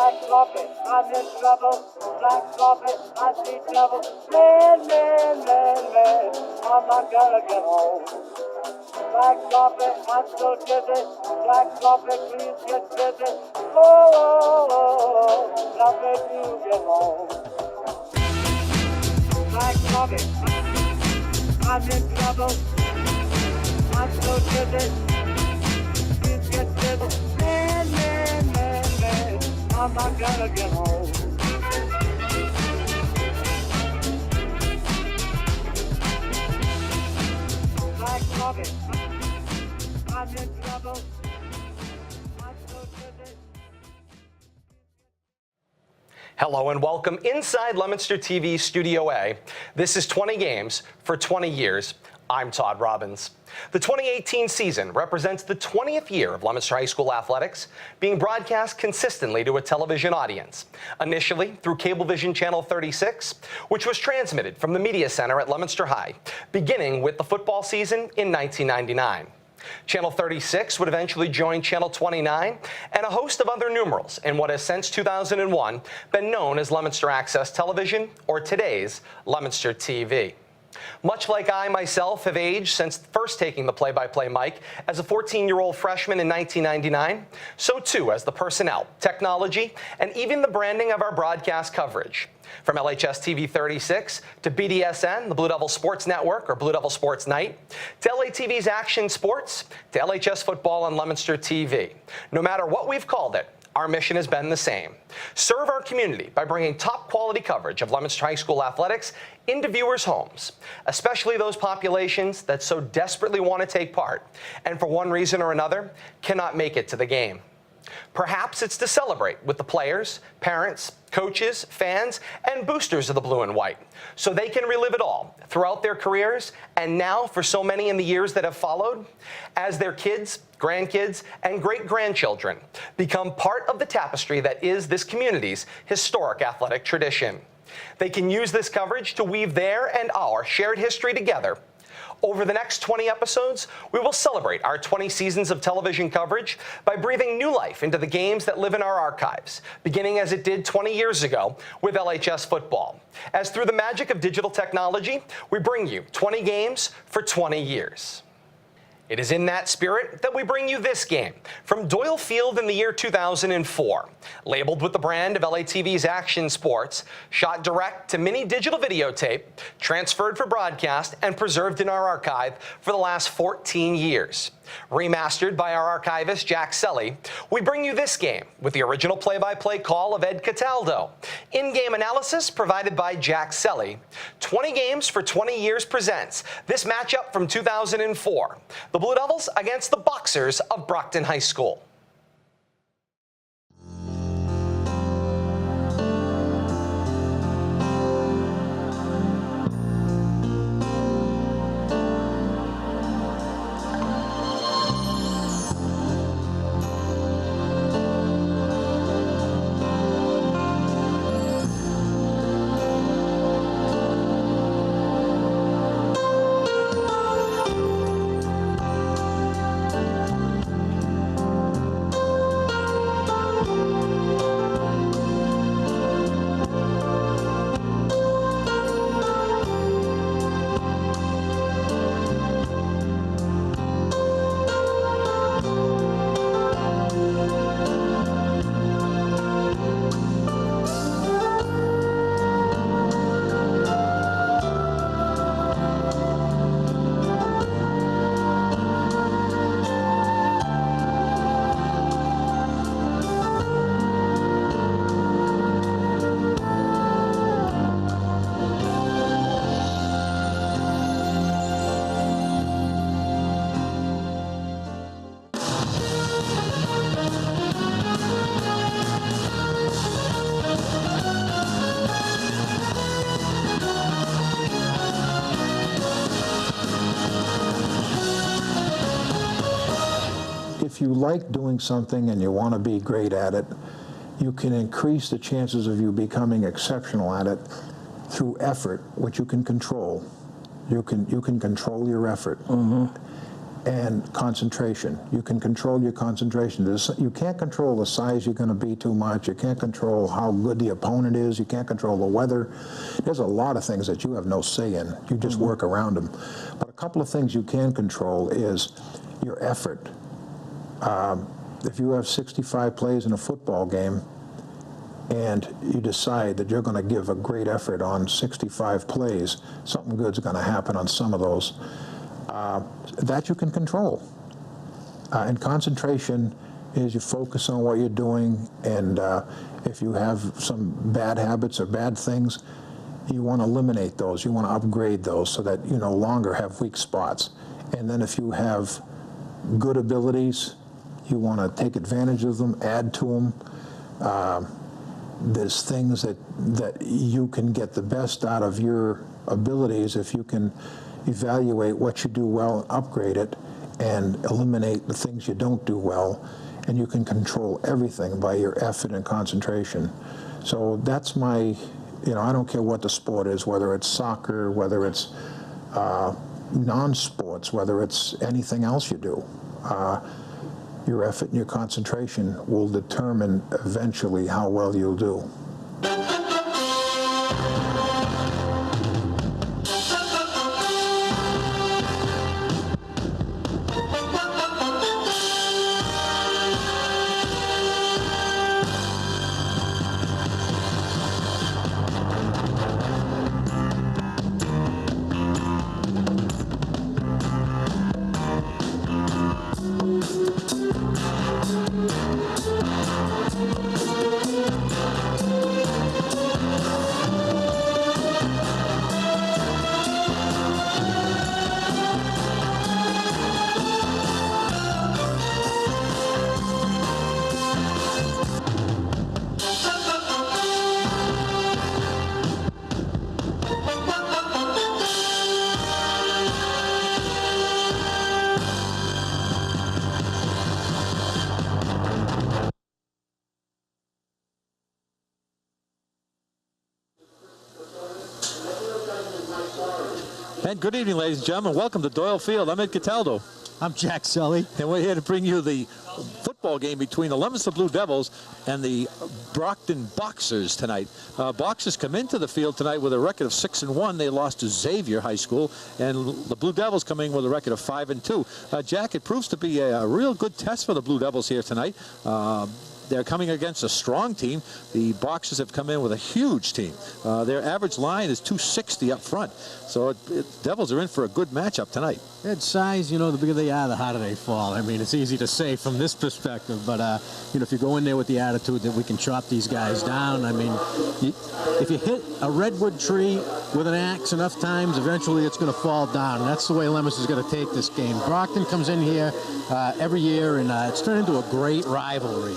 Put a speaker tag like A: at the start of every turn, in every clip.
A: Black coffee, I'm in trouble. Black coffee, I see trouble. Man, I'm not gonna get home. Black coffee, I'm so dizzy. Black coffee, please get busy. Now make you get home. Black coffee, I'm in trouble. I'm so dizzy. Please get busy. Man, I'm not gonna get home. Black coffee, I'm in trouble. I'm so dizzy.
B: Hello and welcome inside Leominster TV Studio A. This is 20 games for 20 years. I'm Todd Robbins. The 2018 season represents the 20th year of Leominster High School athletics being broadcast consistently to a television audience, initially through Cablevision Channel 36, which was transmitted from the Media Center at Leominster High, beginning with the football season in 1999. Channel 36 would eventually join Channel 29 and a host of other numerals in what has since 2001 been known as Leominster Access Television, or today's Leominster TV. Much like I myself have aged since first taking the play-by-play mic as a 14-year-old freshman in 1999, so too has the personnel, technology, and even the branding of our broadcast coverage. From LHS TV 36 to BDSN, the Blue Devil Sports Network, or Blue Devil Sports Night, to LATV's Action Sports, to LHS Football on Leominster TV. No matter what we've called it, our mission has been the same. Serve our community by bringing top quality coverage of Leominster High School athletics into viewers' homes, especially those populations that so desperately want to take part and for one reason or another cannot make it to the game. Perhaps it's to celebrate with the players, parents, coaches, fans, and boosters of the blue and white, so they can relive it all throughout their careers and now for so many in the years that have followed, as their kids, grandkids, and great-grandchildren become part of the tapestry that is this community's historic athletic tradition. They can use this coverage to weave their and our shared history together. Over the next 20 episodes, we will celebrate our 20 seasons of television coverage by breathing new life into the games that live in our archives, beginning as it did 20 years ago with LHS football. As through the magic of digital technology, we bring you 20 games for 20 years. It is in that spirit that we bring you this game from Doyle Field in the year 2004. Labeled with the brand of LATV's Action Sports, shot direct to mini digital videotape, transferred for broadcast, and preserved in our archive for the last 14 years. Remastered by our archivist, Jack Selly, we bring you this game with the original play-by-play call of Ed Cataldo. In-game analysis provided by Jack Selly. 20 Games for 20 Years presents this matchup from 2004. The Blue Devils against the Boxers of Brockton High School.
C: If you like doing something and you want to be great at it, you can increase the chances of you becoming exceptional at it through effort, which you can control. You can control your effort. and concentration. You can control your concentration. You can't control the size you're going to be too much. You can't control how good the opponent is. You can't control the weather. There's a lot of things that you have no say in. You just work around them. But a couple of things you can control is your effort. If you have 65 plays in a football game and you decide that you're going to give a great effort on 65 plays, something good's going to happen on some of those. That you can control. And concentration is you focus on what you're doing, and if you have some bad habits or bad things, you want to eliminate those. You want to upgrade those so that you no longer have weak spots. And then if you have good abilities, you want to take advantage of them, add to them. There's things that you can get the best out of your abilities if you can evaluate what you do well and upgrade it, and eliminate the things you don't do well, and you can control everything by your effort and concentration. So that's my, I don't care what the sport is, whether it's soccer, whether it's non-sports, whether it's anything else you do. Your effort and your concentration will determine eventually how well you'll do.
D: And good evening, ladies and gentlemen. Welcome to Doyle Field. I'm Ed Cataldo.
E: I'm Jack Sully.
D: And we're here to bring you the football game between the Leominster Blue Devils and the Brockton Boxers tonight. Boxers come into the field tonight with a record of 6-1. They lost to Xavier High School, and the Blue Devils come in with a record of 5-2. Jack, it proves to be a real good test for the Blue Devils here tonight. They're coming against a strong team. The Boxers have come in with a huge team. Their average line is 260 up front. So Devils are in for a good matchup tonight.
E: At size, the bigger they are, the harder they fall. I mean, it's easy to say from this perspective, but, if you go in there with the attitude that we can chop these guys down, I mean, if you hit a redwood tree with an axe enough times, eventually it's going to fall down. And that's the way Leominster is going to take this game. Brockton comes in here every year, and it's turned into a great rivalry.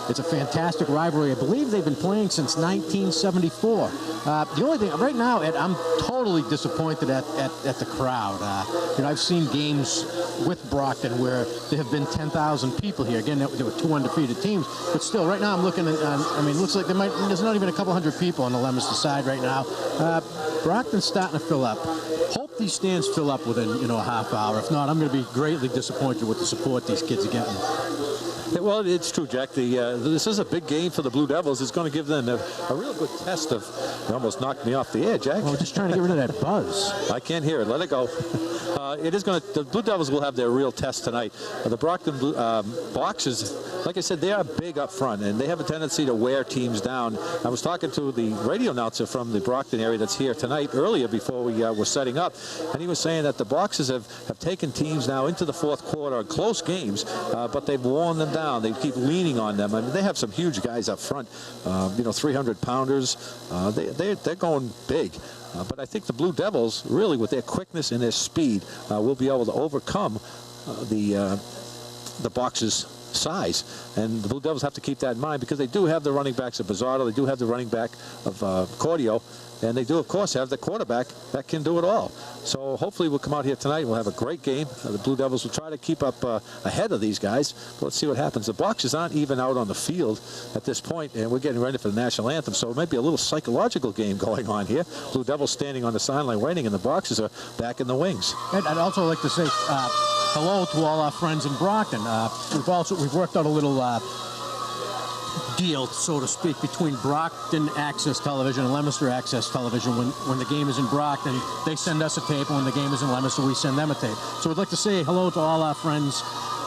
E: It's a fantastic rivalry. I believe they've been playing since 1974. The only thing, right now, Ed, I'm totally disappointed at the crowd. I've seen games with Brockton where there have been 10,000 people here. Again, there were two undefeated teams, but still, right now I'm looking at, it looks like there's not even a couple hundred people on the Leominster side right now. Brockton's starting to fill up. Hope these stands fill up within, a half hour. If not, I'm going to be greatly disappointed with the support these kids are getting.
D: Well, it's true, Jack. This is a big game for the Blue Devils. It's going to give them a real good test of... You almost knocked me off the air, Jack.
E: Well, just trying to get rid of that buzz.
D: I can't hear it. Let it go. The Blue Devils will have their real test tonight. The Brockton Boxers, like I said, they are big up front, and they have a tendency to wear teams down. I was talking to the radio announcer from the Brockton area that's here tonight earlier before we were setting up, and he was saying that the Boxers have taken teams now into the fourth quarter, close games, but they've worn them down. They keep leaning on them. I mean, they have some huge guys up front, 300-pounders. They're going big. But I think the Blue Devils, really, with their quickness and their speed, will be able to overcome the Boxers' size. And the Blue Devils have to keep that in mind because they do have the running backs of Bizzardo. They do have the running back of Cordio. And they do, of course, have the quarterback that can do it all. So hopefully we'll come out here tonight and we'll have a great game. The Blue Devils will try to keep up ahead of these guys. But let's see what happens. The Boxers aren't even out on the field at this point, and we're getting ready for the national anthem. So it might be a little psychological game going on here. Blue Devils standing on the sideline waiting, and the Boxers are back in the wings.
E: And I'd also like to say, hello to all our friends in Brockton. We've worked out a little deal, so to speak, between Brockton Access Television and Leominster Access Television. When the game is in Brockton, they send us a tape, and when the game is in Leominster, we send them a tape. So we'd like to say hello to all our friends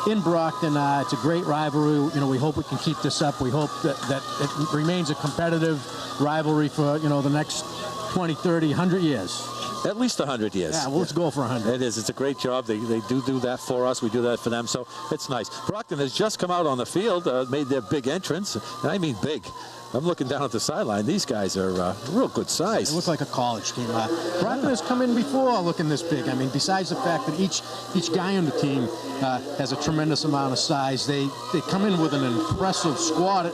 E: in Brockton. It's a great rivalry. We hope we can keep this up. We hope that it remains a competitive rivalry for, the next 20, 30, 100 years.
D: At least 100 years.
E: Yeah, well, let's go for 100.
D: It is. It's a great job. They do that for us. We do that for them. So it's nice. Brockton has just come out on the field, made their big entrance. And I mean big. I'm looking down at the sideline. These guys are real good size.
E: It looks like a college team. Brockton has come in before looking this big. I mean, besides the fact that each guy on the team has a tremendous amount of size, they come in with an impressive squad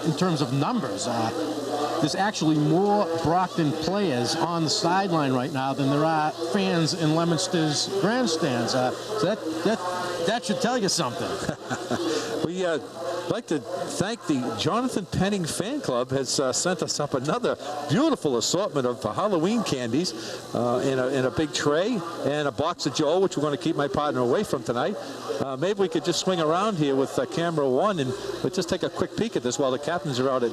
E: in terms of numbers. There's actually more Brockton players on the sideline right now than there are fans in Leominster's grandstands. So that should tell you something.
D: We like to thank the Jonathan Penning Fan Club has sent us up another beautiful assortment of Halloween candies in a big tray and a box of Joe, which we're going to keep my partner away from tonight. Maybe we could just swing around here with camera one and we'll just take a quick peek at this while the captains are out at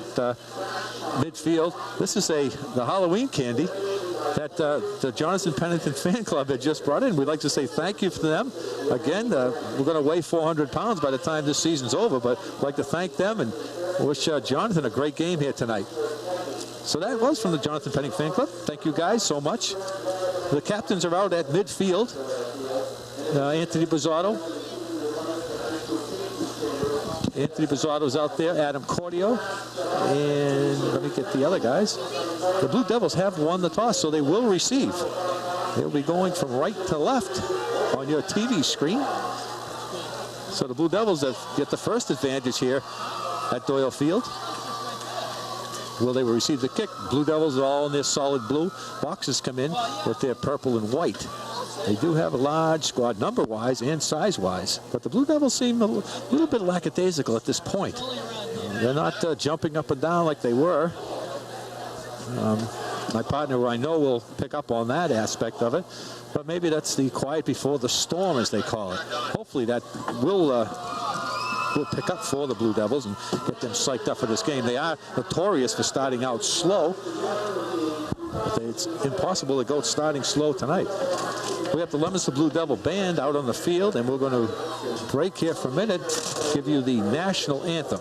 D: midfield. This is the Halloween candy that the Jonathan Pennington Fan Club had just brought in. We'd like to say thank you to them. Again, we're going to weigh 400 pounds by the time this season's over, but we'd like to thank them and wish Jonathan a great game here tonight. So that was from the Jonathan Penning Fan Club. Thank you guys so much. The captains are out at midfield. Anthony Bizzotto. Anthony Bizzotto's out there, Adam Cordio, and let me get the other guys. The Blue Devils have won the toss, so they will receive. They'll be going from right to left on your TV screen. So the Blue Devils get the first advantage here at Doyle Field. Will they will receive the kick? Blue Devils are all in their solid blue. Boxers come in with their purple and white. They do have a large squad number-wise and size-wise, but the Blue Devils seem a little bit lackadaisical at this point. They're not jumping up and down like they were. My partner, who I know, will pick up on that aspect of it, but maybe that's the quiet before the storm, as they call it. Hopefully that will pick up for the Blue Devils and get them psyched up for this game. They are notorious for starting out slow. But it's impossible to go starting slow tonight. We have the Leominster Blue Devil Band out on the field, and we're going to break here for a minute, give you the national anthem.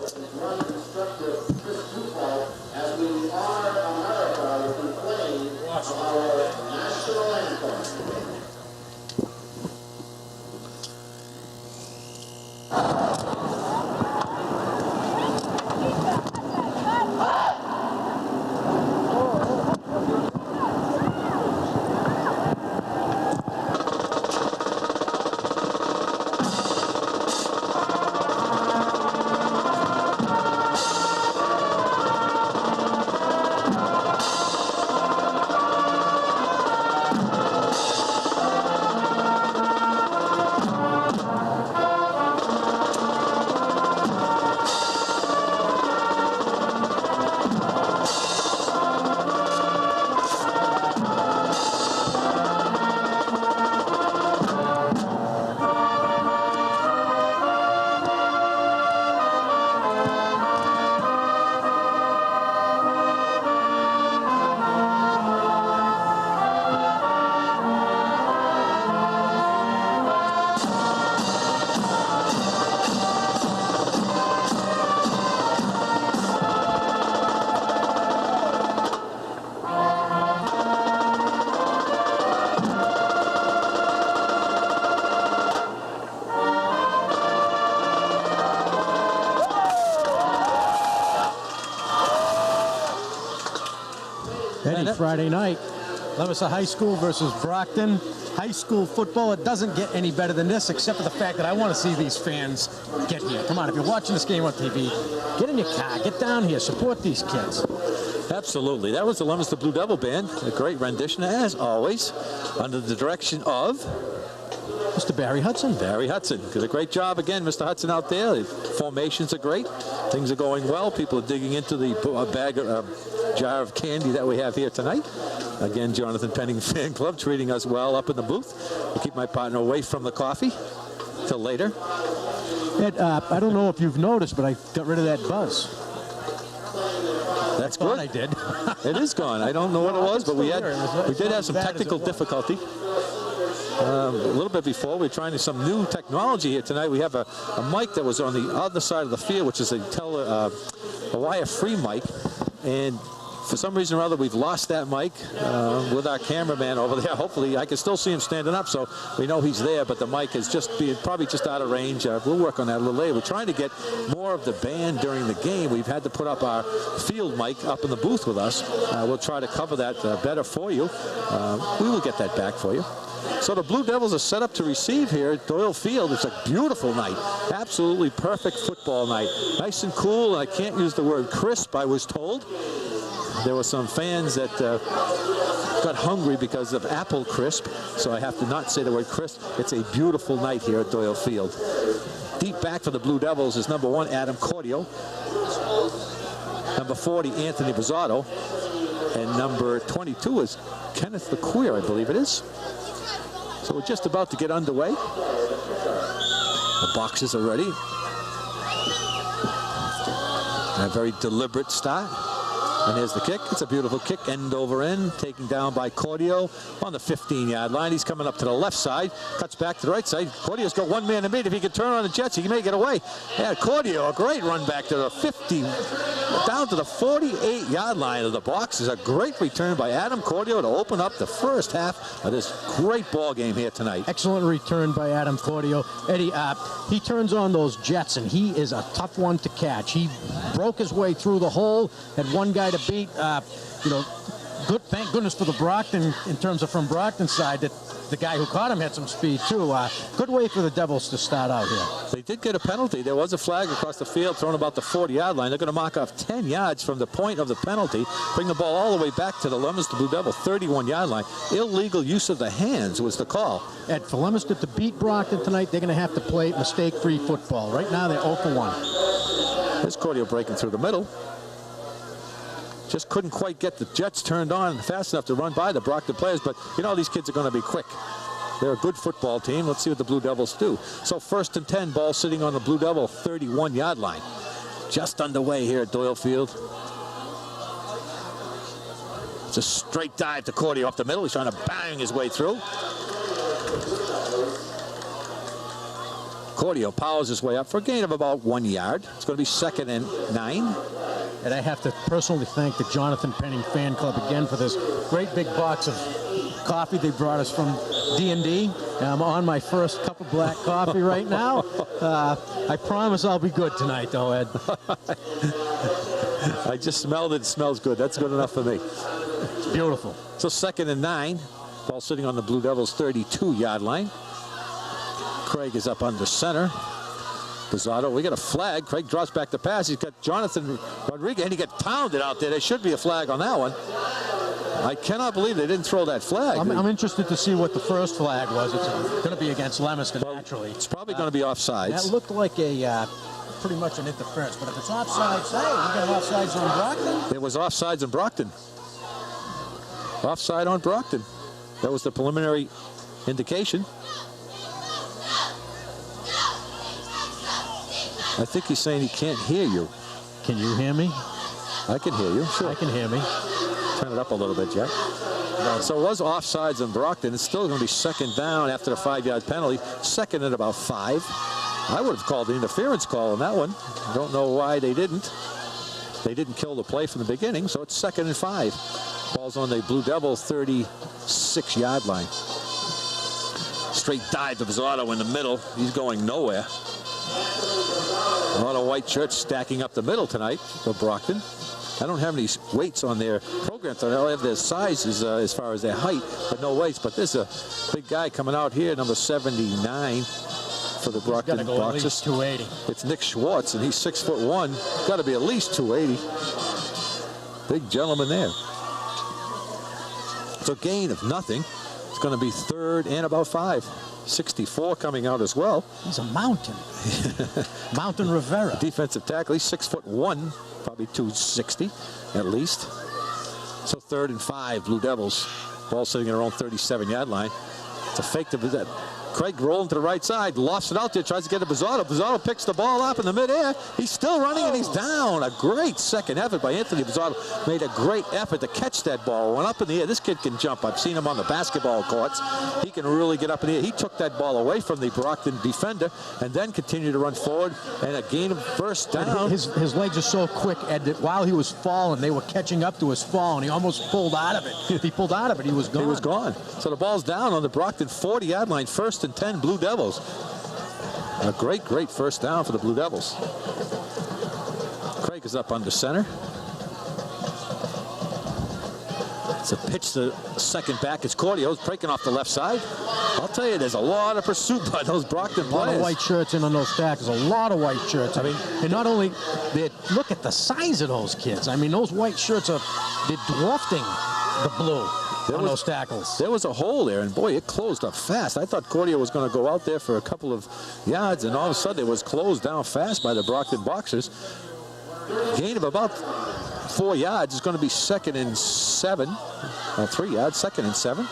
E: Friday night, Leominster High School versus Brockton. High school football, it doesn't get any better than this, except for the fact that I want to see these fans get here. Come on, if you're watching this game on TV, get in your car, get down here, support these kids.
D: Absolutely. That was the Leominster Blue Devil Band. A great rendition, as always, under the direction of
E: Mr. Barry Hudson.
D: Barry Hudson did a great job again, Mr. Hudson out there. The formations are great. Things are going well. People are digging into the jar of candy that we have here tonight. Again, Jonathan Penning Fan Club treating us well up in the booth. I keep my partner away from the coffee till later.
E: Ed, I don't know if you've noticed, but I got rid of that buzz.
D: That's good.
E: I did.
D: It is gone. I don't know what it was, but we did have some technical difficulty. A little bit before, we were trying some new technology here tonight. We have a mic that was on the other side of the field, which is a wire-free mic, and for some reason or other, we've lost that mic with our cameraman over there. Hopefully, I can still see him standing up, so we know he's there, but the mic is probably just out of range. We'll work on that a little later. We're trying to get more of the band during the game. We've had to put up our field mic up in the booth with us. We'll try to cover that better for you. We will get that back for you. So the Blue Devils are set up to receive here at Doyle Field. It's a beautiful night. Absolutely perfect football night. Nice and cool. I can't use the word crisp, I was told. There were some fans that got hungry because of apple crisp, so I have to not say the word crisp. It's a beautiful night here at Doyle Field. Deep back for the Blue Devils is number 1, Adam Cordio. Number 40, Anthony Bizzotto. And number 22 is Kenneth LeQueer, I believe it is. So we're just about to get underway. The boxes are ready. A very deliberate start. And here's the kick. It's a beautiful kick, end over end, taken down by Cordio on the 15-yard line. He's coming up to the left side, cuts back to the right side. Cordio's got one man to beat. If he can turn on the Jets, he may get away. Yeah, Cordio, a great run back to the 50, down to the 48-yard line of the box. Is a great return by Adam Cordio to open up the first half of this great ball game here tonight.
E: Excellent return by Adam Cordio. Eddie, he turns on those Jets, and he is a tough one to catch. He broke his way through the hole, had one guy to beat. Good. Thank goodness for the Brockton, in terms of from Brockton's side, that the guy who caught him had some speed too. Good way for the Devils to start out here.
D: They did get a penalty. There was a flag across the field thrown about the 40-yard line. They're going to mark off 10 yards from the point of the penalty, bring the ball all the way back to the Leominster Blue Devil 31-yard line. Illegal use of the hands was the call.
E: And for Leominster to beat Brockton tonight, they're going to have to play mistake-free football. Right now, they're 0 for 1.
D: There's Cordio breaking through the middle. Just couldn't quite get the Jets turned on fast enough to run by the Brockton players, but you know these kids are going to be quick. They're a good football team. Let's see what the Blue Devils do. So 1st and 10, ball sitting on the Blue Devil 31-yard line. Just underway here at Doyle Field. It's a straight dive to Cordio up the middle. He's trying to bang his way through. Cordio powers his way up for a gain of about 1 yard. It's going to be 2nd and 9.
E: And I have to personally thank the Jonathan Penning Fan Club again for this great big box of coffee they brought us from D&D. I'm on my first cup of black coffee right now. I promise I'll be good tonight, though, Ed.
D: I just smelled it. It smells good. That's good enough for me.
E: It's beautiful.
D: So 2nd and 9. Ball sitting on the Blue Devils 32-yard line. Craig is up under center. Bizzotto, we got a flag. Craig drops back the pass. He's got Jonathan Rodriguez, and he got pounded out there. There should be a flag on that one. I cannot believe they didn't throw that flag.
E: I'm interested to see what the first flag was. It's going to be against Leominster, naturally.
D: It's probably going to be offsides.
E: That looked like a pretty much an interference. But if it's offsides, hey, we got offsides on Brockton.
D: It was offsides on Brockton. Offside on Brockton. That was the preliminary indication. I think he's saying he can't hear you.
E: Can you hear me?
D: I can hear you. Sure.
E: I can hear me.
D: Turn it up a little bit, Jack. So it was offsides on Brockton. It's still going to be 2nd down after the 5-yard penalty. 2nd at about 5. I would have called the interference call on that one. I don't know why they didn't. They didn't kill the play from the beginning, so it's 2nd and 5. Ball's on the Blue Devil 36-yard line. Straight dive to Bizzotto in the middle. He's going nowhere. A lot of white shirts stacking up the middle tonight for Brockton. I don't have any weights on their program. I don't have their sizes as far as their height, but no weights. But there's a big guy coming out here, number 79 for the Brockton
E: go
D: Boxers.
E: At least 280.
D: It's Nick Schwartz, and he's 6'1". Got to be at least 280. Big gentleman there. It's a gain of nothing. It's going to be 3rd and about 5. 64 coming out as well.
E: He's a mountain. Mountain Rivera.
D: Defensive tackle. He's 6'1", probably 260 at least. So 3rd and 5, Blue Devils. Ball sitting at our own 37-yard line. It's a fake to that. Craig rolling to the right side, lofts it out there, tries to get to Pizarro. Pizarro picks the ball up in the midair. He's still running and he's down. A great second effort by Anthony Pizarro. Made a great effort to catch that ball. Went up in the air. This kid can jump. I've seen him on the basketball courts. He can really get up in the air. He took that ball away from the Brockton defender and then continued to run forward and a gain of first down.
E: His legs are so quick, Ed, that while he was falling, they were catching up to his fall, and he almost pulled out of it. If he pulled out of it, he was gone.
D: He was gone. So the ball's down on the Brockton 40-yard line, 1st and 10, Blue Devils. A great, great first down for the Blue Devils. Craig is up under center. It's a pitch to second back. It's Cordio breaking off the left side. I'll tell you, there's a lot of pursuit by those Brockton players.
E: A lot of white shirts in on those tackles. A lot of white shirts. I mean, and not only, look at the size of those kids. I mean, those white shirts they're dwarfing the blue. On those tackles.
D: There was a hole there, and boy, it closed up fast. I thought Cordio was going to go out there for a couple of yards, and all of a sudden it was closed down fast by the Brockton Boxers. Gain of about 4 yards. Is going to be 2nd and 7. 3 yards, 2nd and 7.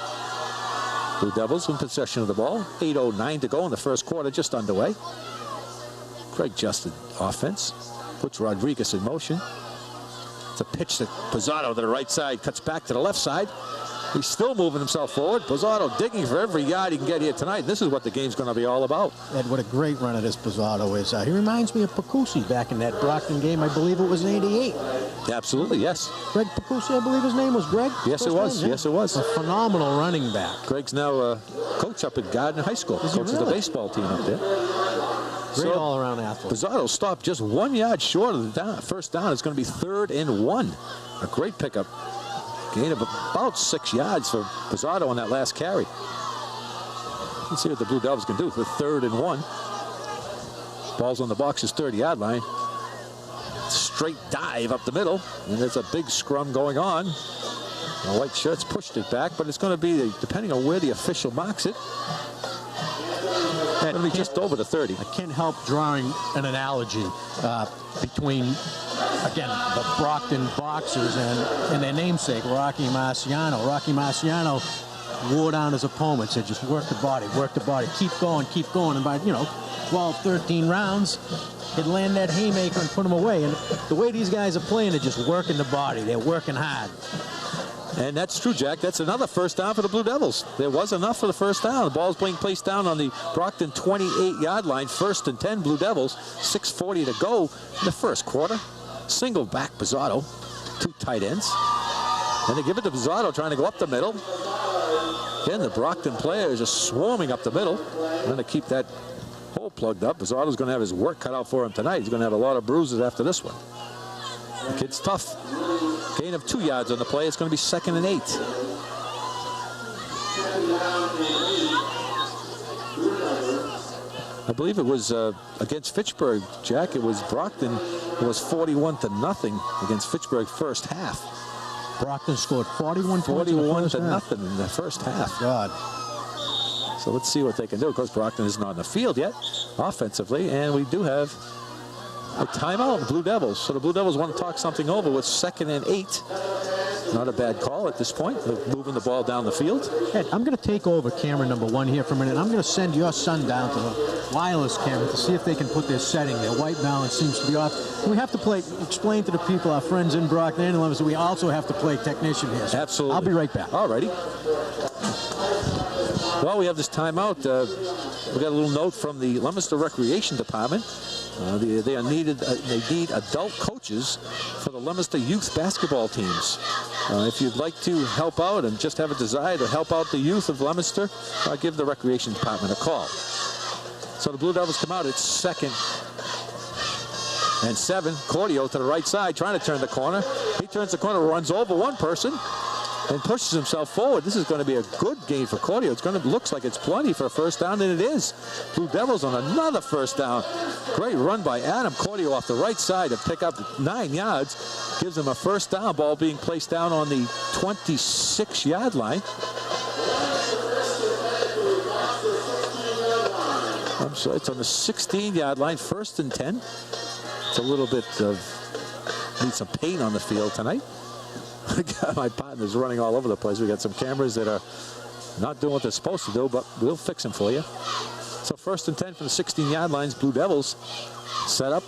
D: Blue Devils in possession of the ball. 8:09 to go in the first quarter, just underway. Craig adjusted offense. Puts Rodriguez in motion. It's a pitch to Pizarro to the right side, cuts back to the left side. He's still moving himself forward. Pizarro digging for every yard he can get here tonight. This is what the game's going to be all about.
E: Ed, what a great runner this Pizarro is. He reminds me of Pacusi back in that Brockton game. I believe it was in '88.
D: Absolutely, yes.
E: Greg Pacusi, I believe his name was Greg.
D: Yes, it was.
E: Name, yeah.
D: Yes, it was.
E: A phenomenal running back.
D: Greg's now a coach up at Gardner High School. Coaches the baseball team up there.
E: Great all-around athlete.
D: Pizarro stopped just 1 yard short of the first down. It's going to be 3rd and 1. A great pickup. Gain of about 6 yards for Pizarro on that last carry. Let's see what the Blue Devils can do for 3rd and 1. Ball's on the Boxers' 30-yard line. Straight dive up the middle, and there's a big scrum going on. The white shirts pushed it back, but it's going to be, depending on where the official marks it, it's going to be just over the 30.
E: I can't help drawing an analogy between, again, the Brockton Boxers and their namesake, Rocky Marciano. Rocky Marciano wore down his opponent, said just work the body, keep going. And by, 12, 13 rounds, he'd land that haymaker and put him away. And the way these guys are playing, they're just working the body. They're working hard.
D: And that's true, Jack. That's another first down for the Blue Devils. There was enough for the first down. The ball's being placed down on the Brockton 28-yard line. 1st and 10, Blue Devils. 6:40 to go in the first quarter. Single back Pizarro. 2 tight ends. And they give it to Pizarro trying to go up the middle. Again, the Brockton players are swarming up the middle. They're going to keep that hole plugged up. Pizarro's going to have his work cut out for him tonight. He's going to have a lot of bruises after this one. The kid's tough. Gain of 2 yards on the play. It's going to be 2nd and 8. I believe it was against Fitchburg, Jack. It was Brockton. It was 41-0 against Fitchburg first half.
E: Brockton scored 41
D: to nothing in the first half.
E: God.
D: So let's see what they can do. Of course, Brockton isn't on the field yet offensively, and we do have a timeout, Blue Devils. So the Blue Devils want to talk something over with 2nd and 8. Not a bad call at this point. They're moving the ball down the field.
E: Ed, I'm going to take over camera number 1 here for a minute. I'm going to send your son down to the wireless camera to see if they can put their setting. Their white balance seems to be off. We have to explain to the people, our friends in Brockton and Leominster, we also have to play technician here. So
D: absolutely.
E: I'll be right back.
D: All righty. Well, we have this timeout. We got a little note from the Leominster Recreation Department. They need adult coaches for the Leominster youth basketball teams. If you'd like to help out and just have a desire to help out the youth of Leominster, give the Recreation Department a call. So the Blue Devils come out. It's 2nd and 7. Cordio to the right side, trying to turn the corner. He turns the corner, runs over one person, and pushes himself forward. This is going to be a good gain for Cordio. It's going to looks like it's plenty for a first down, and it is. Blue Devils on another first down. Great run by Adam Cordio off the right side to pick up 9 yards. Gives him a first down. Ball being placed down on the 26-yard line. So it's on the 16-yard line, 1st and 10. It's a little bit of, need some paint on the field tonight. My partner's running all over the place. We got some cameras that are not doing what they're supposed to do, but we'll fix them for you. So 1st and 10 from the 16-yard lines. Blue Devils set up.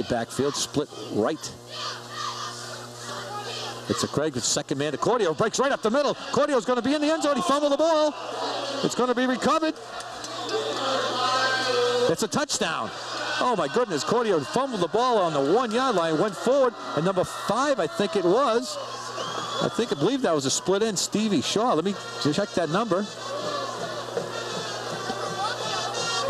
D: Backfield, split right. It's a Craig, the second man to Cordio. Breaks right up the middle. Cordio's going to be in the end zone. He fumbled the ball. It's going to be recovered. It's a touchdown. Oh my goodness, Cordio fumbled the ball on the 1-yard line, went forward, and number 5, I think it was. I believe that was a split end, Stevie Shaw. Let me check that number.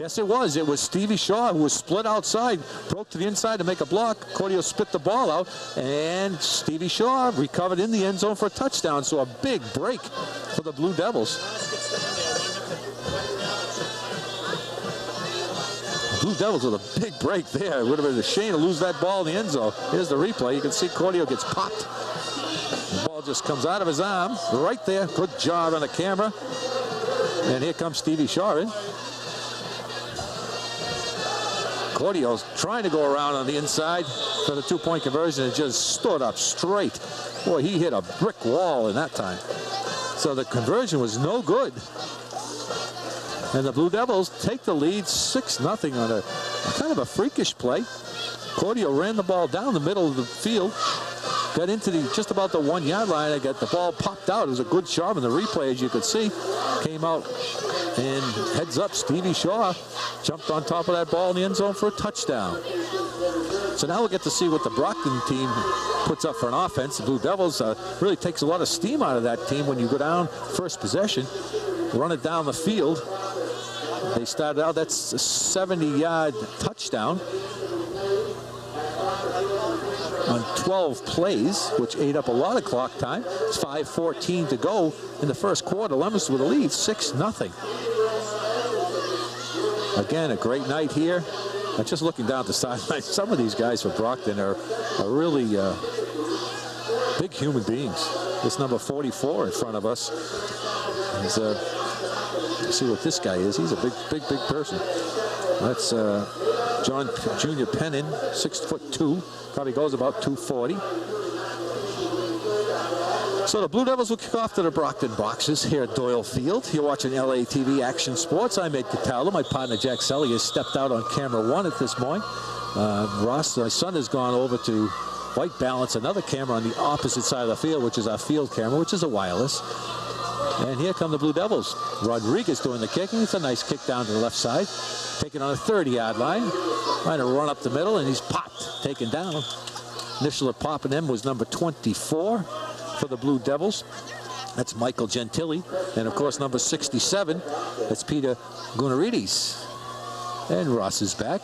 D: Yes, it was. It was Stevie Shaw who was split outside, broke to the inside to make a block. Cordio spit the ball out, and Stevie Shaw recovered in the end zone for a touchdown. So a big break for the Blue Devils. Blue Devils with a big break there. It would have been a shame to lose that ball in the end zone. Here's the replay. You can see Cordio gets popped. The ball just comes out of his arm right there. Good job on the camera. And here comes Stevie Shaw in. Cordio's trying to go around on the inside for the 2-point conversion and just stood up straight. Boy, he hit a brick wall in that time. So the conversion was no good. And the Blue Devils take the lead 6-0 on a kind of a freakish play. Cordio ran the ball down the middle of the field, got into just about the 1-yard line. I got the ball popped out. It was a good job in the replay, as you could see. Came out and heads up. Stevie Shaw jumped on top of that ball in the end zone for a touchdown. So now we'll get to see what the Brockton team puts up for an offense. The Blue Devils really takes a lot of steam out of that team when you go down first possession, run it down the field. They started out, that's a 70-yard touchdown on 12 plays, which ate up a lot of clock time. It's 5:14 to go in the first quarter. Leominster with a lead, 6-0. Again, a great night here. Just looking down at the sideline, some of these guys for Brockton are really big human beings. This number 44 in front of us is let's see what this guy is. He's a big person. That's John Junior Pennin, 6'2", probably goes about 240. So the Blue Devils will kick off to the Brockton Boxers here at Doyle Field. You're watching LA TV Action Sports. I'm Ed Cataldo. My partner Jack Selly has stepped out on camera 1 at this point. Ross, my son, has gone over to White Balance, another camera on the opposite side of the field, which is our field camera, which is a wireless. And here come the Blue Devils. Rodriguez doing the kicking. It's a nice kick down to the left side. Taken on a 30-yard line. Trying to run up the middle, and he's popped, taken down. Initial popping him was number 24 for the Blue Devils. That's Michael Gentili. And, of course, number 67, that's Peter Gunarides. And Ross is back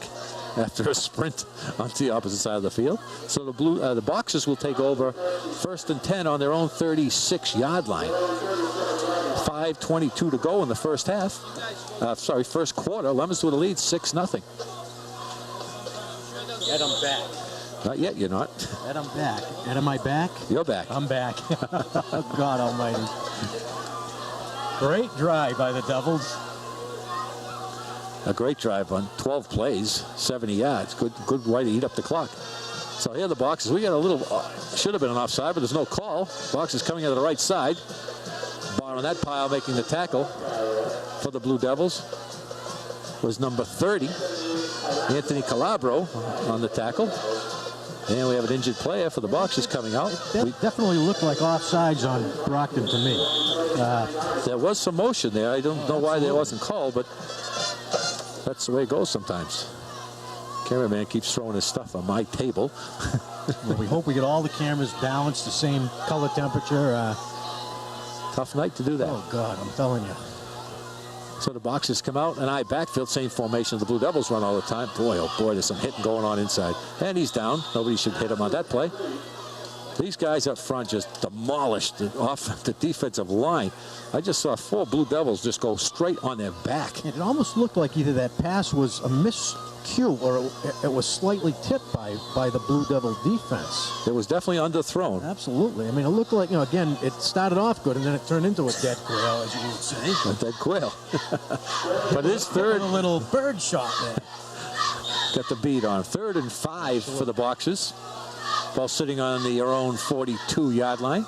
D: after a sprint onto the opposite side of the field. So the Boxers will take over 1st and 10 on their own 36-yard line. 5:22 to go in the first half. First quarter. Leominster with a lead, 6-0.
E: Ed, I'm back.
D: Not yet, you're not.
E: Ed, I'm back. Ed, am I back?
D: You're back.
E: I'm back. God almighty. Great drive by the Devils.
D: A great drive on 12 plays, 70 yards. Good way to eat up the clock. So here are the Boxers. We got a little, should have been an offside, but there's no call. Boxers coming out of the right side. Bar on that pile making the tackle for the Blue Devils was number 30, Anthony Calabro on the tackle. And we have an injured player for the Boxers coming out.
E: That definitely looked like offsides on Brockton to me.
D: There was some motion there. I don't know why there wasn't called, but that's the way it goes sometimes. Cameraman keeps throwing his stuff on my table.
E: Well, we hope we get all the cameras balanced, the same color temperature.
D: Tough night to do that.
E: Oh, God, I'm telling you.
D: So the Boxers come out, and backfield, same formation the Blue Devils run all the time. Boy, oh boy, there's some hitting going on inside. And he's down. Nobody should hit him on that play. These guys up front just demolished the defensive line. I just saw 4 Blue Devils just go straight on their back.
E: It almost looked like either that pass was a miscue or it was slightly tipped by the Blue Devil defense.
D: It was definitely underthrown.
E: Absolutely. I mean, it looked like, again, it started off good and then it turned into a dead quail, as you would say.
D: A dead quail. But his third.
E: A little bird shot there.
D: Got the beat on 3rd and 5 for the Boxers. Ball sitting on their own 42-yard line.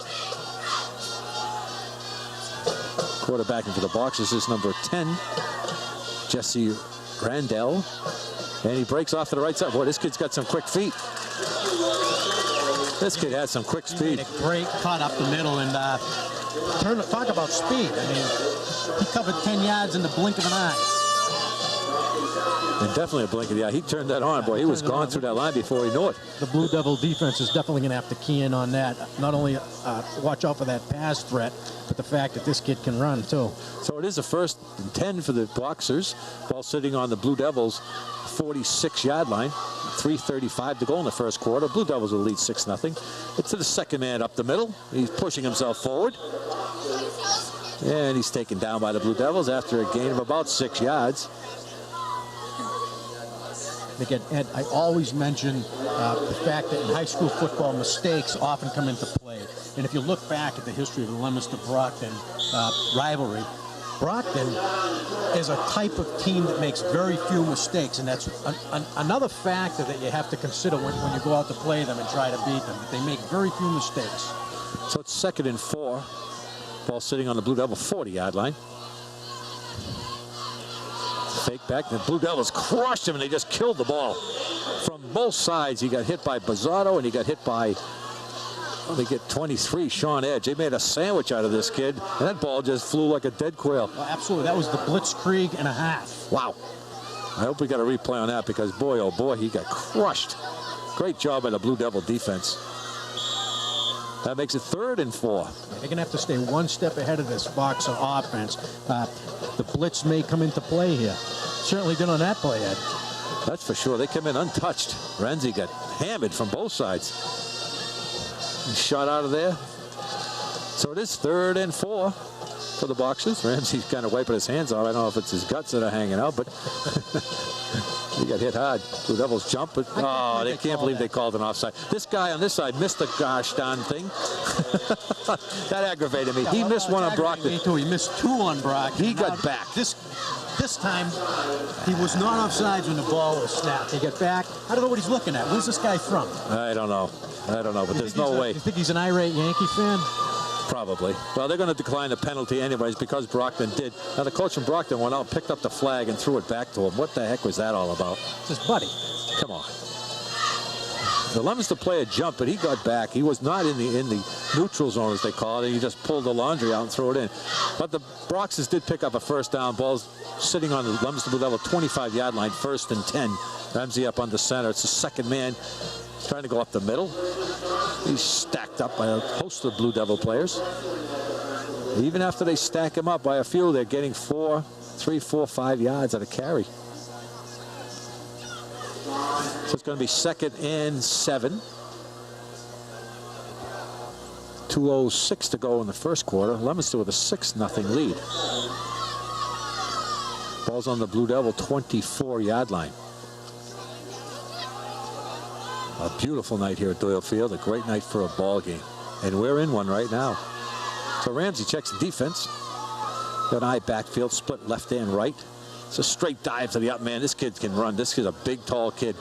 D: Quarterbacking for the Boxers is number 10, Jesse Randell. And he breaks off to the right side. Boy, this kid's got some quick feet. This kid has some quick speed.
E: He made a great cut up the middle and talk about speed. I mean, he covered 10 yards in the blink of an eye.
D: And definitely a blink of the eye. He turned that on, boy. He was gone through that line before he knew it.
E: The Blue Devil defense is definitely going to have to key in on that. Not only watch out for that pass threat, but the fact that this kid can run, too. So
D: it is a 1st and 10 for the Boxers. Ball sitting on the Blue Devils' 46-yard line. 3:35 to go in the first quarter. Blue Devils will lead 6-0. It's to the second man up the middle. He's pushing himself forward. And he's taken down by the Blue Devils after a gain of about 6 yards.
E: Again, Ed, I always mention the fact that in high school football, mistakes often come into play. And if you look back at the history of the Leominster-Brockton rivalry, Brockton is a type of team that makes very few mistakes, and that's another factor that you have to consider when you go out to play them and try to beat them. They make very few mistakes.
D: So it's 2nd and 4. Ball sitting on the Blue Devil 40-yard line. Fake back. The Blue Devils crushed him, and they just killed the ball. From both sides, he got hit by Bazzotto, and he got hit by, they get 23, Sean Edge. They made a sandwich out of this kid, and that ball just flew like a dead quail.
E: Well, absolutely. That was the blitzkrieg and a half.
D: Wow. I hope we got a replay on that because, boy, oh, boy, he got crushed. Great job by the Blue Devil defense. That makes it 3rd and 4.
E: They're going to have to stay one step ahead of this Boxer offense. The blitz may come into play here. Certainly did on that play, Ed.
D: That's for sure. They come in untouched. Renzi got hammered from both sides. He shot out of there. So it is 3rd and 4 for the Boxers. Ramsey's kind of wiping his hands off. I don't know if it's his guts that are hanging out, but he got hit hard. Blue Devils jump, but oh, they can't believe they called an offside. This guy on this side missed the gosh darn thing. That aggravated me. He missed one on Brockton.
E: Me too. He missed 2 on Brockton.
D: He got back.
E: This time, he was not offsides when the ball was snapped. He got back. I don't know what he's looking at. Where's this guy from?
D: I don't know, but there's no way.
E: You think he's an irate Yankee fan?
D: Probably. Well, they're going to decline the penalty anyways because Brockton did. Now, the coach from Brockton went out, picked up the flag, and threw it back to him. What the heck was that all about?
E: It's his buddy.
D: Come on. The Leominster player jumped, but he got back. He was not in the neutral zone, as they call it, and he just pulled the laundry out and threw it in. But the Boxers did pick up a 1st down. Ball's sitting on the Leominster Blue Devil 25-yard line, 1st and 10. Ramsey up on the center. It's the second man trying to go up the middle. He's stacked up by a host of Blue Devil players. Even after they stack him up by a few, they're getting 3, 4, 5 yards at a carry. So it's going to be 2nd and 7. 2:06 to go in the first quarter. Leominster with a 6-0 lead. Ball's on the Blue Devil 24-yard line. A beautiful night here at Doyle Field. A great night for a ball game. And we're in one right now. So Ramsey checks the defense. Got an eye backfield, split left and right. It's a straight dive to the up man. This kid can run. This kid's a big, tall kid.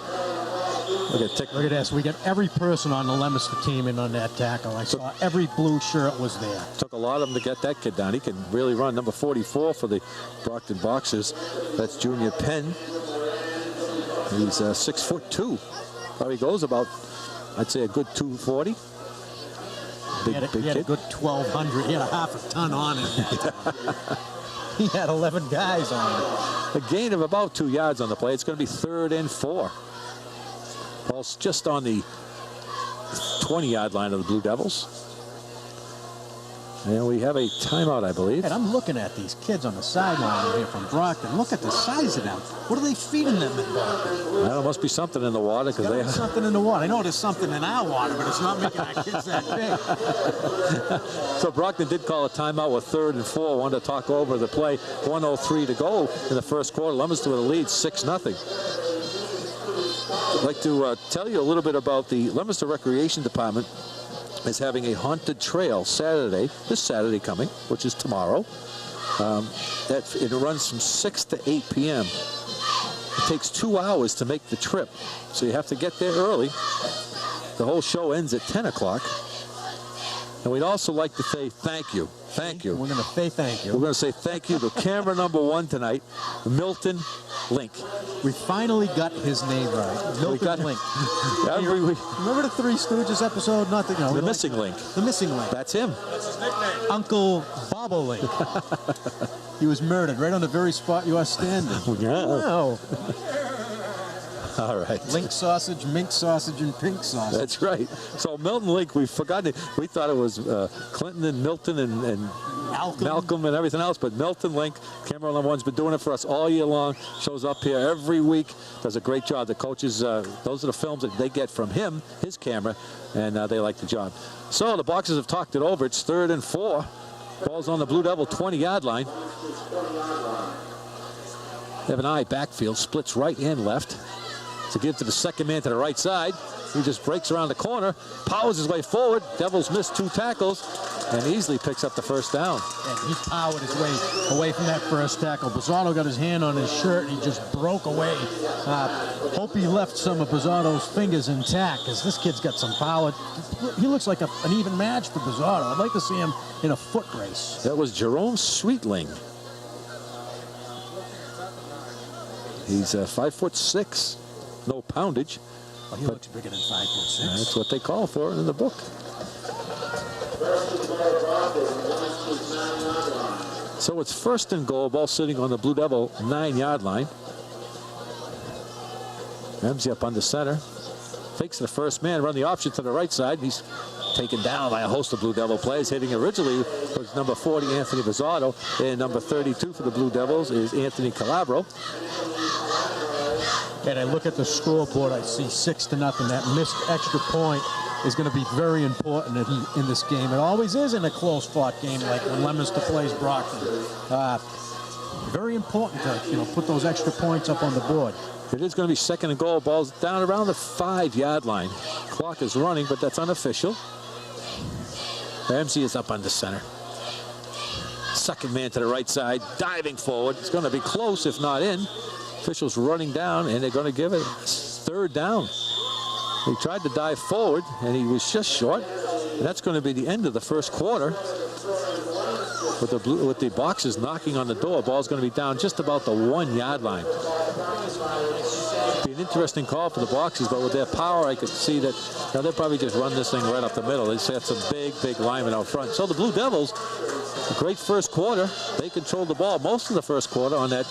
D: Look at this. We got every person on the Leominster team in on that tackle. I saw every blue shirt was there. Took a lot of them to get that kid down. He can really run. Number 44 for the Brockton Boxers. That's Junior Penn. He's 6'2". Probably goes about, I'd say, a good 240. Big
E: he had a good 1,200. He had a half a ton on him. He had 11 guys on him.
D: A gain of about 2 yards on the play. It's going to be 3rd and 4. Ball's just on the 20-yard line of the Blue Devils. And we have a timeout, I believe.
E: And I'm looking at these kids on the sideline here from Brockton. Look at the size of them. What are they feeding them in Brockton?
D: Well, there must be something in the water because they
E: There's something in the water. I know there's something in our water, but it's not making our kids that big.
D: So Brockton did call a timeout with 3rd and 4. Wanted to talk over the play. 1:03 to go in the first quarter. Leominster with a lead, 6-0. I'd like to tell you a little bit about the Leominster Recreation Department is having a haunted trail Saturday, this Saturday coming, which is tomorrow. It runs from 6 to 8 p.m. It takes 2 hours to make the trip, so you have to get there early. The whole show ends at 10 o'clock. And we'd also like to say thank you. Thank you.
E: We're going to say thank you.
D: We're going to say thank you to camera number 1 tonight, Milton Link.
E: We finally got his name right. Milton Link.
D: Every week.
E: Remember the Three Stooges episode? Nothing. No,
D: The Missing Link.
E: The Missing Link.
D: That's him.
E: Uncle Bobolink. He was murdered right on the very spot you are standing.
D: Yeah.
E: Wow.
D: All right.
E: Link sausage, mink sausage, and pink sausage.
D: That's right. So Milton Link, we've forgotten it. We thought it was Clinton and Milton and Malcolm and everything else, but Milton Link, camera number 1's been doing it for us all year long. Shows up here every week. Does a great job. The coaches, those are the films that they get from him, his camera, and they like the job. So the Boxers have talked it over. It's 3rd and 4. Ball's on the Blue Devil 20-yard line. They have an eye backfield, splits right and left. To give to the second man to the right side. He just breaks around the corner, powers his way forward. Devils missed 2 tackles and easily picks up the first down.
E: And he powered his way away from that first tackle. Bizzardo got his hand on his shirt and he just broke away. Hope he left some of Bizzardo's fingers intact because this kid's got some power. He looks like an even match for Bizzardo. I'd like to see him in a foot race.
D: That was Jerome Sweetling. He's 5'6". No poundage.
E: Oh, he looks bigger than 5'6".
D: That's what they call for it in the book. So it's 1st and goal. Ball sitting on the Blue Devil 9-yard line. Ramsey up under center. Fakes the first man. Run the option to the right side. He's taken down by a host of Blue Devil players. Hitting originally was number 40, Anthony Bizzardo. And number 32 for the Blue Devils is Anthony Calabro.
E: And I look at the scoreboard, I see 6-0. That missed extra point is going to be very important in this game. It always is in a close-fought game like when Leominster plays Brockton. Very important to put those extra points up on the board.
D: It is going to be 2nd and goal. Ball's down around the 5-yard line. Clock is running, but that's unofficial. Ramsey is up under center. Second man to the right side, diving forward. It's going to be close, if not in. Officials running down, and they're going to give it 3rd down. He tried to dive forward, and he was just short. And that's going to be the end of the first quarter. With the Boxers knocking on the door, ball's going to be down just about the 1-yard line. Be an interesting call for the Boxers, but with their power, I could see that they'll probably just run this thing right up the middle. They got some big linemen out front. So the Blue Devils, a great first quarter. They controlled the ball most of the first quarter on that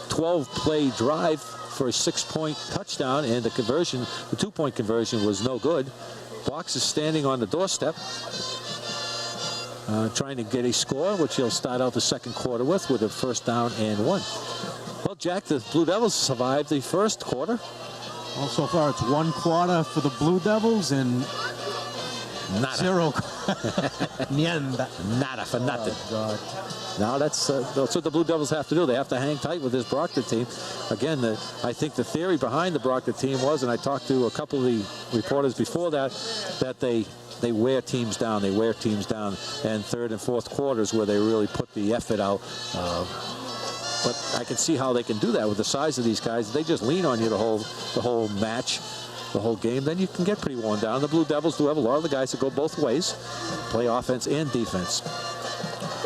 D: 12-play drive for a 6-point touchdown, and the 2-point conversion was no good. Box is standing on the doorstep, trying to get a score, which he'll start out the second quarter with a 1st down and 1. Well, Jack, the Blue Devils survived the first quarter.
E: Well, so far it's 1 quarter for the Blue Devils and
D: Nada.
E: 0.
D: Nada for nothing.
E: Oh, God.
D: Now that's what the Blue Devils have to do. They have to hang tight with this Brockton team. Again, I think the theory behind the Brockton team was, and I talked to a couple of the reporters before that they wear teams down. They wear teams down, and 3rd and 4th quarters where they really put the effort out. But I can see how they can do that with the size of these guys. They just lean on you the whole match, the whole game. Then you can get pretty worn down. The Blue Devils do have a lot of the guys that go both ways, play offense and defense.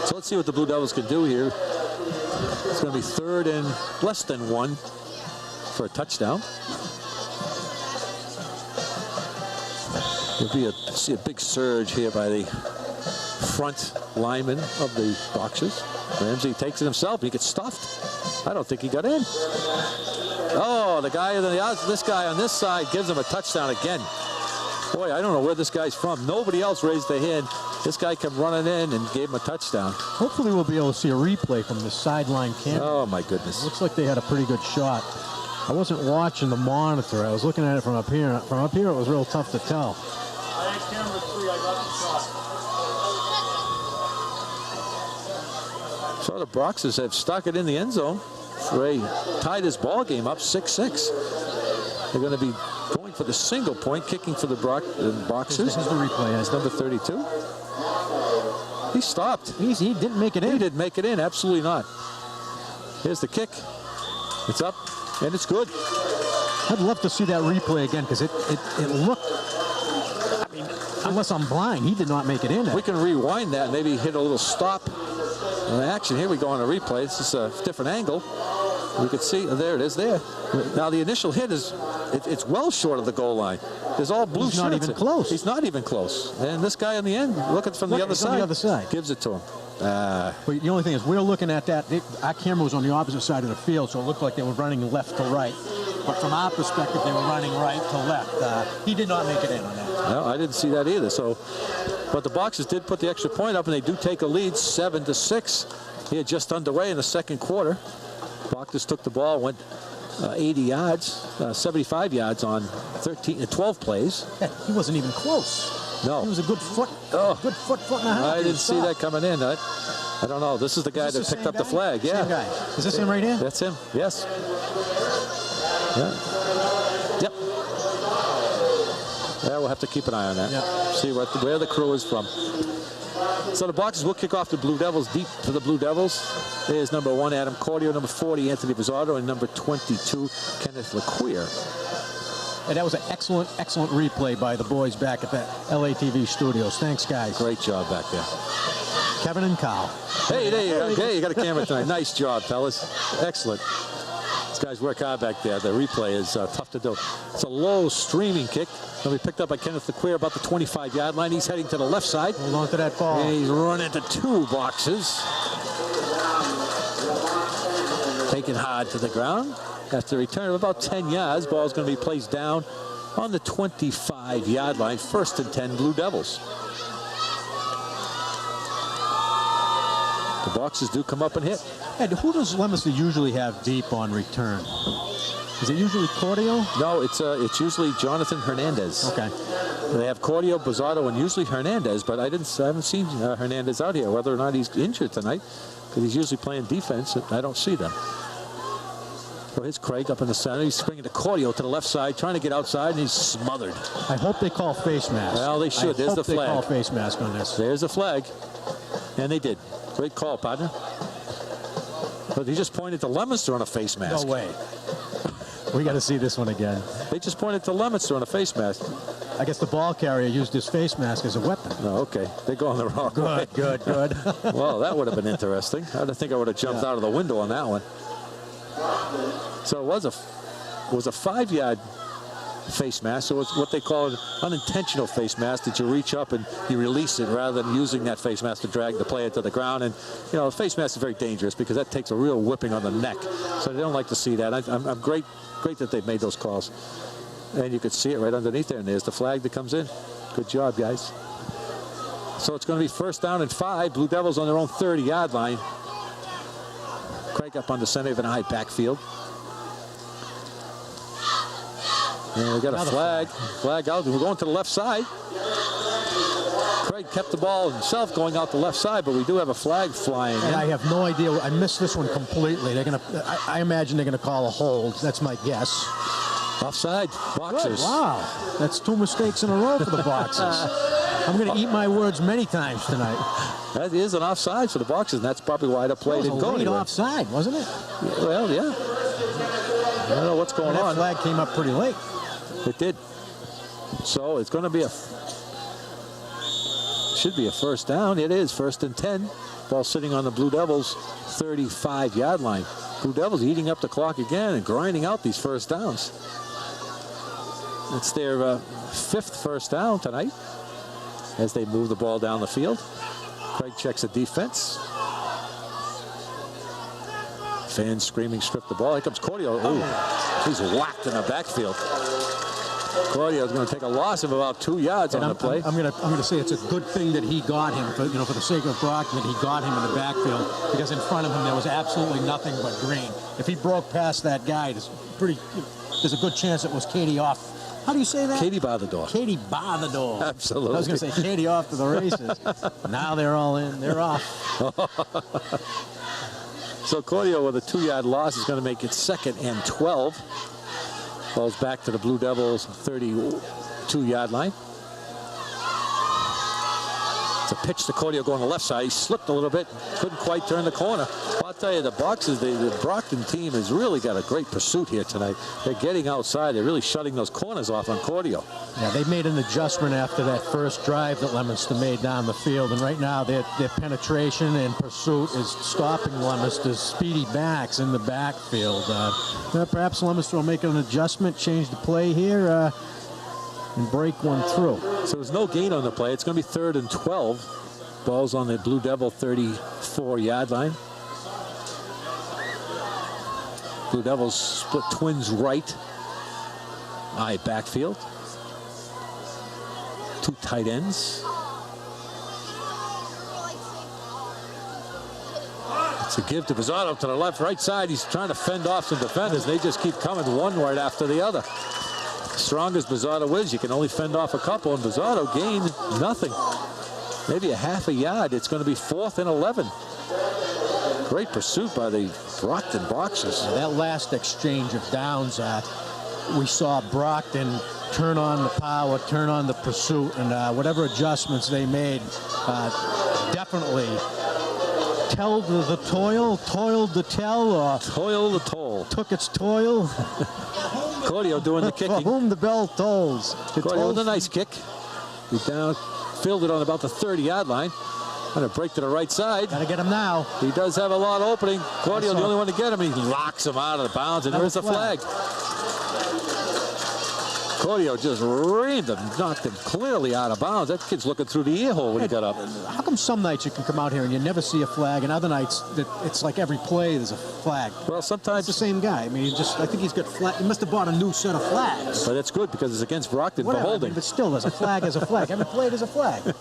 D: So let's see what the Blue Devils can do here. It's going to be 3rd and less than 1 for a touchdown. There'll see a big surge here by the front lineman of the Boxers. Ramsey takes it himself. He gets stuffed. I don't think he got in. Oh, this guy on this side gives him a touchdown again. Boy, I don't know where this guy's from. Nobody else raised their hand. This guy came running in and gave him a touchdown.
E: Hopefully we'll be able to see a replay from the sideline camera.
D: Oh, my goodness.
E: Looks like they had a pretty good shot. I wasn't watching the monitor. I was looking at it from up here. From up here, it was real tough to tell.
D: So the Boxers have stuck it in the end zone. Ray tied his ball game up 6-6. They're going to be going for the single point, kicking for the Boxers.
E: Here's the replay.
D: It's number 32. He stopped.
E: He didn't make it in.
D: He didn't make it in. Absolutely not. Here's the kick. It's up, and it's good.
E: I'd love to see that replay again because it looked. I mean, unless I'm blind, he did not make it in.
D: We can rewind that, maybe hit a little stop action. Here we go on a replay. This is a different angle. We can see, there it is there. Now the initial hit is, it's well short of the goal line. There's all blue shirts.
E: He's not even close.
D: He's not even close. And this guy in the end, looking from the other side.
E: On the other side.
D: Gives it to him.
E: But the only thing is, we're looking at that. Our camera was on the opposite side of the field, so it looked like they were running left to right. But from our perspective, they were running right to left. He did not make it in on that.
D: No, I didn't see that either. So, but the Boxers did put the extra point up, and they do take a lead, 7-6. Here, just underway in the second quarter. Boxers took the ball, went 80 yards, 75 yards on 12 plays.
E: He wasn't even close.
D: No.
E: He was a good foot and a half.
D: I didn't see that coming in. I don't know. This is the guy that picked up the flag. Yeah.
E: Same guy. Is this him right here?
D: That's him. Yes. Yeah. Yep. Yeah, we'll have to keep an eye on that.
E: Yep.
D: See where the crew is from. So the Boxers will kick off the Blue Devils. Deep for the Blue Devils is number 1, Adam Cordio, number 40, Anthony Bizzardo, and number 22, Kenneth LeQueer.
E: And that was an excellent, excellent replay by the boys back at the LATV studios. Thanks, guys.
D: Great job back there.
E: Kevin and Kyle.
D: Hey, there you go. Okay, you got a camera tonight. Nice job, fellas. Excellent. These guys work hard back there. The replay is tough to do. It's a low streaming kick. It'll be picked up by Kenneth LeQueer about the 25-yard line. He's heading to the left side.
E: Hold on to that ball.
D: And he's run into 2 boxes. Taken hard to the ground. After a return of about 10 yards, ball's going to be placed down on the 25-yard line. 1st and 10, Blue Devils. The Boxers do come up and hit.
E: And who does Leominster usually have deep on return? Is it usually Cordio?
D: No, it's usually Jonathan Hernandez.
E: Okay.
D: They have Cordio, Bizzardo, and usually Hernandez, but I haven't seen Hernandez out here. Whether or not he's injured tonight, because he's usually playing defense, I don't see them. So here's Craig up in the center. He's swinging to Cordio to the left side, trying to get outside, and he's smothered.
E: I hope they call face mask.
D: Well, they should. There's the flag.
E: They call face mask on this.
D: There's the flag, and they did. Great call, partner. But he just pointed to Leominster on a face mask.
E: No way. We got to see this one again.
D: They just pointed to Leominster on a face mask.
E: I guess the ball carrier used his face mask as a weapon.
D: Oh, okay. They're going the wrong way.
E: Good.
D: Well, that would have been interesting. I don't think I would have jumped out of the window on that one. So it was a 5-yard face mask. So it's what they call an unintentional face mask, that you reach up and you release it rather than using that face mask to drag the player to the ground. And, you know, a face mask is very dangerous because that takes a real whipping on the neck. So they don't like to see that. I'm great that they've made those calls. And you could see it right underneath there. And there's the flag that comes in. Good job, guys. So it's going to be 1st down and 5. Blue Devils on their own 30-yard line. Craig up on the center of an eye backfield. And we got a flag out. We're going to the left side. Craig kept the ball himself going out the left side, but we do have a flag flying in.
E: And I have no idea. I missed this one completely. They're gonna. I imagine they're gonna call a hold. That's my guess.
D: Offside. Boxers.
E: Good. Wow. That's 2 mistakes in a row for the Boxers. I'm gonna eat my words many times tonight.
D: That is an offside for the Boxers, and that's probably why the play didn't go anywhere.
E: Offside, wasn't it?
D: Yeah, well, yeah. I don't know what's going on.
E: That flag came up pretty late.
D: It did. So it's going to be should be a 1st down. It is 1st and 10. Ball sitting on the Blue Devils 35-yard line. Blue Devils eating up the clock again and grinding out these 1st downs. It's their 5th 1st down tonight as they move the ball down the field. Craig checks the defense. Fans screaming, strip the ball. Here comes Cordio. Ooh, he's whacked in the backfield. Claudio's going to take a loss of about 2 yards on the play.
E: I'm gonna say it's a good thing that he got him, for the sake of Brockton, that he got him in the backfield, because in front of him there was absolutely nothing but green. If he broke past that guy, there's a good chance it was Katie off. How do you say that?
D: Katie bar the door.
E: Katie bar the door.
D: Absolutely.
E: I was going to say Katie off to the races. Now they're all in. They're off.
D: So Claudio with a 2-yard loss is going to make it 2nd and 12. Falls back to the Blue Devils 32-yard line. It's a pitch to Claudio going to the left side. He slipped a little bit. Couldn't quite turn the corner. Well, I'll tell you, the Brockton team has really got a great pursuit here tonight. They're getting outside. They're really shutting those corners off on Claudio.
E: Yeah, they made an adjustment after that first drive that Leominster made down the field, and right now their penetration and pursuit is stopping Leominster's speedy backs in the backfield. Perhaps Leominster will make an adjustment, change the play here, and break one through.
D: So there's no gain on the play. It's going to be 3rd and 12. Ball's on the Blue Devil 34-yard line. Blue Devils split twins right. Backfield. 2 tight ends. It's a give to Bizzotto to the right side. He's trying to fend off some defenders. They just keep coming one right after the other. Strong as Bizzotto is, you can only fend off a couple, and Bizzotto gained nothing. Maybe a half a yard. It's going to be 4th and 11. Great pursuit by the Brockton Boxers.
E: That last exchange of downs, we saw Brockton turn on the power, turn on the pursuit, and whatever adjustments they made, definitely toiled the toil, toiled the tell, or
D: toil the toll.
E: Took its toil.
D: Claudio doing the kicking.
E: For whom the bell tolls.
D: Claudio with a nice kick. He down, filled it on about the 30-yard line. Going to break to the right side.
E: Got to get him now.
D: He does have a lot of opening. Claudio the only one to get him. He locks him out of the bounds, and there's the flag. Claudio just reamed him, knocked him clearly out of bounds. That kid's looking through the ear hole when he got up.
E: How come some nights you can come out here and you never see a flag, and other nights it's like every play there's a flag?
D: Well, sometimes
E: it's the same guy. I mean, I think he's got flag. He must have bought a new set of flags.
D: But it's good because it's against Brockton for holding.
E: I mean, but still, there's a flag as a flag. Every play there's a flag.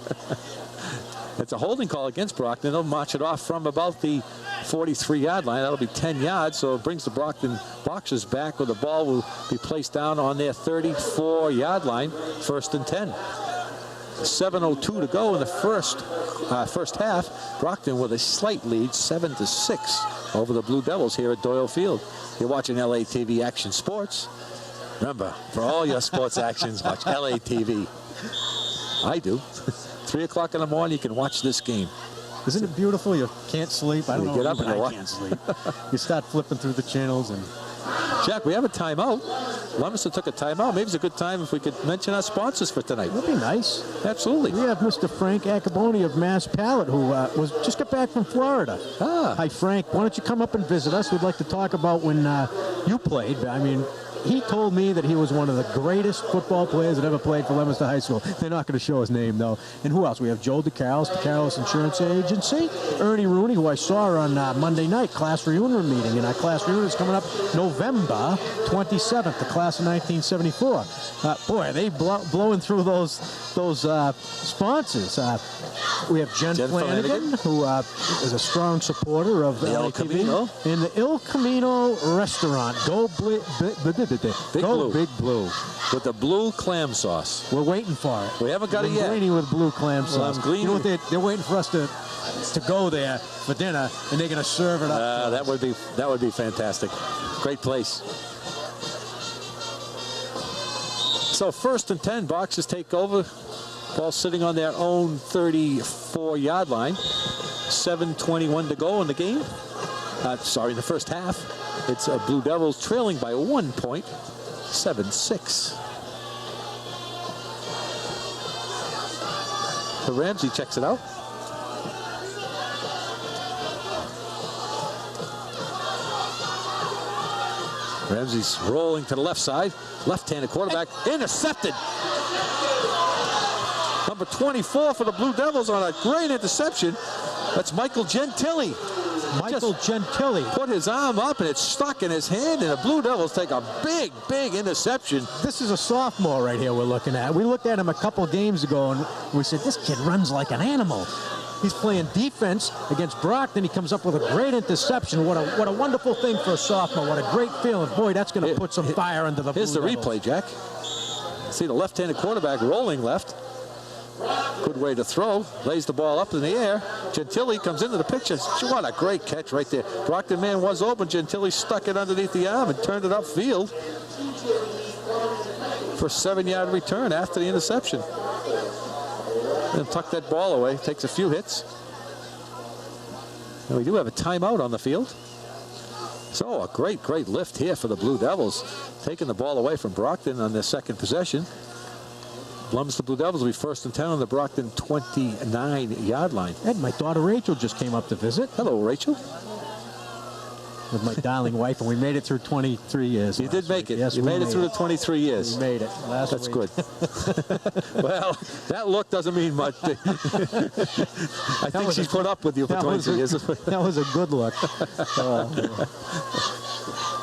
D: It's a holding call against Brockton. They'll march it off from about the 43-yard line. That'll be 10 yards, so it brings the Brockton Boxers back, where the ball will be placed down on their 34-yard line, 1st and 10. 7:02 to go in the first half. Brockton with a slight lead, 7-6 over the Blue Devils here at Doyle Field. You're watching LATV Action Sports. Remember, for all your sports actions, watch LATV. I do. 3 o'clock in the morning, you can watch this game.
E: Isn't it beautiful? You can't sleep. I don't know.
D: Get up and
E: I can't sleep. You start flipping through the channels and.
D: Jack, we have a timeout. Leominster took a timeout. Maybe it's a good time if we could mention our sponsors for tonight.
E: That'd be nice.
D: Absolutely.
E: We have Mr. Frank Acaboni of Mass Pallet, who just got back from Florida. Hi, Frank. Why don't you come up and visit us? We'd like to talk about when you played. I mean, he told me that he was one of the greatest football players that ever played for Leominster High School. They're not going to show his name, though. And who else? We have Joe DeCarolis, DeCarolis Insurance Agency. Ernie Rooney, who I saw on Monday night, class reunion meeting. And our class reunion is coming up November 27th, the class of 1974. Boy, are they blowing through those sponsors. We have Jen Flanagan, who is a strong supporter of
D: the El Camino.
E: In the El Camino restaurant. Go Big Blue.
D: With the blue clam sauce.
E: We're waiting for it.
D: We haven't got it yet.
E: Linguine with blue clam sauce.
D: Well,
E: you know what? They're waiting for us to go there for dinner, and they're going to serve it up.
D: That would be fantastic. Great place. So 1st and 10, Boxers take over. Ball sitting on their own 34-yard line. 7:21 to go in the game. In the first half. It's Blue Devils trailing by 1 point, 7-6. So Ramsey checks it out. Ramsey's rolling to the left side. Left-handed quarterback. Intercepted. Number 24 for the Blue Devils on a great interception. That's Michael Gentile.
E: Michael Gentili
D: put his arm up and it's stuck in his hand, and the Blue Devils take a big, big interception.
E: This is a sophomore right here we're looking at. We looked at him a couple games ago and we said, this kid runs like an animal. He's playing defense against Brockton. He comes up with a great interception. What a wonderful thing for a sophomore. What a great feeling. Boy, that's going to put some fire under the Blue
D: Here's the
E: Devils.
D: replay, Jack. See the left-handed quarterback rolling left. Good way to throw. Lays the ball up in the air. Gentili comes into the picture. What a great catch right there. Brockton man was open. Gentili stuck it underneath the arm and turned it upfield for a 7-yard return after the interception. And tuck that ball away. Takes a few hits. And we do have a timeout on the field. So a great, great lift here for the Blue Devils. Taking the ball away from Brockton on their second possession. Lumsden Blue Devils will be 1st and 10 on the Brockton 29-yard line.
E: Ed, my daughter Rachel just came up to visit.
D: Hello, Rachel.
E: With my darling wife, and we made it through 23 years.
D: You did make it.
E: Yes,
D: you
E: we
D: made it through the 23 years.
E: We made it.
D: That's
E: week.
D: good. Well, that look doesn't mean much. I think she's put up with you for 23 years.
E: That was a good look.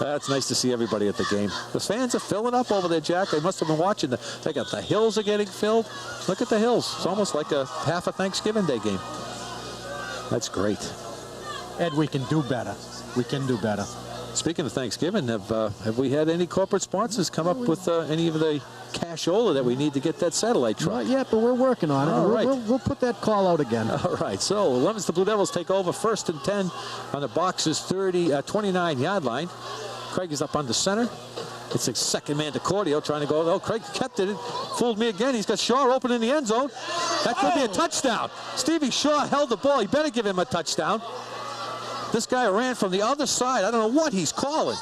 D: That's nice to see everybody at the game. The fans are filling up over there, Jack. They must have been watching. They got the hills are getting filled. Look at the hills. It's almost like half a Thanksgiving Day game. That's great.
E: Ed, we can do better. We can do better.
D: Speaking of Thanksgiving, have we had any corporate sponsors come up with any of the cashola that we need to get that satellite truck?
E: Not yet, but we're working on it.
D: All right.
E: We'll put that call out again.
D: All right, so Lumsden Blue Devils take over 1st and 10 on the Boxers 29-yard line. Craig is up under center. It's a second man to Cordio trying to go. Oh, Craig kept it. Fooled me again. He's got Shaw open in the end zone. That could be a touchdown. Stevie Shaw held the ball. You better give him a touchdown. This guy ran from the other side. I don't know what he's calling.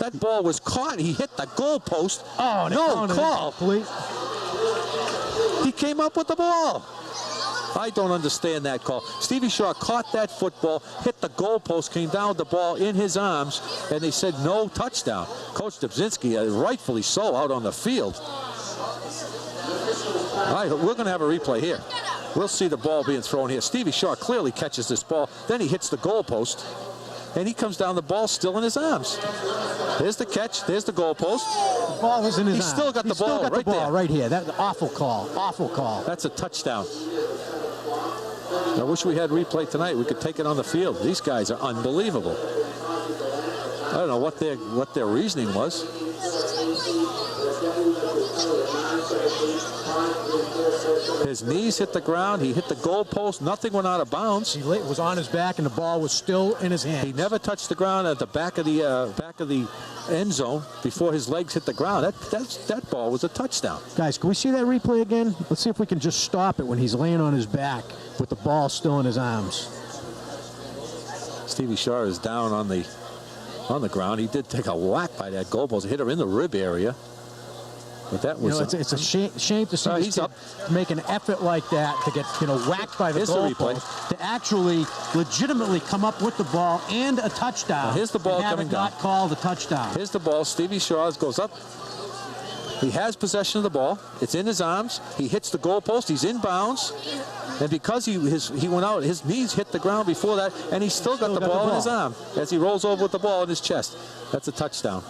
D: That ball was caught. He hit the goalpost.
E: Oh,
D: no call. He came up with the ball. I don't understand that call. Stevie Shaw caught that football, hit the goalpost, came down with the ball in his arms, and they said no touchdown. Coach Dubzinski, rightfully so, out on the field. All right, we're going to have a replay here. We'll see the ball being thrown here. Stevie Shaw clearly catches this ball. Then he hits the goalpost, and he comes down the ball still in his arms. There's the catch. There's the goalpost.
E: The ball was in his arms.
D: He's still got the ball right there.
E: Right here. That awful call. Awful call.
D: That's a touchdown. I wish we had replay tonight. We could take it on the field. These guys are unbelievable. I don't know what their reasoning was. His knees hit the ground. He hit the goalpost. Nothing went out of bounds.
E: He was on his back, and the ball was still in his hand.
D: He never touched the ground at the back of the end zone before his legs hit the ground. That ball was a touchdown.
E: Guys, can we see that replay again? Let's see if we can just stop it when he's laying on his back with the ball still in his arms.
D: Stevie Shaw is down on the ground. He did take a whack by that goalpost. It hit him in the rib area. But that was
E: it's a shame to see
D: he's
E: this kid make an effort like that to get whacked by the goalpost, to actually legitimately come up with the ball and a touchdown.
D: Now here's the ball
E: coming down. Not called a touchdown.
D: Here's the ball. Stevie Shaw goes up. He has possession of the ball. It's in his arms. He hits the goalpost. He's in bounds. And because he went out, his knees hit the ground before that, and he's still got the ball in his arm as he rolls over with the ball in his chest. That's a touchdown.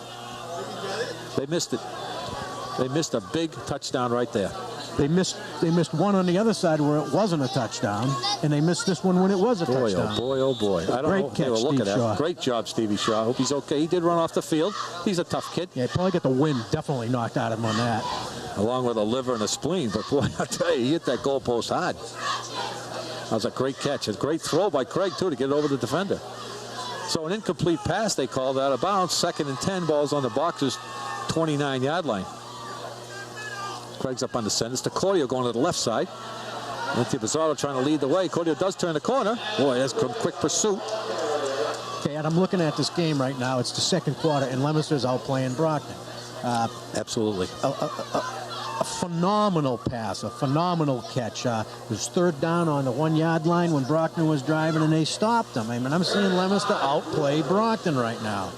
D: They missed it. They missed a big touchdown right there.
E: They missed one on the other side where it wasn't a touchdown, and they missed this one when it was a touchdown.
D: Oh boy, oh boy. I don't know.
E: Great catch, Steve Shaw.
D: Great job, Stevie Shaw. Hope he's okay. He did run off the field. He's a tough kid.
E: Yeah, he probably got the wind definitely knocked out of him on that.
D: Along with a liver and a spleen. But boy, I tell you, he hit that goalpost hard. That was a great catch. A great throw by Craig, too, to get it over the defender. So an incomplete pass, they called out of bounds. 2nd and 10, balls on the Boxers' 29-yard line. Craig's up on the center. It's to Cordio going to the left side. Anthony Bizzarro trying to lead the way. Cordio does turn the corner. Boy, that's a quick pursuit.
E: Okay, and I'm looking at this game right now. It's the second quarter, and Leominster's outplaying Brockton.
D: Absolutely.
E: A phenomenal pass, a phenomenal catch. It was 3rd down on the 1-yard line when Brockton was driving, and they stopped them. I mean, I'm seeing Leominster outplay Brockton right now.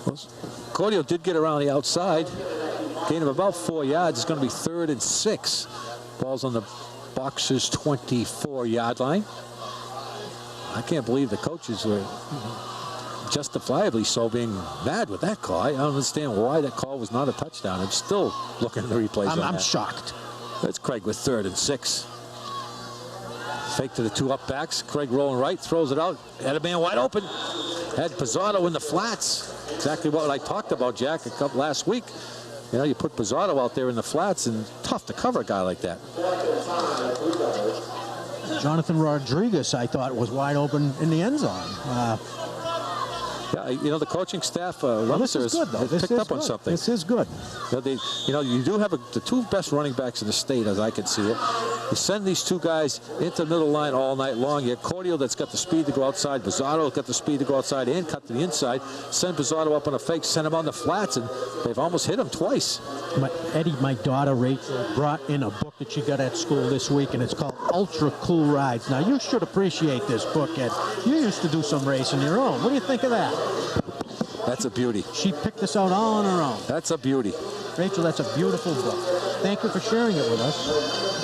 D: Well, Cordio did get around the outside. Gain of about 4 yards. It's going to be 3rd and 6. Ball's on the Boxers' 24-yard line. I can't believe the coaches were justifiably so being mad with that call. I don't understand why that call was not a touchdown. I'm still looking at the replays.
E: I'm shocked.
D: That's Craig with 3rd and 6. Fake to the 2 up backs. Craig rolling right, throws it out. Had a man wide open. Had Pizzotto in the flats. Exactly what I talked about, Jack, last week. You know, you put Pizzotto out there in the flats, and tough to cover a guy like that.
E: Jonathan Rodriguez, I thought, was wide open in the end zone.
D: Yeah, you know, the coaching staff,
E: This is good, though.
D: has
E: This
D: picked
E: is
D: up on
E: good.
D: something.
E: This is good.
D: You know, you do have the 2 best running backs in the state, as I can see it. You send these 2 guys into the middle line all night long. You have Cordial that's got the speed to go outside. Pizzotto got the speed to go outside and cut to the inside. Send Pizzotto up on a fake, send him on the flats, and they've almost hit him twice.
E: Eddie, my daughter, Rachel, brought in a book that she got at school this week, and it's called Ultra Cool Rides. Now, you should appreciate this book, Ed. You used to do some racing your own. What do you think of that?
D: That's a beauty.
E: She picked this out all on her own.
D: That's a beauty.
E: Rachel, that's a beautiful book. Thank you for sharing it with us.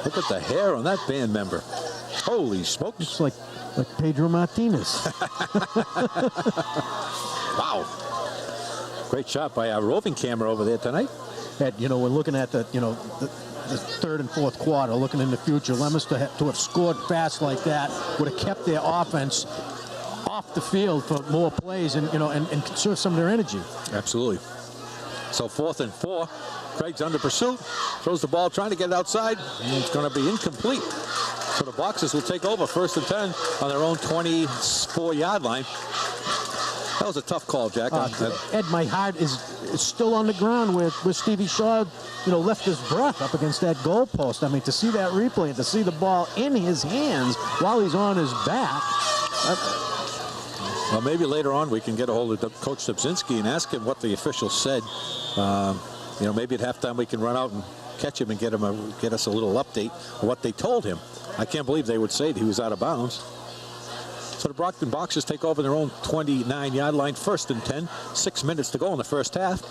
D: Look at the hair on that band member. Holy smokes.
E: It's like Pedro Martinez.
D: Wow. Great shot by our roving camera over there tonight.
E: Ed, you know, we're looking at the 3rd and 4th quarter, looking in the future. Leominster to have scored fast like that would have kept their offense off the field for more plays and conserve some of their energy.
D: Absolutely. So 4th and 4. Craig's under pursuit. Throws the ball, trying to get it outside. And it's going to be incomplete. So the Boxers will take over 1st and 10 on their own 24-yard line. That was a tough call, Jack.
E: Ed, my heart is still on the ground where Stevie Shaw, left his breath up against that goalpost. I mean, to see that replay and to see the ball in his hands while he's on his back.
D: Well, maybe later on we can get a hold of Coach Stubzinski and ask him what the officials said. Maybe at halftime we can run out and catch him and get us a little update of what they told him. I can't believe they would say that he was out of bounds. So the Brockton Boxers take over their own 29-yard line, 1st and 10. 6 minutes to go in the first half.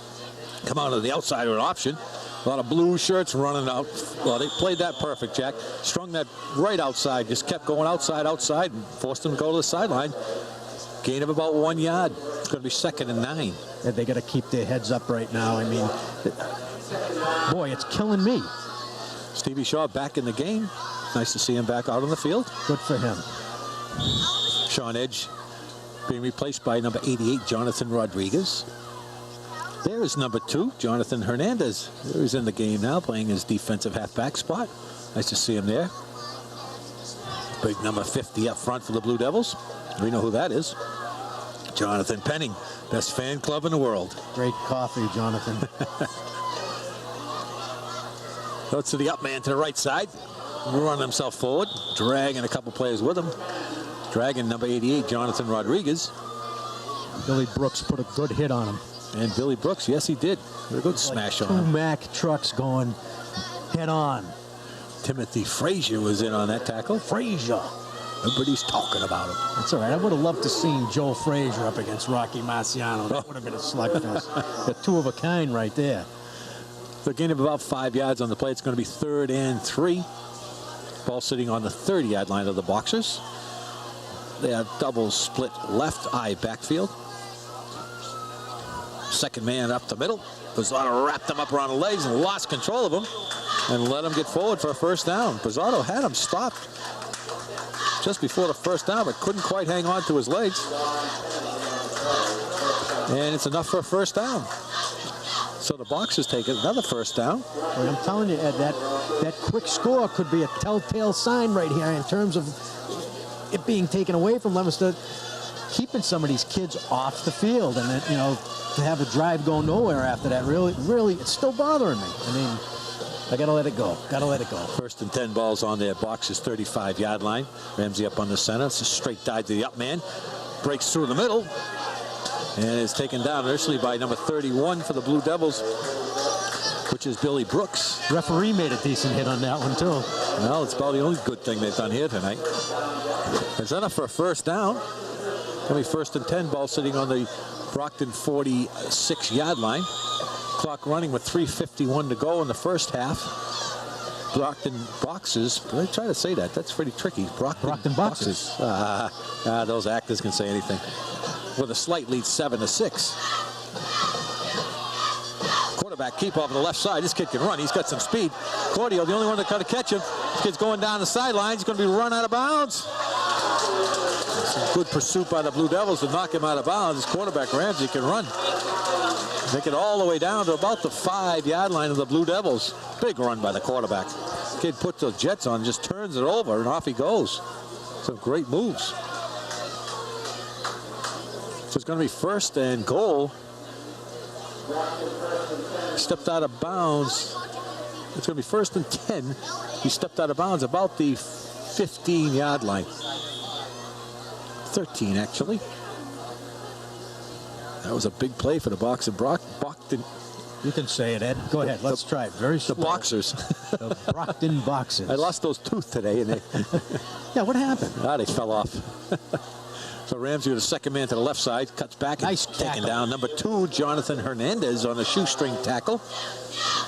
D: Come out of the outside with an option. A lot of blue shirts running out. Well, they played that perfect, Jack. Strung that right outside. Just kept going outside, and forced them to go to the sideline. Gain of about 1 yard. It's going to be 2nd and 9.
E: And they got to keep their heads up right now. I mean, boy, it's killing me.
D: Stevie Shaw back in the game. Nice to see him back out on the field.
E: Good for him.
D: Sean Edge being replaced by number 88, Jonathan Rodriguez. There is number 2, Jonathan Hernandez. He's in the game now, playing his defensive halfback spot. Nice to see him there. Big number 50 up front for the Blue Devils. We know who that is. Jonathan Penning, best fan club in the world.
E: Great coffee, Jonathan.
D: Goes to the up man to the right side. Running himself forward, dragging a couple players with him. Dragging number 88, Jonathan Rodriguez.
E: Billy Brooks put a good hit on him.
D: And Billy Brooks, yes, he did. A good smash on him.
E: 2 Mack trucks going head on.
D: Timothy Frazier was in on that tackle.
E: Frazier.
D: Everybody's talking about him.
E: That's all right. I would have loved to seen Joe Frazier up against Rocky Marciano. That would have been a slugfest. The 2 of a kind right there.
D: They're gaining about 5 yards on the play. It's going to be 3rd and 3. Ball sitting on the 30-yard line of the Boxers. They have double split left eye backfield. Second man up the middle. Pizzotto wrapped him up around the legs and lost control of him and let him get forward for a 1st down. Pizzotto had him stopped just before the 1st down, but couldn't quite hang on to his legs. And it's enough for a 1st down. So the Boxers take another 1st down.
E: Well, I'm telling you, Ed, that quick score could be a telltale sign right here in terms of it being taken away from Leominster keeping some of these kids off the field, and then, you know, to have a drive go nowhere after that, really, it's still bothering me. I mean, I gotta let it go. Gotta let it go.
D: 1st and 10 balls on their Box's 35-yard line. Ramsey up on the center. It's a straight dive to the up man. Breaks through the middle. And is taken down initially by number 31 for the Blue Devils, which is Billy Brooks.
E: Referee made a decent hit on that one, too.
D: Well, it's about the only good thing they've done here tonight. Is that enough for a first down? Only 1st and 10, ball sitting on the Brockton 46-yard line. Clock running with 3:51 to go in the first half. Brockton Boxes. I try to say that. That's pretty tricky.
E: Brockton Boxes.
D: Those actors can say anything. With a slight lead, 7-6. Quarterback keep off on the left side. This kid can run. He's got some speed. Cordio, the only one that got to catch him. This kid's going down the sidelines. He's going to be run out of bounds. Some good pursuit by the Blue Devils to knock him out of bounds. His quarterback, Ramsey, can run. Make it all the way down to about the 5-yard line of the Blue Devils. Big run by the quarterback. Kid puts the Jets on, just turns it over, and off he goes. Some great moves. So it's going to be 1st and goal. Stepped out of bounds. It's going to be 1st and 10. He stepped out of bounds about the 15-yard line. 13, actually. That was a big play for the Brockton.
E: You can say it, Ed. Go ahead. Let's try it. Very slow.
D: The Boxers.
E: The Brockton Boxes.
D: I lost those tooth today, and they
E: Yeah, what happened?
D: they fell off. So Ramsey with a second man to the left side, cuts back and
E: Nice
D: taken
E: tackle.
D: down. Number 2, Jonathan Hernandez on a shoestring tackle.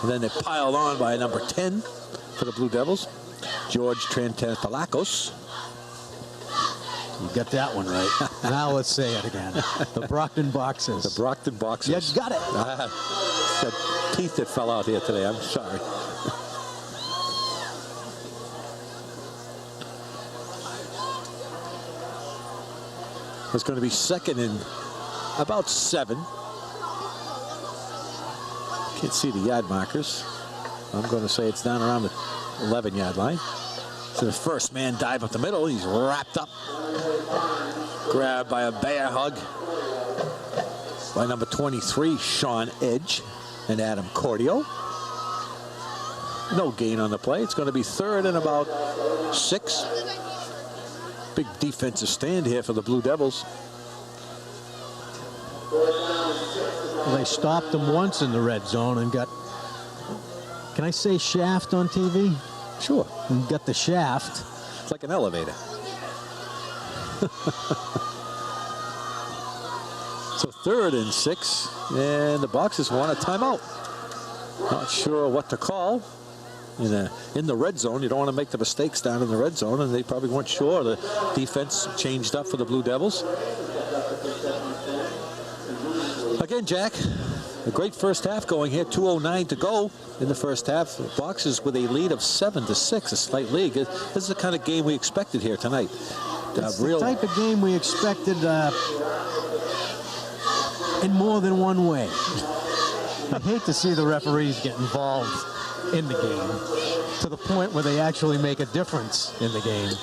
D: And then they piled on by number 10 for the Blue Devils, George Trentafilakos.
E: You got that one right. Now let's say it again. The Brockton Boxes.
D: The Brockton Boxers.
E: You got it.
D: Got teeth that fell out here today. I'm sorry. It's going to be 2nd and about 7. Can't see the yard markers. I'm going to say it's down around the 11-yard line. So the first man dive up the middle. He's wrapped up. Grabbed by a bear hug by number 23, Sean Edge and Adam Cordio. No gain on the play. It's going to be 3rd and about 6. Big defensive stand here for the Blue Devils.
E: Well, they stopped them once in the red zone and got, can I say shaft on TV?
D: Sure.
E: And got the shaft.
D: It's like an elevator. So 3rd and 6, and the Boxers want a timeout. Not sure what to call. In the red zone, you don't want to make the mistakes down in the red zone, and they probably weren't sure. The defense changed up for the Blue Devils. Again, Jack, a great first half going here. 2:09 to go in the first half. The Boxers with a lead of 7-6, a slight lead. This is the kind of game we expected here tonight.
E: It's the type of game we expected in more than one way. I hate to see the referees get involved in the game to the point where they actually make a difference in the game.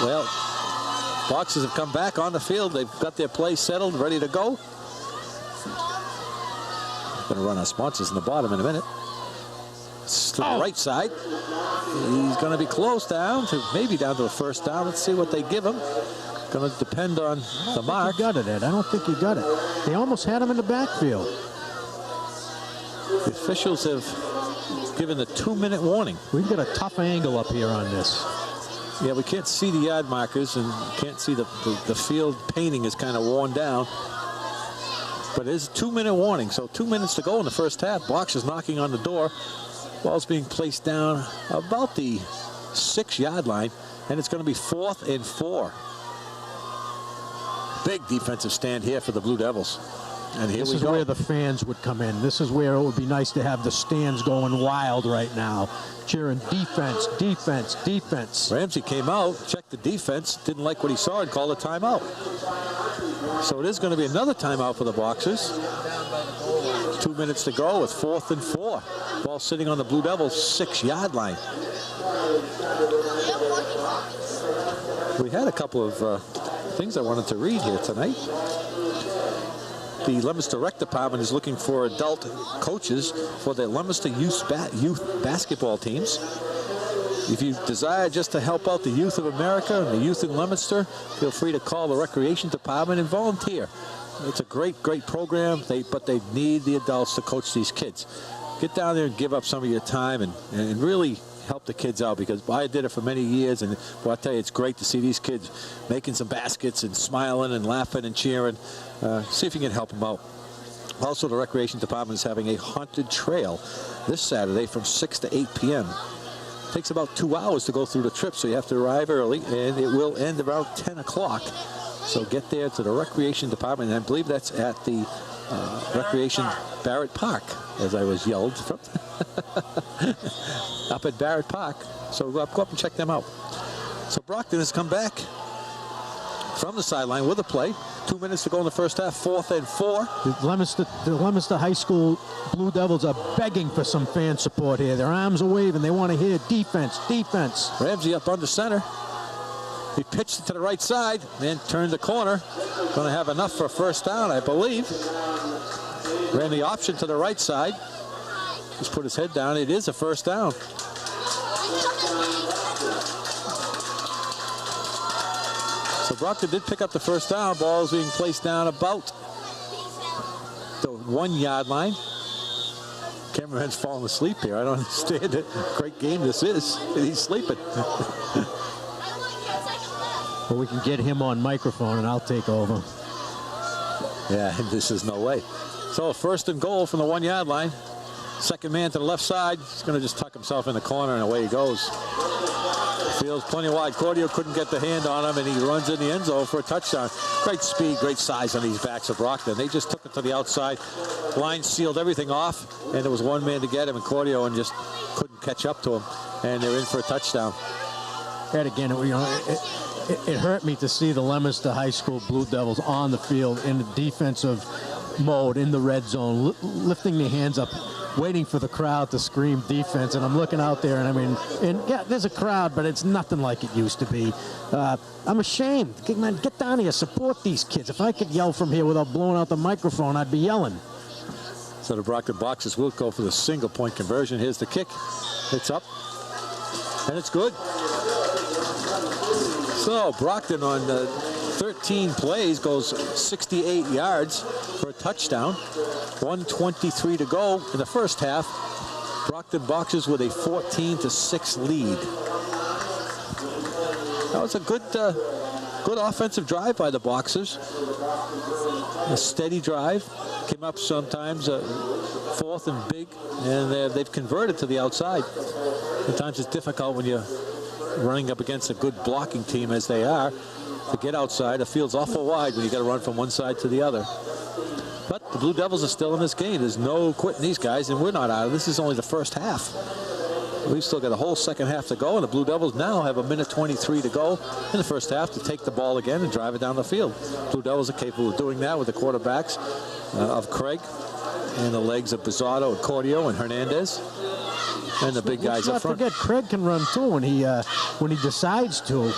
D: Well, Boxers have come back on the field. They've got their play settled, ready to go. Going to run our sponsors in the bottom in a minute. It's to the right side. He's going to be close down to maybe down to a first down. Let's see what they give him. Going to depend on the mark.
E: You got it, Ed. I don't think you got it. They almost had him in the backfield.
D: The officials have given the 2-minute warning.
E: We've got a tough angle up here on this.
D: Yeah, we can't see the yard markers and can't see the field painting is kind of worn down. But it is a 2-minute warning, so 2 minutes to go in the first half. Boxers knocking on the door. Ball's being placed down about the 6-yard line, and it's going to be 4th and 4. Big defensive stand here for the Blue Devils. And here
E: this
D: we
E: is
D: go.
E: where the fans would come in. This is where it would be nice to have the stands going wild right now, cheering defense, defense, defense.
D: Ramsey came out, checked the defense, didn't like what he saw, and called a timeout. So it is going to be another timeout for the Boxers. 2 minutes to go with 4th and 4. Ball sitting on the Blue Devils' 6-yard line. We had a couple of things I wanted to read here tonight. The Leominster Rec Department is looking for adult coaches for the Leominster youth basketball teams. If you desire just to help out the youth of America and the youth in Leominster, feel free to call the Recreation Department and volunteer. It's a great, great program, but they need the adults to coach these kids. Get down there and give up some of your time and really help the kids out, because I did it for many years, and well, I tell you, it's great to see these kids making some baskets and smiling and laughing and cheering. See if you can help them out. Also, the Recreation Department is having a haunted trail this Saturday from 6 to 8 p.m. It takes about 2 hours to go through the trip, so you have to arrive early, and it will end around 10 o'clock. So get there to the Recreation Department, and I believe that's at the Recreation Barrett Park, as I was yelled from up at Barrett Park. So go up and check them out. So Brockton has come back from the sideline with a play. 2 minutes to go in the first half, 4th and 4.
E: The Leominster High School Blue Devils are begging for some fan support here. Their arms are waving. They want to hear defense, defense.
D: Ramsey up under center. He pitched it to the right side, then turned the corner. Going to have enough for a first down, I believe. Ran the option to the right side. Just put his head down. It is a first down. So Brockton did pick up the first down. Ball is being placed down about the 1 yard line. Cameraman's falling asleep here. I don't understand it. Great game this is. He's sleeping.
E: Well, we can get him on microphone, and I'll take over.
D: Yeah, this is no way. So 1st and goal from the 1 yard line. Second man to the left side. He's going to just tuck himself in the corner, and away he goes. Fields plenty wide. Cordio couldn't get the hand on him, and he runs in the end zone for a touchdown. Great speed, great size on these backs of Brockton. They just took it to the outside. Line sealed everything off, and there was one man to get him, and Cordio just couldn't catch up to him, and they're in for a touchdown.
E: And again, it hurt me to see the Leominster High School Blue Devils on the field in the defensive mode in the red zone, lifting their hands up, waiting for the crowd to scream defense. And I'm looking out there, and I mean, yeah, there's a crowd, but it's nothing like it used to be. I'm ashamed. Get down here, support these kids. If I could yell from here without blowing out the microphone, I'd be yelling.
D: So the Brockton Boxers will go for the single-point conversion. Here's the kick. It's up, and it's good. So Brockton on 13 plays goes 68 yards for a touchdown. 1:23 to go in the first half. Brockton Boxers with a 14-6 lead. That was a good offensive drive by the Boxers. A steady drive. Came up sometimes 4th and big, and they've converted to the outside. Sometimes it's difficult when you're running up against a good blocking team as they are to get outside. The field's awful wide when you got to run from one side to the other. But the Blue Devils are still in this game. There's no quitting these guys, and we're not out of this. Is only the first half. We've still got a whole second half to go, and the Blue Devils now have 1:23 to go in the first half to take the ball again and drive it down the field. Blue Devils are capable of doing that with the quarterbacks of Craig and the legs of Bizzotto and Cordio and Hernandez. And the big guys up front.
E: Let's not forget, Craig can run too when he decides to.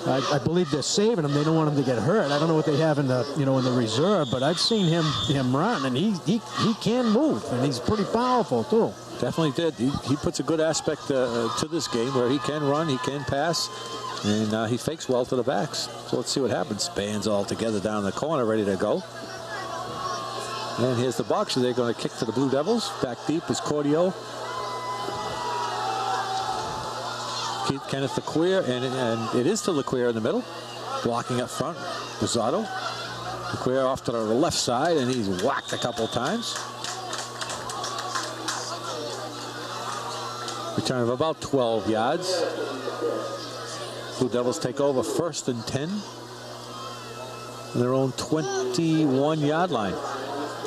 E: I believe they're saving him. They don't want him to get hurt. I don't know what they have in the in the reserve, but I've seen him run, and he can move, and he's pretty powerful too.
D: Definitely did. He puts a good aspect to this game where he can run, he can pass, and he fakes well to the backs. So let's see what happens. Bands all together down the corner, ready to go. And here's the Boxers. They're going to kick to the Blue Devils. Back deep is Cordio. Kenneth LeQueer, and it is to LeQueer in the middle. Blocking up front, Bizzotto. LeQueer off to the left side, and he's whacked a couple times. Return of about 12 yards. Blue Devils take over 1st and 10 on their own 21-yard line.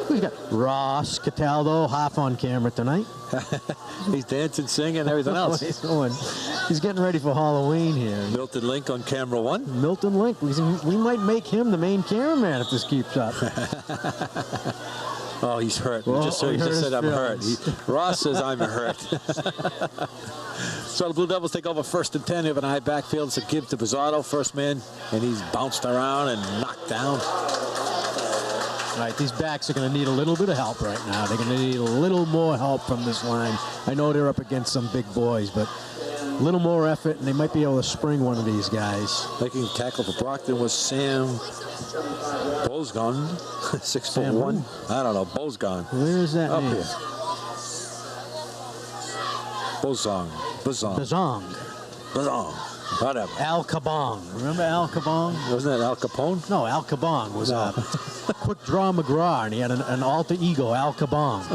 E: We've got Ross Cataldo, half on camera tonight.
D: He's dancing, singing, and everything else.
E: He's getting ready for Halloween here.
D: Milton Link on camera 1.
E: Milton Link. We might make him the main cameraman if this keeps up.
D: Oh, he's hurt.
E: Well,
D: he just
E: he hurt
D: said,
E: his
D: I'm hurt.
E: feelings.
D: Ross says, I'm hurt. So the Blue Devils take over 1st and 10. They have an high backfield. It's a give to Bizzotto, first man, and he's bounced around and knocked down.
E: All right, these backs are going to need a little bit of help right now. They're going to need a little more help from this line. I know they're up against some big boys, but a little more effort, and they might be able to spring one of these guys.
D: Making tackle for Brockton was Sam Bozgon, 6'1". I don't know, Bozgon.
E: Where is that
D: Up
E: name?
D: here. Bozong. Whatever.
E: Al Kabong. Remember Al Kabong?
D: Wasn't that Al Capone?
E: No, Al Kabong was a quick draw McGraw, and he had an alter ego, Al Kabong.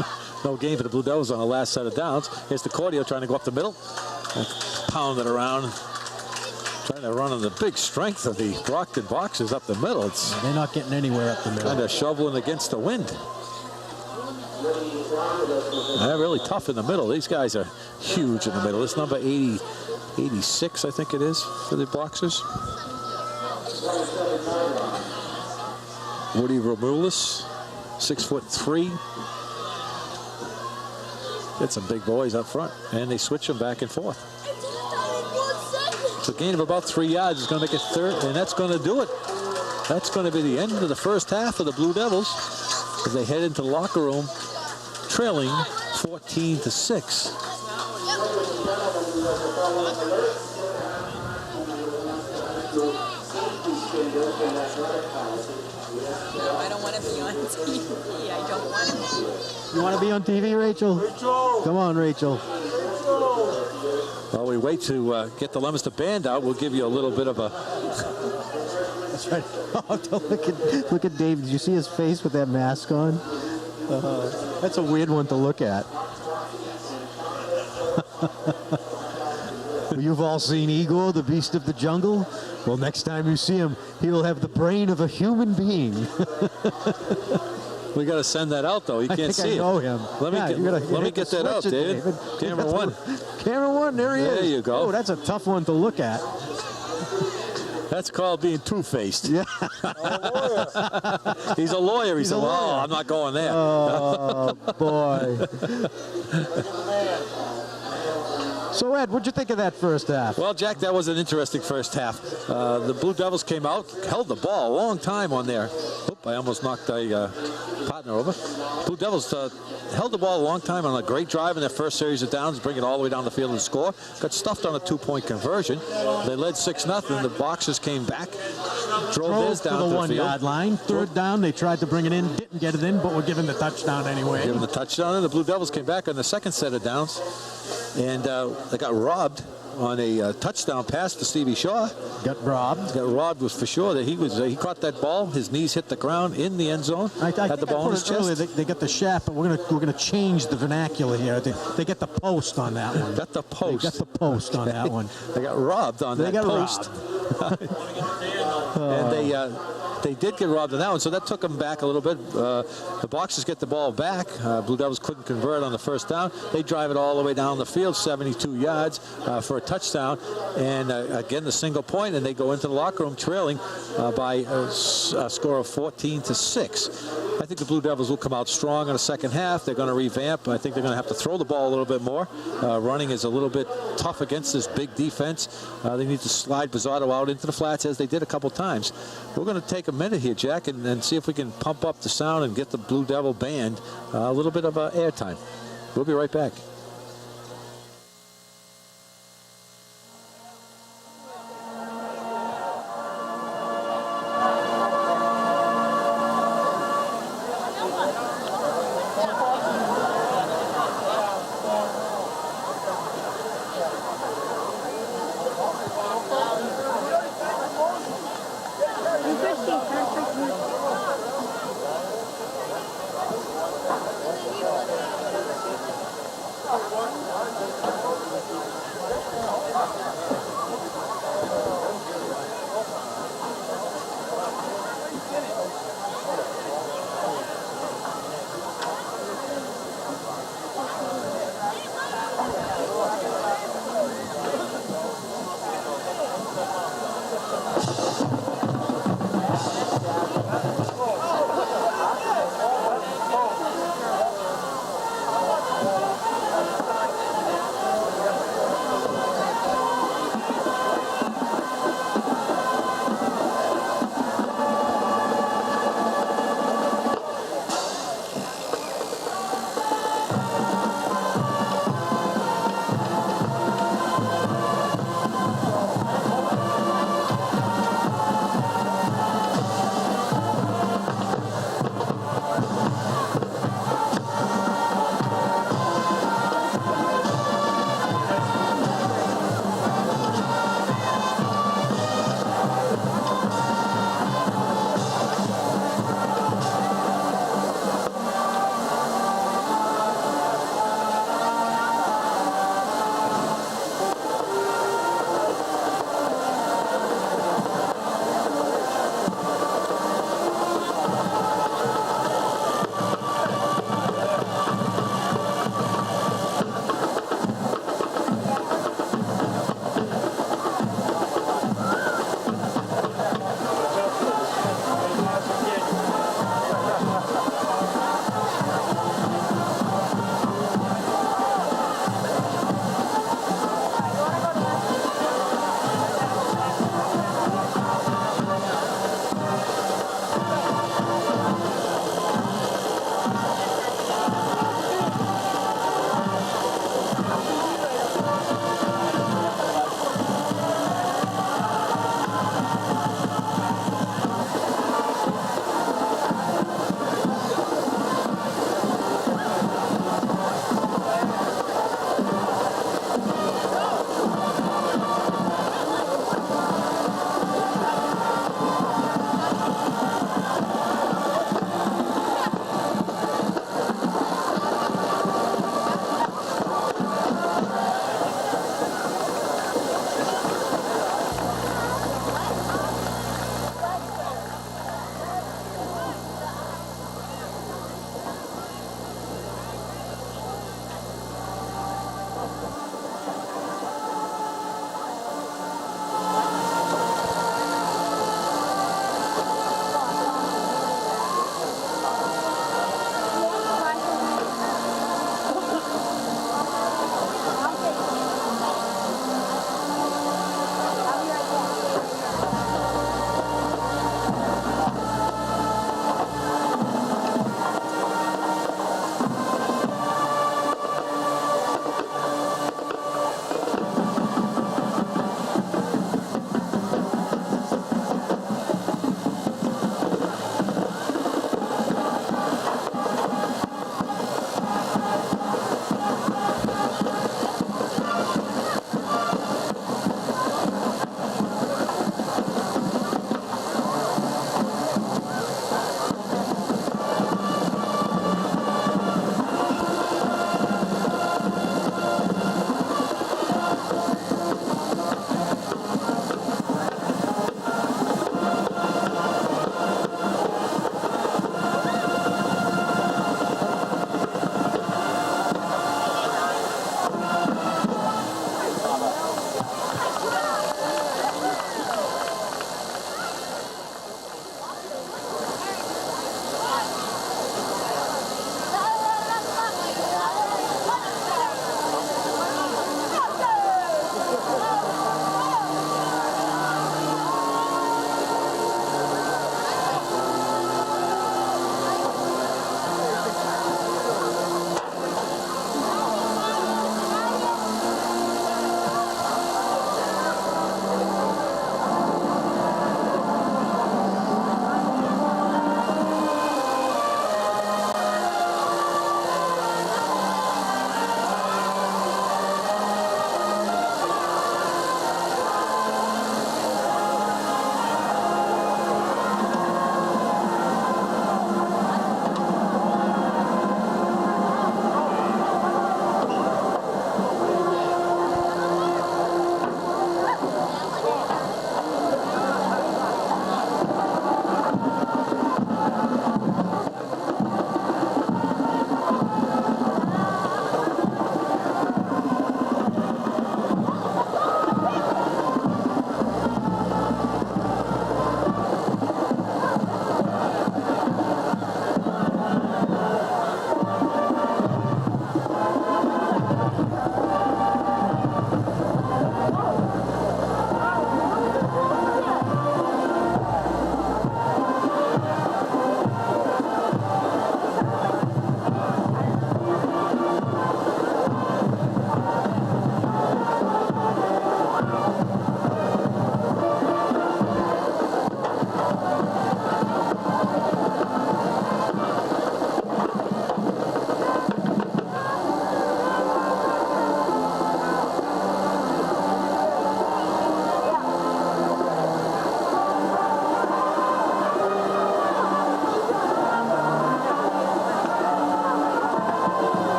D: No gain for the Blue Devils on the last set of downs. Here's DeCordio trying to go up the middle. Pound it around. Trying to run on the big strength of the Brockton Boxers up the middle. It's
E: They're not getting anywhere up the middle.
D: kind of shoveling against the wind. They're really tough in the middle. These guys are huge in the middle. It's number 86, I think it is, for the Boxers. Woody Romulis, 6'3". Get some big boys up front, and they switch them back and forth. It's a gain of about 3 yards. It's going to make it third, and that's going to do it. That's going to be the end of the first half of the Blue Devils as they head into the locker room, trailing 14-6.
F: I don't want to be on TV. I don't want to be.
E: You want to be on TV, Rachel? Come on, Rachel.
D: While we wait to get the Leominster band out, we'll give you a little bit of a...
E: That's right. Oh, don't look at Dave. Did you see his face with that mask on? That's a weird one to look at. You've all seen Igor, the beast of the jungle? Well, next time you see him, he'll have the brain of a human being.
D: We got to send that out, though. You can't see
E: I know him.
D: Let me get that out, David. Camera one.
E: Camera one, there he is.
D: There you go.
E: Oh, that's a tough one to look at.
D: That's called being two-faced.
E: Yeah.
D: He's a lawyer. He said, well, I'm not going there.
E: Oh, boy. So, Ed, what'd you think of that first half?
D: Well, Jack, that was an interesting first half. The Blue Devils came out, held the ball a long time on there. Oop, I almost knocked a partner over. Blue Devils held the ball a long time on a great drive in their first series of downs, bring it all the way down the field and score. Got stuffed on a two-point conversion. They led 6-0. The Boxers came back, drove theirs down
E: to the
D: the field.
E: 1-yard line. Third down, they tried to bring it in, didn't get it in, but were given the touchdown anyway.
D: Given the touchdown, and the Blue Devils came back on the second set of downs, and they got robbed on a touchdown pass to Stevie Shaw.
E: Got robbed.
D: Got robbed was for sure. That he caught that ball. His knees hit the ground in the end zone.
E: I
D: had the ball in his chest.
E: Earlier, they got the shaft, but we're gonna change the vernacular here. They get the post on that one.
D: Got the post.
E: They got the post on that one.
D: They got robbed on that post. And they did get robbed on that one, so that took them back a little bit. The Boxers get the ball back. Blue Devils couldn't convert on the first down. They drive it all the way down the field, 72 yards for a touchdown. And again, the single point, and they go into the locker room trailing by a score of 14-6. I think the Blue Devils will come out strong in the second half. They're going to revamp. I think they're going to have to throw the ball a little bit more. Running is a little bit tough against this big defense. They need to slide Bizzotto out into the flats as they did a couple times. We're going to take a minute here, Jack, and see if we can pump up the sound and get the Blue Devil band a little bit of airtime. We'll be right back.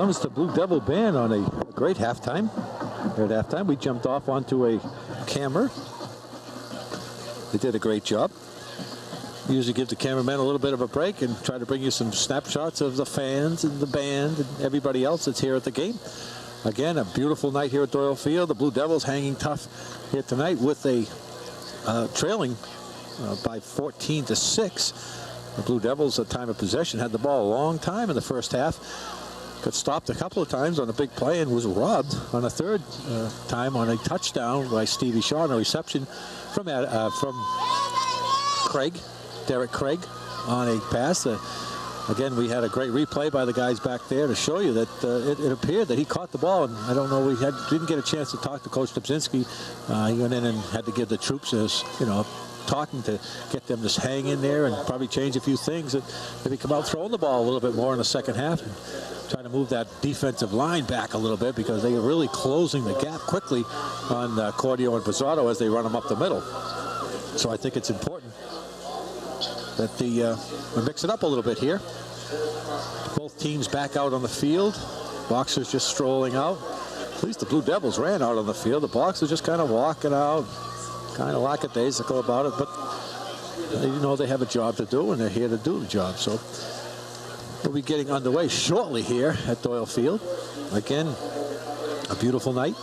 D: Leominster Blue Devil band on a great halftime. Here at halftime, we jumped off onto a camera. They did a great job. We usually give the cameraman a little bit of a break and try to bring you some snapshots of the fans and the band and everybody else that's here at the game. Again, a beautiful night here at Doyle Field. The Blue Devils hanging tough here tonight with a trailing by 14-6. The Blue Devils at time of possession had the ball a long time in the first half. Got stopped a couple of times on a big play and was robbed on a third time on a touchdown by Stevie Shaw on a reception from Craig, Derek Craig, on a pass. Again, we had a great replay by the guys back there to show you that it appeared that he caught the ball, and I don't know, didn't get a chance to talk to Coach Dobzinski. He went in and had to give the troops talking to get them to hang in there and probably change a few things, and maybe come out throwing the ball a little bit more in the second half and try to move that defensive line back a little bit, because they are really closing the gap quickly on Cordio and Pizzato as they run them up the middle. So I think it's important that we mix it up a little bit here. Both teams back out on the field. Boxers just strolling out. At least the Blue Devils ran out on the field. The Boxers just kind of walking out, kind of lackadaisical about it, but they have a job to do, and they're here to do the job. So we'll be getting underway shortly here at Doyle Field. Again, a beautiful night.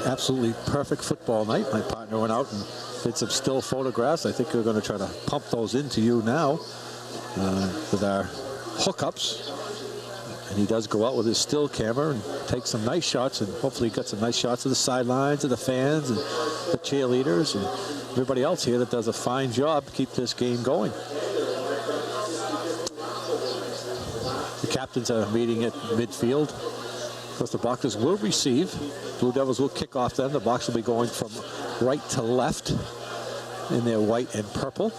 D: Absolutely perfect football night. My partner went out and did some still photographs. I think we're going to try to pump those into you now with our hookups. And he does go out with his still camera and take some nice shots, and hopefully get some nice shots of the sidelines, of the fans, and the cheerleaders, and everybody else here that does a fine job to keep this game going. The captains are meeting at midfield. Of course, the Boxers will receive. Blue Devils will kick off then. The Box will be going from right to left in their white and purple,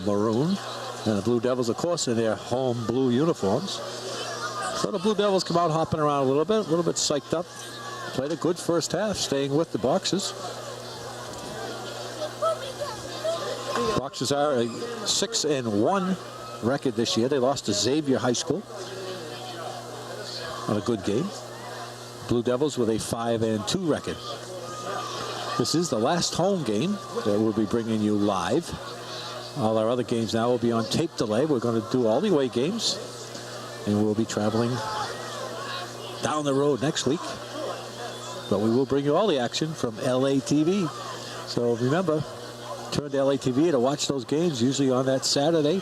D: maroon. And the Blue Devils, of course, in their home blue uniforms. So the Blue Devils come out hopping around a little bit psyched up. Played a good first half, staying with the Boxers. Boxers are a 6-1 record this year. They lost to Xavier High School on a good game. Blue Devils with a 5-2 record. This is the last home game that we'll be bringing you live. All our other games now will be on tape delay. We're going to do all the away games, and we'll be traveling down the road next week. But we will bring you all the action from LA TV. So remember, turn to LA TV to watch those games, usually on that Saturday.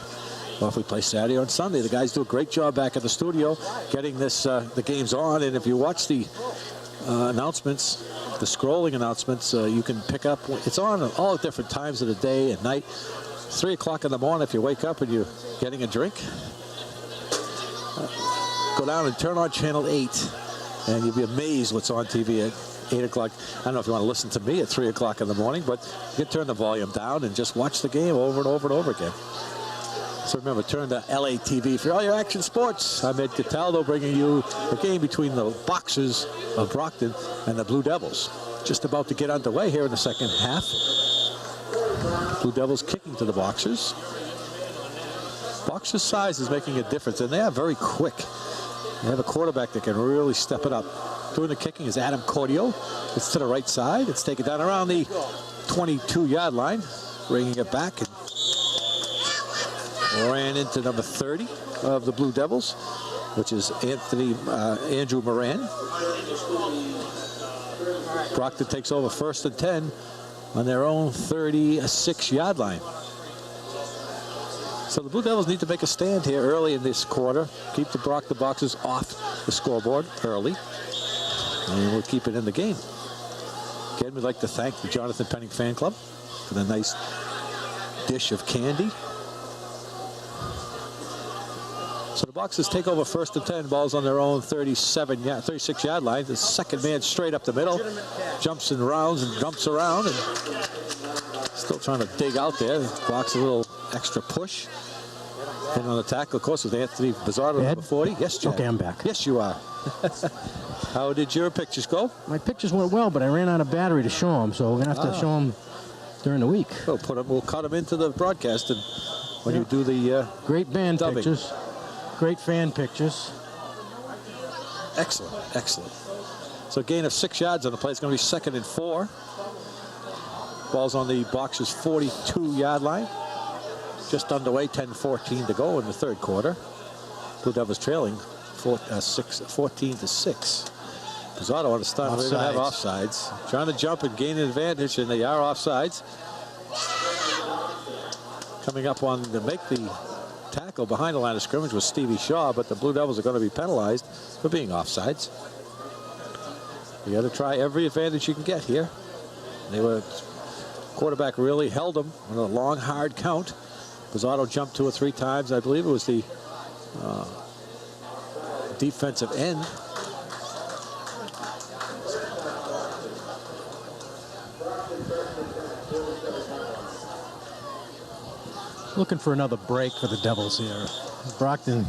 D: Or if we play Saturday on Sunday. The guys do a great job back at the studio getting this the games on. And if you watch the announcements, the scrolling announcements, you can pick up. It's on all different times of the day and night. 3 o'clock in the morning if you wake up and you're getting a drink. Go down and turn on channel 8, and you'll be amazed what's on TV at 8 o'clock. I don't know if you want to listen to me at 3 o'clock in the morning, but you can turn the volume down and just watch the game over and over and over again. So remember, turn to LA TV for all your action sports. I'm Ed Cataldo, bringing you the game between the Boxers of Brockton and the Blue Devils. Just about to get underway here in the second half. Blue Devils kicking to the Boxers. Boxers' size is making a difference, and they are very quick. They have a quarterback that can really step it up. Doing the kicking is Adam Cordio. It's to the right side. It's taken down around the 22-yard line, bringing it back, and ran into number 30 of the Blue Devils, which is Andrew Moran. Brockton takes over 1st and 10 on their own 36-yard line. So the Blue Devils need to make a stand here early in this quarter. Keep the Brockton Boxers off the scoreboard early, and we'll keep it in the game. Again, we'd like to thank the Jonathan Penning Fan Club for the nice dish of candy. So the Boxers take over 1st and 10. Ball's on their own 36-yard line. The second man straight up the middle. Jumps and rounds and jumps around, and still trying to dig out there. Blocks a little extra push. And on the tackle, of course, with Anthony Bizzardo, number 40. Yes, Chad.
E: Okay, I'm back.
D: Yes, you are. How did your pictures go?
E: My pictures went well, but I ran out of battery to show them, so we're going to have to show them during the week.
D: We'll cut them into the broadcast and when you do the
E: great band
D: dubbing.
E: pictures. Great fan pictures.
D: Excellent, excellent. So gain of 6 yards on the play. It's going to be 2nd and 4. Ball's on the Boxers' 42-yard line. Just underway, 10-14 to go in the 3rd quarter. Blue Devils trailing 14-6. Pizarro on the start. They're going to have offsides. Trying to jump and gain an advantage, and they are offsides. Coming up on to make the tackle behind the line of scrimmage was Stevie Shaw, but the Blue Devils are going to be penalized for being offsides. You got to try every advantage you can get here. Quarterback really held them on a long, hard count. Pizarro jumped 2 or 3 times. I believe it was the defensive end.
E: Looking for another break for the Devils here. Brockton,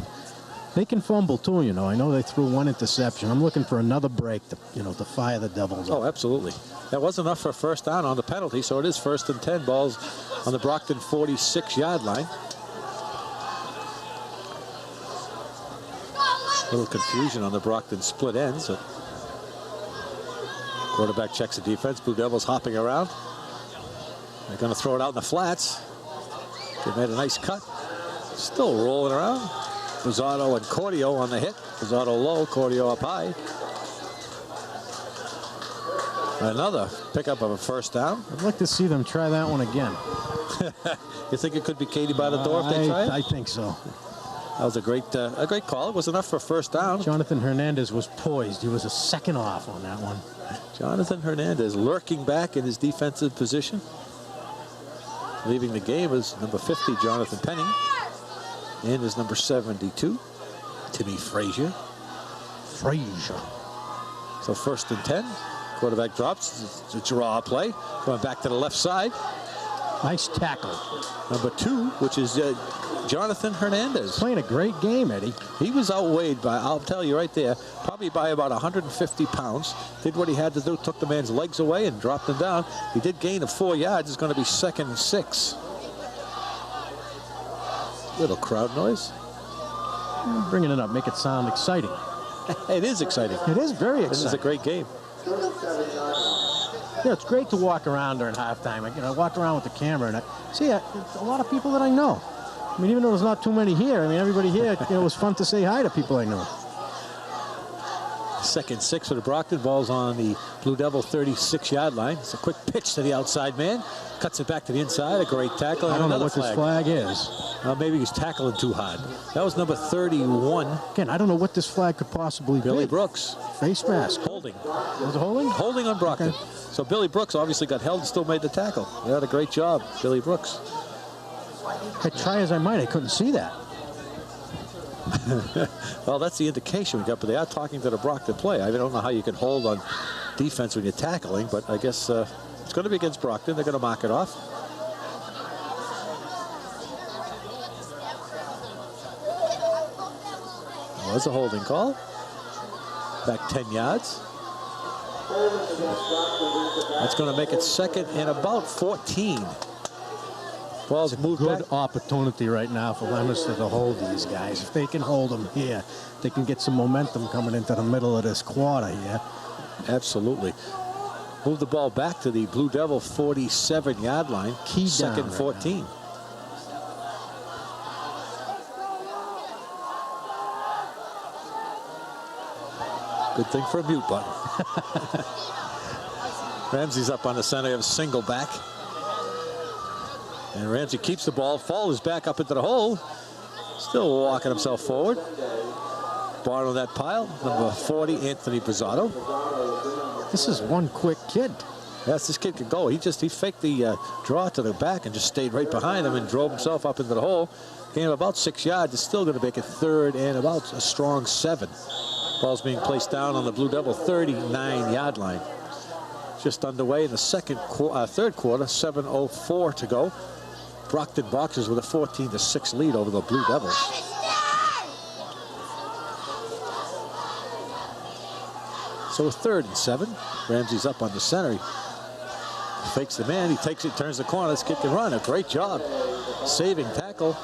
E: they can fumble too, you know. I know they threw 1 interception. I'm looking for another break to, to fire the Devils.
D: Oh, absolutely. That was enough for a 1st down on the penalty, so it is 1st and 10. Balls on the Brockton 46-yard line. A little confusion on the Brockton split ends. Quarterback checks the defense. Blue Devils hopping around. They're going to throw it out in the flats. They made a nice cut. Still rolling around. Pizarro and Cordio on the hit. Pizarro low, Cordio up high. Another pickup of a 1st down.
E: I'd like to see them try that one again.
D: You think it could be Katie by the door if they try it?
E: I think so.
D: That was a great call. It was enough for a 1st down.
E: Jonathan Hernandez was poised. He was a second off on that one.
D: Jonathan Hernandez lurking back in his defensive position. Leaving the game is number 50, Jonathan Penning. In is number 72, Timmy Frazier. So 1st and 10. Quarterback drops. It's a draw play. Going back to the left side.
E: Nice tackle.
D: Number 2, which is Jonathan Hernandez.
E: Playing a great game, Eddie.
D: He was outweighed by, I'll tell you right there, probably by about 150 pounds. Did what he had to do, took the man's legs away and dropped him down. He did gain of 4 yards. It's going to be 2nd and 6. Little crowd noise.
E: Bringing it up, make it sound exciting.
D: It is exciting.
E: It is very exciting.
D: This is a great game.
E: Yeah, it's great to walk around during halftime. I walk around with the camera and I see a lot of people that I know. I mean, even though there's not too many here, I mean, everybody here, it was fun to say hi to people I know.
D: 2nd 6 for the Brockton. Ball's on the Blue Devil 36-yard line. It's a quick pitch to the outside man. Cuts it back to the inside. A great tackle.
E: I don't know what this flag is.
D: Maybe he's tackling too hard. That was number 31.
E: Again, I don't know what this flag could possibly be.
D: Billy Brooks.
E: Face mask.
D: Holding.
E: Was it holding?
D: Holding on Brockton. Okay. So Billy Brooks obviously got held and still made the tackle. They had a great job, Billy Brooks.
E: I try as I might, I couldn't see that.
D: Well, that's the indication we got, but they are talking to the Brockton play. I don't know how you can hold on defense when you're tackling, but I guess it's going to be against Brockton. They're going to mark it off. Was a holding call. Back 10 yards. That's going to make it 2nd and about 14. Ball's moved
E: good
D: back.
E: Opportunity right now for Leominster to hold these guys. If they can hold them here, they can get some momentum coming into the middle of this quarter here.
D: Absolutely. Move the ball back to the Blue Devil 47-yard line.
E: Key
D: 2nd
E: right
D: 14.
E: Now.
D: Good thing for a mute button. Ramsey's up on the center. You have a single back. And Ramsey keeps the ball, falls back up into the hole. Still walking himself forward. Bottom of that pile, number 40, Anthony Pizarro.
E: This is one quick kid.
D: Yes, this kid could go. He faked the draw to the back and just stayed right behind him and drove himself up into the hole. Gain of about 6 yards. It's still going to make it 3rd and about a strong 7. Ball's being placed down on the Blue Devil 39-yard line. Just underway in the 3rd quarter, 7:04 to go. Brockton Boxers with a 14-6 lead over the Blue Devils. So 3rd and 7. Ramsey's up on the center. He fakes the man. He takes it, turns the corner. This kid can run. A great job. Saving tackle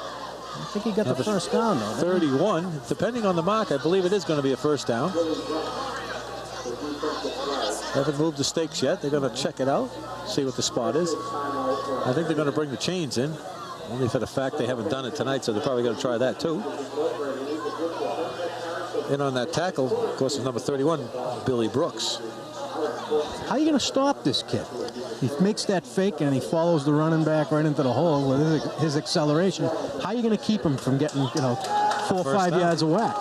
E: I think he got the first down, though.
D: 31. Depending on the mark, I believe it is going to be a first down. Haven't moved the stakes yet. They're going to check it out, see what the spot is. I think they're going to bring the chains in, only for the fact they haven't done it tonight, so they're probably going to try that too. In on that tackle, of course, is number 31, Billy Brooks.
E: How are you going to stop this kid? He makes that fake and he follows the running back right into the hole with his acceleration. How are you going to keep him from getting, 4 or 5 yards of whack?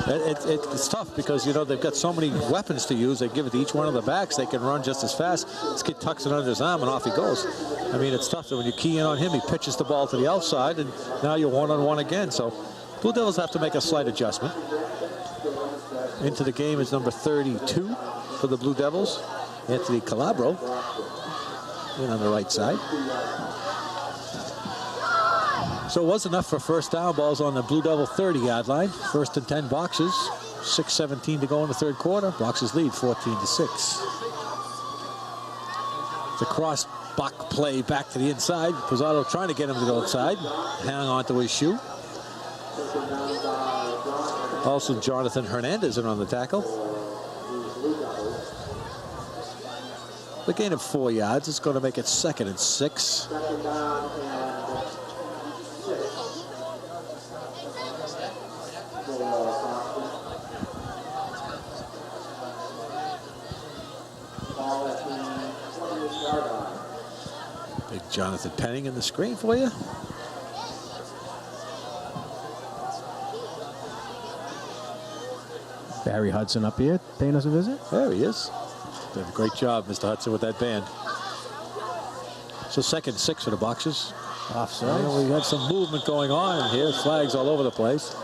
D: It's tough because, they've got so many weapons to use. They give it to each one of the backs. They can run just as fast. This kid tucks it under his arm and off he goes. I mean, it's tough that when you key in on him, he pitches the ball to the outside, and now you're one-on-one again. So Blue Devils have to make a slight adjustment. Into the game is number 32 for the Blue Devils, Anthony Calabro, in on the right side. So it was enough for first down. Ball's on the Blue Devil 30-yard line. 1st and 10 boxes. 6:17 to go in the third quarter. Boxes lead 14-6. The cross buck play back to the inside. Pizarro trying to get him to the outside. Hang on to his shoe. Also, Jonathan Hernandez in on the tackle. The gain of 4 yards is going to make it 2nd and 6. Big Jonathan Penning in the screen for you.
E: Barry Hudson up here paying us a visit.
D: There he is. Did a great job, Mr. Hudson, with that band. So 2nd and 6 for the boxes.
E: Offside.
D: Well, we had some movement going on here. Flags all over the place.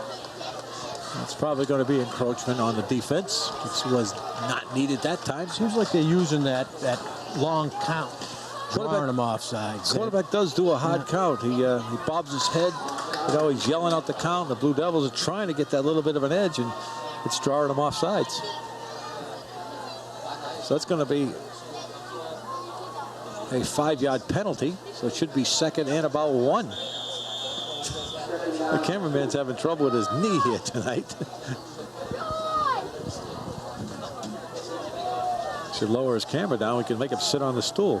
D: It's probably going to be encroachment on the defense, which was not needed that time.
E: Seems like they're using that long count, drawing them offside.
D: Quarterback does do a hard count. He bobs his head. He's yelling out the count. The Blue Devils are trying to get that little bit of an edge, and it's drawing them off sides. So it's going to be a 5-yard penalty. So it should be 2nd and about 1. The cameraman's having trouble with his knee here tonight. Should lower his camera down. We can make him sit on the stool.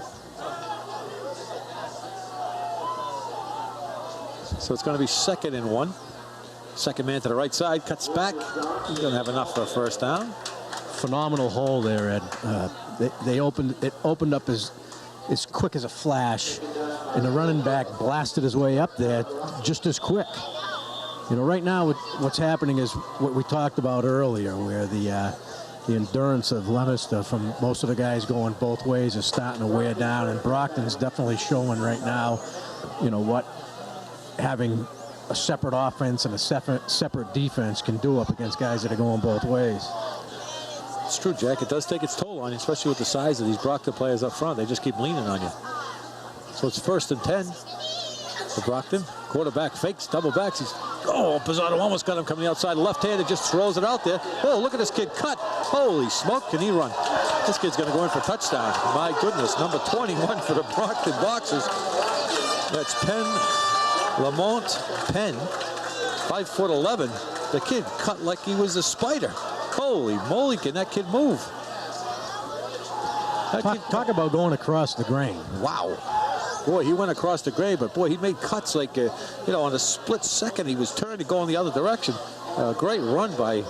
D: So it's going to be 2nd and 1. Second man to the right side, cuts back. He's going to have enough for a first down.
E: Phenomenal hole there, Ed. It opened up as quick as a flash, and the running back blasted his way up there just as quick. Right now what's happening is what we talked about earlier, where the endurance of Leominster from most of the guys going both ways is starting to wear down, and Brockton's definitely showing right now, what having a separate offense and a separate defense can do up against guys that are going both ways.
D: It's true, Jack. It does take its toll on you, especially with the size of these Brockton players up front. They just keep leaning on you. So it's 1st and 10 for Brockton. Quarterback fakes, double backs. Pizarro almost got him coming outside. Left-handed, just throws it out there. Oh, look at this kid cut. Holy smoke, can he run? This kid's going to go in for a touchdown. My goodness, number 21 for the Brockton Boxers. That's Lamont Penn, 5'11". The kid cut like he was a spider. Holy moly, can that kid move?
E: Talk about going across the grain.
D: Wow. Boy, he went across the grain, but boy, he made cuts like, on a split second, he was turned to go in the other direction. Great run by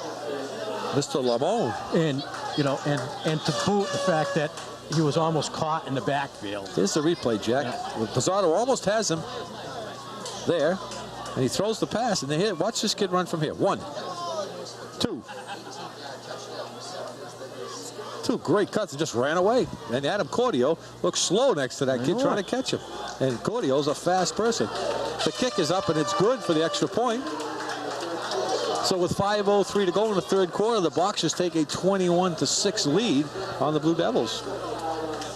D: Mr. Lamont.
E: And to boot the fact that he was almost caught in the backfield.
D: Here's the replay, Jack. Yeah. Pizarro almost has him there, and he throws the pass, and they hit. Watch this kid run from here. 1, 2. 2 great cuts and just ran away. And Adam Cordio looks slow next to that kid trying to catch him. And Cordio's a fast person. The kick is up, and it's good for the extra point. So with 5:03 to go in the third quarter, the Boxers take a 21-6 lead on the Blue Devils.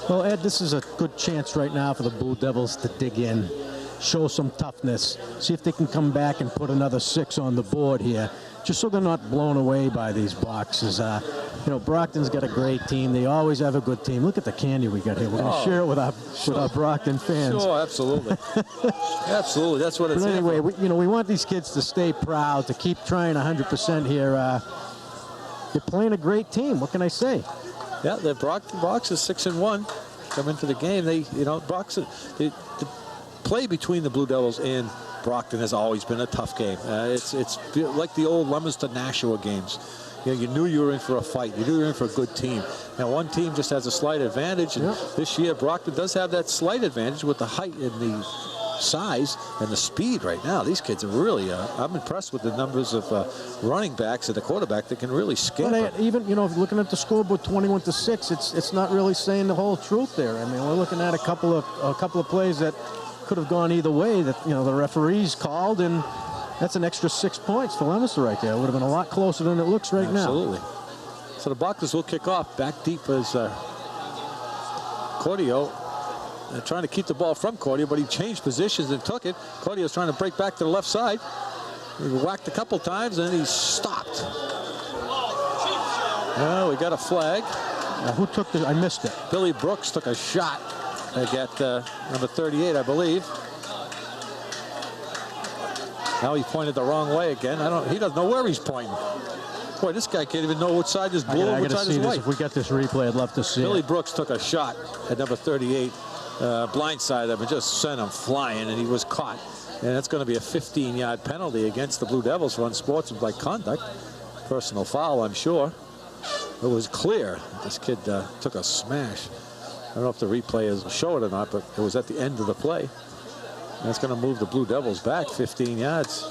E: Well, Ed, this is a good chance right now for the Blue Devils to dig in show some toughness, see if they can come back and put another 6 on the board here, just so they're not blown away by these boxes. You know, Brockton's got a great team. They always have a good team. Look at the candy we got here. We're going to share it with our Brockton fans.
D: Sure, absolutely. Absolutely, that's what it's
E: But anyway, we want these kids to stay proud, to keep trying 100% here. They're playing a great team. What can I say?
D: Yeah, the Brockton Box is 6-1. Come into the game, Brockton, the play between the Blue Devils and Brockton has always been a tough game. It's like the old Leominster-Nashua games. You know, you knew you were in for a fight. You knew you were in for a good team. Now, one team just has a slight advantage, and this year Brockton does have that slight advantage with the height and the size and the speed right now. These kids are really, I'm impressed with the numbers of running backs and the quarterback that can really scamper.
E: But even, you know, looking at the scoreboard 21-6, it's not really saying the whole truth there. I mean, we're looking at a couple of plays that could have gone either way that, you know, the referees called, and that's an extra 6 points for Leominster right there. It would have been a lot closer than it looks right now.
D: Absolutely. So the Boxers will kick off. Back deep as Cordio. Trying to keep the ball from Cordio, but he changed positions and took it. Cordio's trying to break back to the left side. He whacked a couple times, and then he stopped. Well, we got a flag.
E: Who took the? I missed it.
D: Billy Brooks took a shot at number 38, I believe. Now he pointed the wrong way again. He doesn't know where he's pointing. Boy, this guy can't even know which side is blue and which side is white.
E: If we got this replay, I'd love to see
D: Billy
E: it.
D: Brooks took a shot at number 38, blindside him, and just sent him flying, and he was caught. And that's going to be a 15-yard penalty against the Blue Devils for unsportsmanlike conduct. Personal foul, I'm sure. It was clear this kid took a smash. I don't know if the replay is show it or not, but it was at the end of the play. That's going to move the Blue Devils back 15 yards.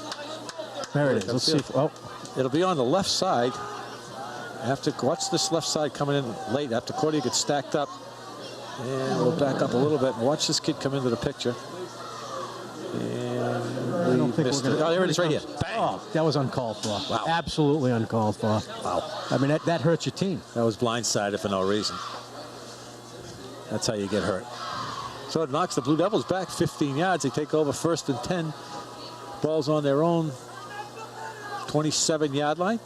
E: There it is. Let's see.
D: It'll be on the left side. Watch this left side coming in late after Cordia gets stacked up. And we'll back up a little bit and watch this kid come into the picture. And
E: I don't think we're gonna,
D: there it is right here. Bang.
E: Oh, that was uncalled for.
D: Wow.
E: Absolutely uncalled for.
D: Wow.
E: I mean, that hurts your team.
D: That was blindsided for no reason. That's how you get hurt. So it knocks the Blue Devils back 15 yards. They take over 1st and 10. Ball's on their own 27-yard line.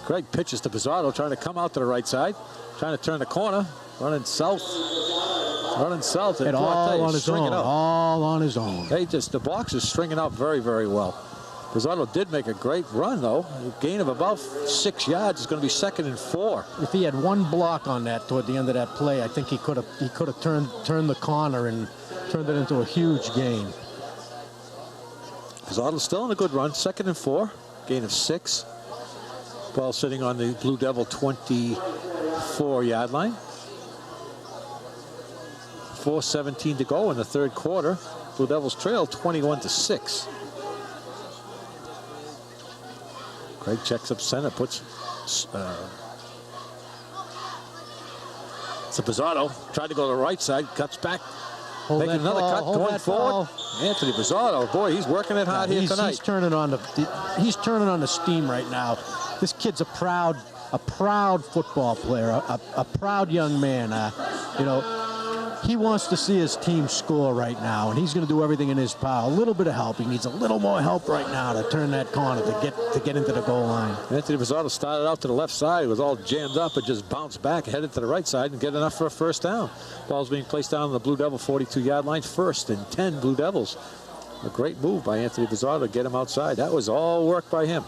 D: Craig pitches to Bizzardo, trying to come out to the right side, trying to turn the corner, running south. Running south.
E: And all on his own. All on his own.
D: The box is stringing out very, very well. Bizzardo did make a great run, though. A gain of about 6 yards. Is going to be 2nd and 4.
E: If he had one block on that toward the end of that play, I think he could have turned the corner and turned it into a huge gain.
D: Bizzardo's still in a good run. 2nd and 4. Gain of 6. Ball sitting on the Blue Devil 24-yard line. 4:17 to go in the 3rd quarter. Blue Devils trail 21-6. Craig checks up center, puts it's a Bizzardo. Tried to go to the right side, cuts back. Making another cut, going forward. Anthony Bizzardo, boy, he's working it hard here tonight.
E: He's turning on the steam right now. This kid's a proud football player, a proud young man. You know, he wants to see his team score right now, and he's going to do everything in his power. A little bit of help. He needs a little more help right now to turn that corner, to get into the goal line.
D: Anthony Bizzardo started out to the left side. It was all jammed up, but just bounced back, headed to the right side, and get enough for a 1st down. Ball's being placed down on the Blue Devil 42-yard line. 1st and 10 Blue Devils. A great move by Anthony Bizzardo to get him outside. That was all work by him.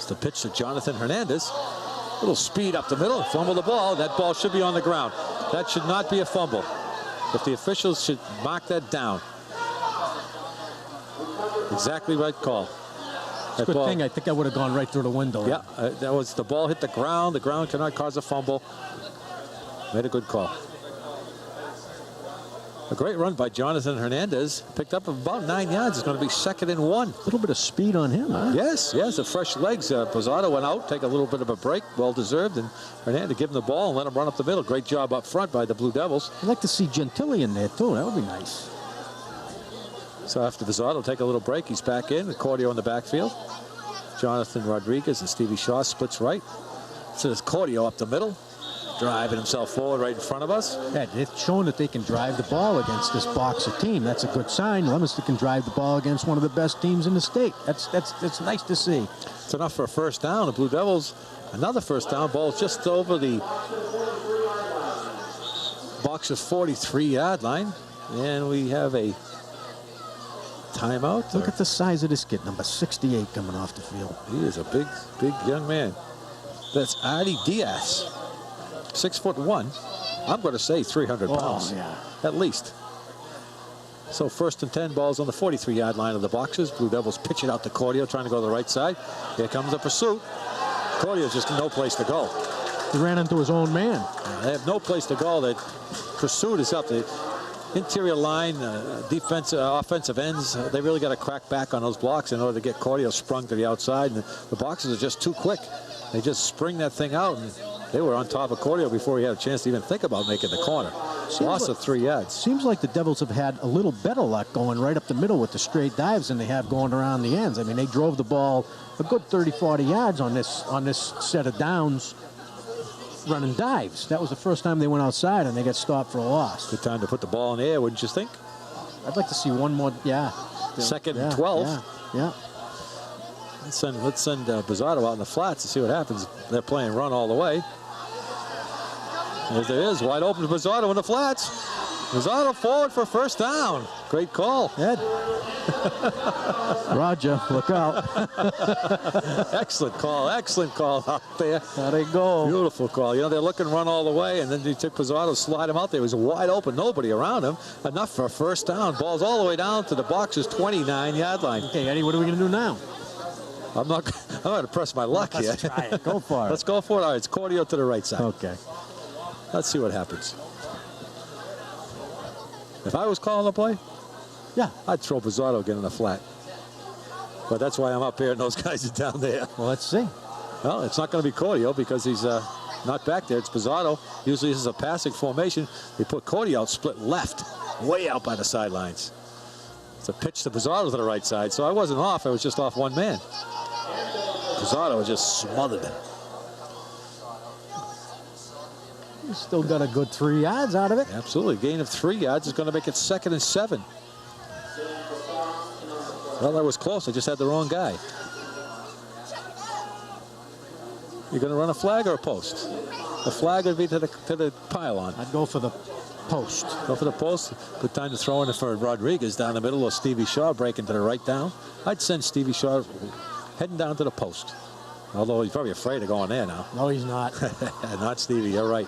D: The pitch to Jonathan Hernandez. A little speed up the middle, fumble the ball. That ball should be on the ground. That should not be a fumble. If the officials should mark that down. Exactly right call.
E: It's a good thing. I think I would have gone right through the window.
D: Yeah, that was the ball hit the ground. The ground cannot cause a fumble. Made a good call. A great run by Jonathan Hernandez. Picked up about 9 yards. It's going to be 2nd and 1.
E: A little bit of speed on him, huh?
D: Yes, the fresh legs. Bizzardo went out, take a little bit of a break, well-deserved, and Hernandez give him the ball and let him run up the middle. Great job up front by the Blue Devils.
E: I'd like to see Gentili in there, too. That would be nice.
D: So after Bizzardo take a little break, he's back in with Cordio in the backfield. Jonathan Rodriguez and Stevie Shaw splits right. So there's Cordio up the middle, driving himself forward right in front of us.
E: Yeah, it's shown that they can drive the ball against this Boxer team. That's a good sign. Leominster can drive the ball against one of the best teams in the state. That's nice to see.
D: It's enough for a first down. The Blue Devils, another first down. Ball just over the Boxer's 43-yard line. And we have a timeout.
E: Look at the size of this kid, number 68 coming off the field.
D: He is a big, big young man. That's Artie Diaz, 6'1". I'm going to say 300 pounds,
E: yeah.
D: at least. So 1st and 10, balls on the 43-yard line of the Boxers. Blue Devils pitch it out to Cordio, trying to go to the right side. Here comes the pursuit. Cordio's just no place to go.
E: He ran into his own man.
D: They have no place to go. The pursuit is up. The interior line, offensive ends, they really got to crack back on those blocks in order to get Cordio sprung to the outside. And the Boxers are just too quick. They just spring that thing out, and they were on top of Cordio before he had a chance to even think about making the corner. Loss of 3 yards.
E: Seems like the Devils have had a little better luck going right up the middle with the straight dives than they have going around the ends. I mean, they drove the ball a good 30, 40 yards on this set of downs running dives. That was the first time they went outside, and they got stopped for a loss.
D: Good time to put the ball in the air, wouldn't you think?
E: I'd like to see one more, yeah.
D: 2nd and 12.
E: Yeah.
D: Let's send Bizzardo out in the flats to see what happens. They're playing run all the way. As there is, wide open to Bizzardo in the flats. Bizzardo forward for first down. Great call.
E: Ed. Roger, look out.
D: Excellent call out there.
E: There they go.
D: Beautiful call. You know, they're looking run all the way, and then he took Bizzardo, slide him out there. He was wide open, nobody around him. Enough for a first down. Ball's all the way down to the Boxers' 29-yard line.
E: Okay, Eddie, what are we going to do now?
D: I'm going to press my luck here.
E: Let's try it. Go for it.
D: Let's go for it. All right, it's Cordio to the right side.
E: Okay.
D: Let's see what happens. If I was calling the play,
E: yeah,
D: I'd throw Bizzardo again in the flat. But that's why I'm up here and those guys are down there.
E: Well, let's see.
D: Well, it's not going to be Cordio because he's not back there. It's Bizzardo. Usually this is a passing formation. They put Cordio out split left, way out by the sidelines. It's a pitch to Bizzardo to the right side. So I wasn't off. I was just off one man. Bizzardo was just smothered.
E: He's still got a good 3 yards out of it.
D: Absolutely. Gain of 3 yards is going to make it 2nd and 7. Well, that was close. I just had the wrong guy. You're going to run a flag or a post? The flag would be to the pylon.
E: I'd go for the post.
D: Go for the post. Good time to throw in it for Rodriguez down the middle, or Stevie Shaw breaking to the right down. I'd send Stevie Shaw heading down to the post. Although he's probably afraid of going there now.
E: No, he's not.
D: Not Stevie, you're right.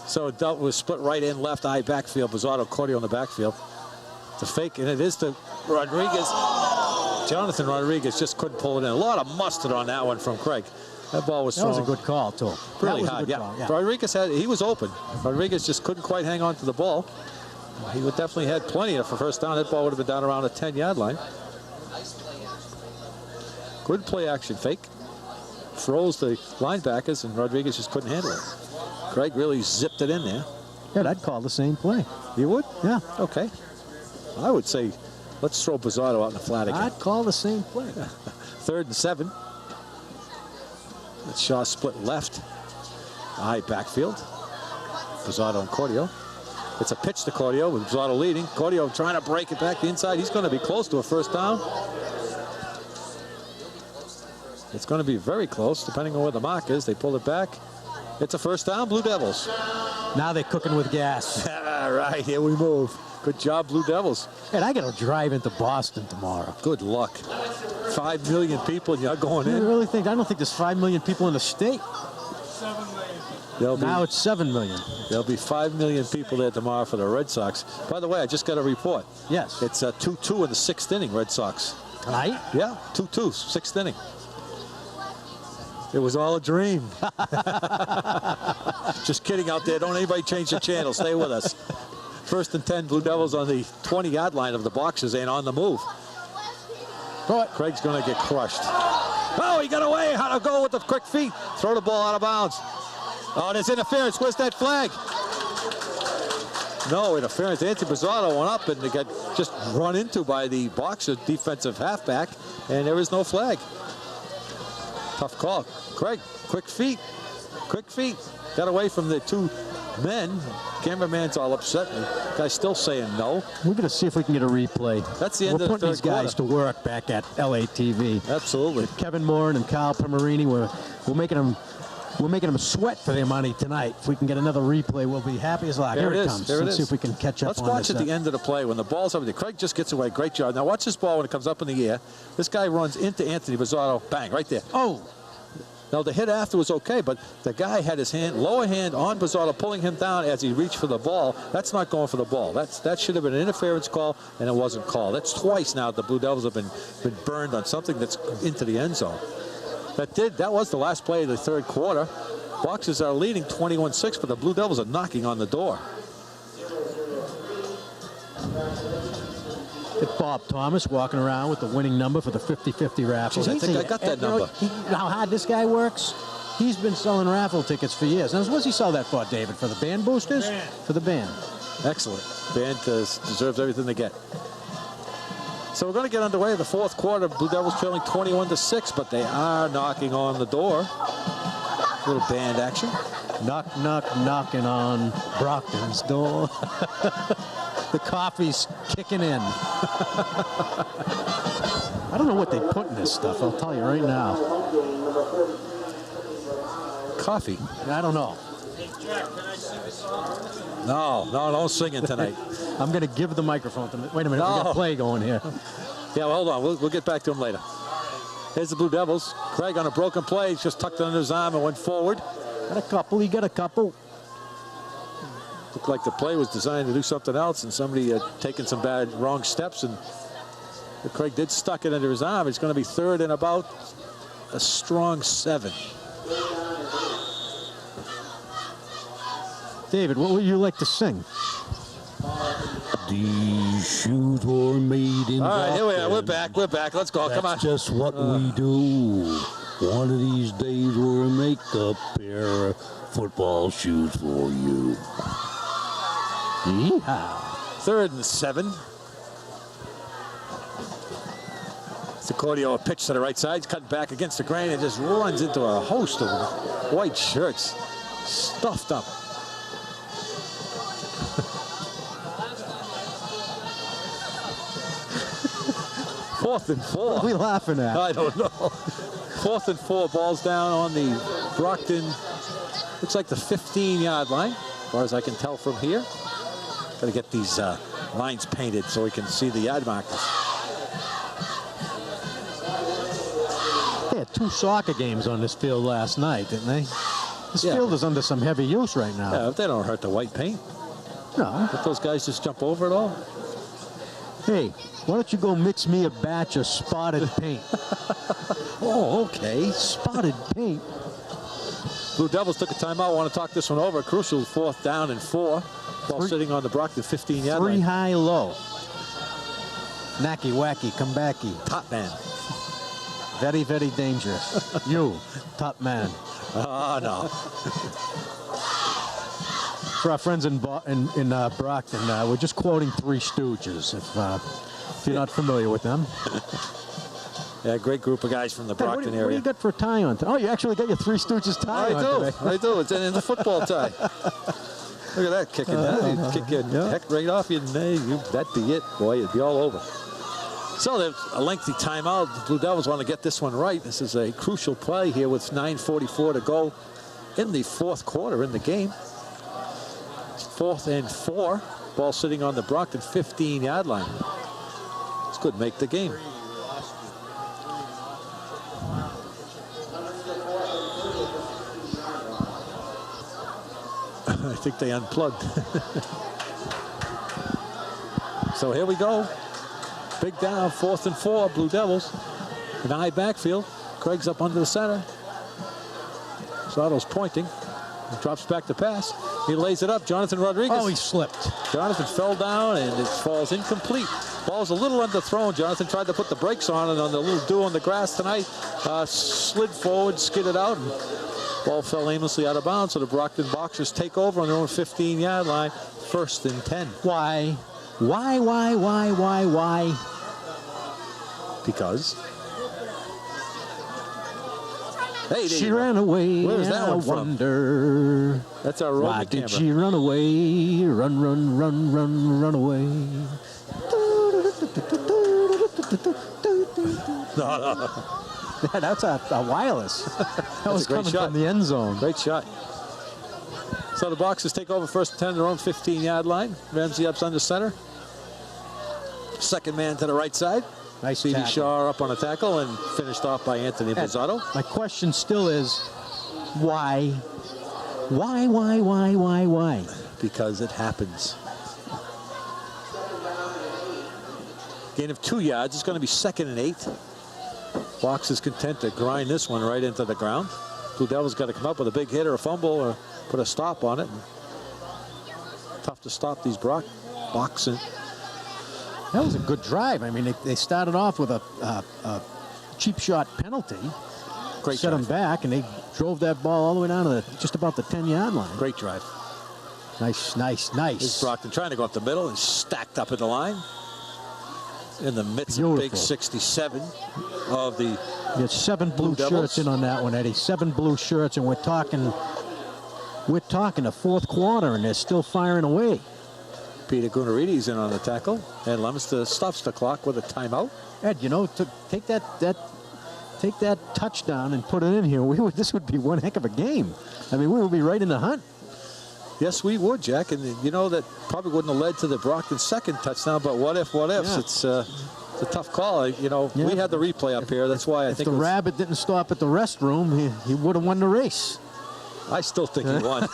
D: So it dealt with split right in, left eye backfield. Bizzardo, Cordio in the backfield. The fake, and it is to Rodriguez. Jonathan Rodriguez just couldn't pull it in. A lot of mustard on that one from Craig. That ball was thrown.
E: That was a good call, too.
D: Really hard, yeah. Rodriguez he was open. Rodriguez just couldn't quite hang on to the ball. He would definitely had plenty of for first down. That ball would have been down around the 10-yard line. Good play action fake. Froze the linebackers, and Rodriguez just couldn't handle it. Craig really zipped it in there.
E: Yeah, I'd call the same play.
D: You would?
E: Yeah.
D: Okay. I would say let's throw Bizzardo out in the flat again.
E: I'd call the same play.
D: 3rd and 7. That's Shaw split left. Eye backfield. Bizzardo and Cordio. It's a pitch to Cordio with Bizzardo leading. Cordio trying to break it back the inside. He's going to be close to a first down. It's going to be very close, depending on where the mark is. They pull it back. It's a first down, Blue Devils.
E: Now they're cooking with gas.
D: All right, here we move. Good job, Blue Devils.
E: And I got to drive into Boston tomorrow.
D: Good luck. 5 million people, and you're going in.
E: I don't think there's 5 million people in the state.
G: 7 million.
E: Now it's 7 million.
D: There'll be 5 million people there tomorrow for the Red Sox. By the way, I just got a report.
E: Yes.
D: It's 2-2 in the 6th inning, Red Sox.
E: Tonight?
D: Yeah, 2-2, 6th inning. It was all a dream. Just kidding out there. Don't anybody change the channel. Stay with us. 1st and 10, Blue Devils on the 20-yard line of the Boxers and on the move. Craig's going to get crushed. Oh, he got away. How to go with the quick feet. Throw the ball out of bounds. Oh, there's interference. Where's that flag? No interference. Anthony Bizzardo went up, and they got just run into by the Boxer defensive halfback, and there is no flag. Tough call. Craig, quick feet. Got away from the two men. Cameraman's all upset. The guy's still saying no.
E: We're going to see if we can get a replay.
D: That's the end
E: We're
D: of the
E: putting these
D: third
E: guys to work back at LATV.
D: Absolutely.
E: Kevin Moore and Kyle Primarini, we're making them sweat for their money tonight. If we can get another replay, we'll be happy as lark. Here it comes. Let's see if we can catch up.
D: Let's watch at the end of the play when the ball's over there. Craig just gets away. Great job. Now watch this ball when it comes up in the air. This guy runs into Anthony Bizzotto. Bang, right there.
E: Oh.
D: Now the hit after was okay, but the guy had his lower hand on Bizzotto, pulling him down as he reached for the ball. That's not going for the ball. That should have been an interference call, and it wasn't called. That's twice now the Blue Devils have been burned on something that's into the end zone. That was the last play of the third quarter. Boxers are leading 21-6, but the Blue Devils are knocking on the door.
E: Bob Thomas walking around with the winning number for the 50-50 raffle.
D: Jeez, I think I got that number.
E: You know how hard this guy works? He's been selling raffle tickets for years. Now, what's he sell that for, David? For the band boosters?
G: Band.
E: For the band.
D: Excellent. Band deserves everything they get. So we're going to get underway. The fourth quarter, Blue Devils trailing 21-6, but they are knocking on the door. Little band action.
E: Knock, knock, knocking on Brockton's door. The coffee's kicking in. I don't know what they put in this stuff. I'll tell you right now.
D: Coffee.
E: I don't know.
G: Hey, Jack, can I sing a song?
D: No singing tonight.
E: I'm going to give the microphone to him. Wait a minute. We got a play going here.
D: Yeah, well, hold on. We'll get back to him later. Here's the Blue Devils. Craig on a broken play. He's just tucked it under his arm and went forward.
E: Got a couple. He got a couple.
D: Looked like the play was designed to do something else, and somebody had taken some wrong steps, and Craig did stuck it under his arm. It's going to be third and about a strong 7.
E: David, what would you like to sing?
H: These shoes were made in
D: All right, here we are. We're
H: Brockton.
D: back. Let's go. Come on.
H: That's just what we do. One of these days we'll make a pair of football shoes for you.
E: Yeehaw.
D: Third and 7. Secordio, a pitch to the right side. He's cutting back against the grain and just runs into a host of white shirts stuffed up. Fourth and 4.
E: What are we laughing at?
D: I don't know. 4th and 4, balls down on the Brockton, looks like the 15-yard line, as far as I can tell from here. Got to get these lines painted so we can see the yard markers.
E: They had 2 soccer games on this field last night, didn't they? This
D: Yeah.
E: field is under some heavy use right now.
D: Yeah, if they don't hurt the white paint.
E: No.
D: Let those guys just jump over it all.
E: Hey, why don't you go mix me a batch of spotted paint?
D: Oh, okay.
E: Spotted paint?
D: Blue Devils took a timeout. Want to talk this one over. Crucial 4th down and 4. Ball sitting on the Brockton 15-yard
E: 3
D: line.
E: high low. Knacky wacky, come backy.
D: Top man.
E: Very, very dangerous. You, top man.
D: Oh, no.
E: For our friends in Brockton, we're just quoting Three Stooges, if you're not familiar with them.
D: Yeah, great group of guys from the
E: Hey,
D: Brockton
E: what do
D: area.
E: you got for a tie on? Oh, you actually got your Three Stooges tie on today.
D: I do. It's in the football tie. Look at that, kicking that. You'd kick your heck right off your knee. That'd be it, boy. It'd be all over. So there's a lengthy timeout. The Blue Devils want to get this one right. This is a crucial play here with 9:44 to go in the fourth quarter in the game. 4th and 4. Ball sitting on the Brockton 15-yard line. This could make the game. I think they unplugged. So here we go. Big down, 4th and 4, Blue Devils. An eye backfield. Craig's up under the center. Sotto's pointing. He drops back to pass. He lays it up. Jonathan Rodriguez.
E: Oh, he slipped.
D: Jonathan fell down and it falls incomplete. Ball's a little underthrown. Jonathan tried to put the brakes on and on the little dew on the grass tonight. Slid forward, skidded out, and ball fell aimlessly out of bounds. So the Brockton Boxers take over on their own 15-yard line. 1st and 10.
E: Why? Why?
D: Because. Hey, there
E: She
D: you go.
E: ran away.
D: Where's that
E: and
D: one
E: I
D: from?
E: wonder.
D: That's our
E: Why
D: roving
E: did
D: camera.
E: she run away? Run away. Yeah, that's a wireless. That was
D: a great
E: coming
D: shot.
E: from the end zone.
D: Great shot. So the Boxers take over first and 10, their own 15-yard line. Ramsey up under center. Second man to the right side.
E: Nice
D: C.D.
E: tackle.
D: Shaw up on a tackle and finished off by Anthony Bozzato.
E: My question still is, why? Why?
D: Because it happens. Gain of 2 yards. It's going to be 2nd and 8. Box is content to grind this one right into the ground. Blue Devils got to come up with a big hit or a fumble or put a stop on it. Tough to stop these Boxing.
E: That was a good drive. I mean, they started off with a cheap shot penalty.
D: Great
E: set them
D: drive.
E: back, and they drove that ball all the way down to just about the 10-yard line.
D: Great drive.
E: Nice.
D: Here's Brockton trying to go up the middle and stacked up at the line. In the midst of
E: Beautiful.
D: big 67 of the
E: You had 7 blue
D: Devils.
E: shirts in on that one, Eddie. 7 blue shirts, and we're talking the fourth quarter, and they're still firing away.
D: Peter Gunarides in on the tackle, and Leominster stops the clock with a timeout.
E: Ed, to take that touchdown and put it in here, this would be one heck of a game. I mean, we would be right in the hunt.
D: Yes, we would, Jack, and that probably wouldn't have led to the Brockton second touchdown, but what ifs?
E: Yeah.
D: It's a tough call. We had the replay up here. That's why I
E: If
D: think
E: the rabbit didn't stop at the restroom, he would have won the race.
D: I still think he won.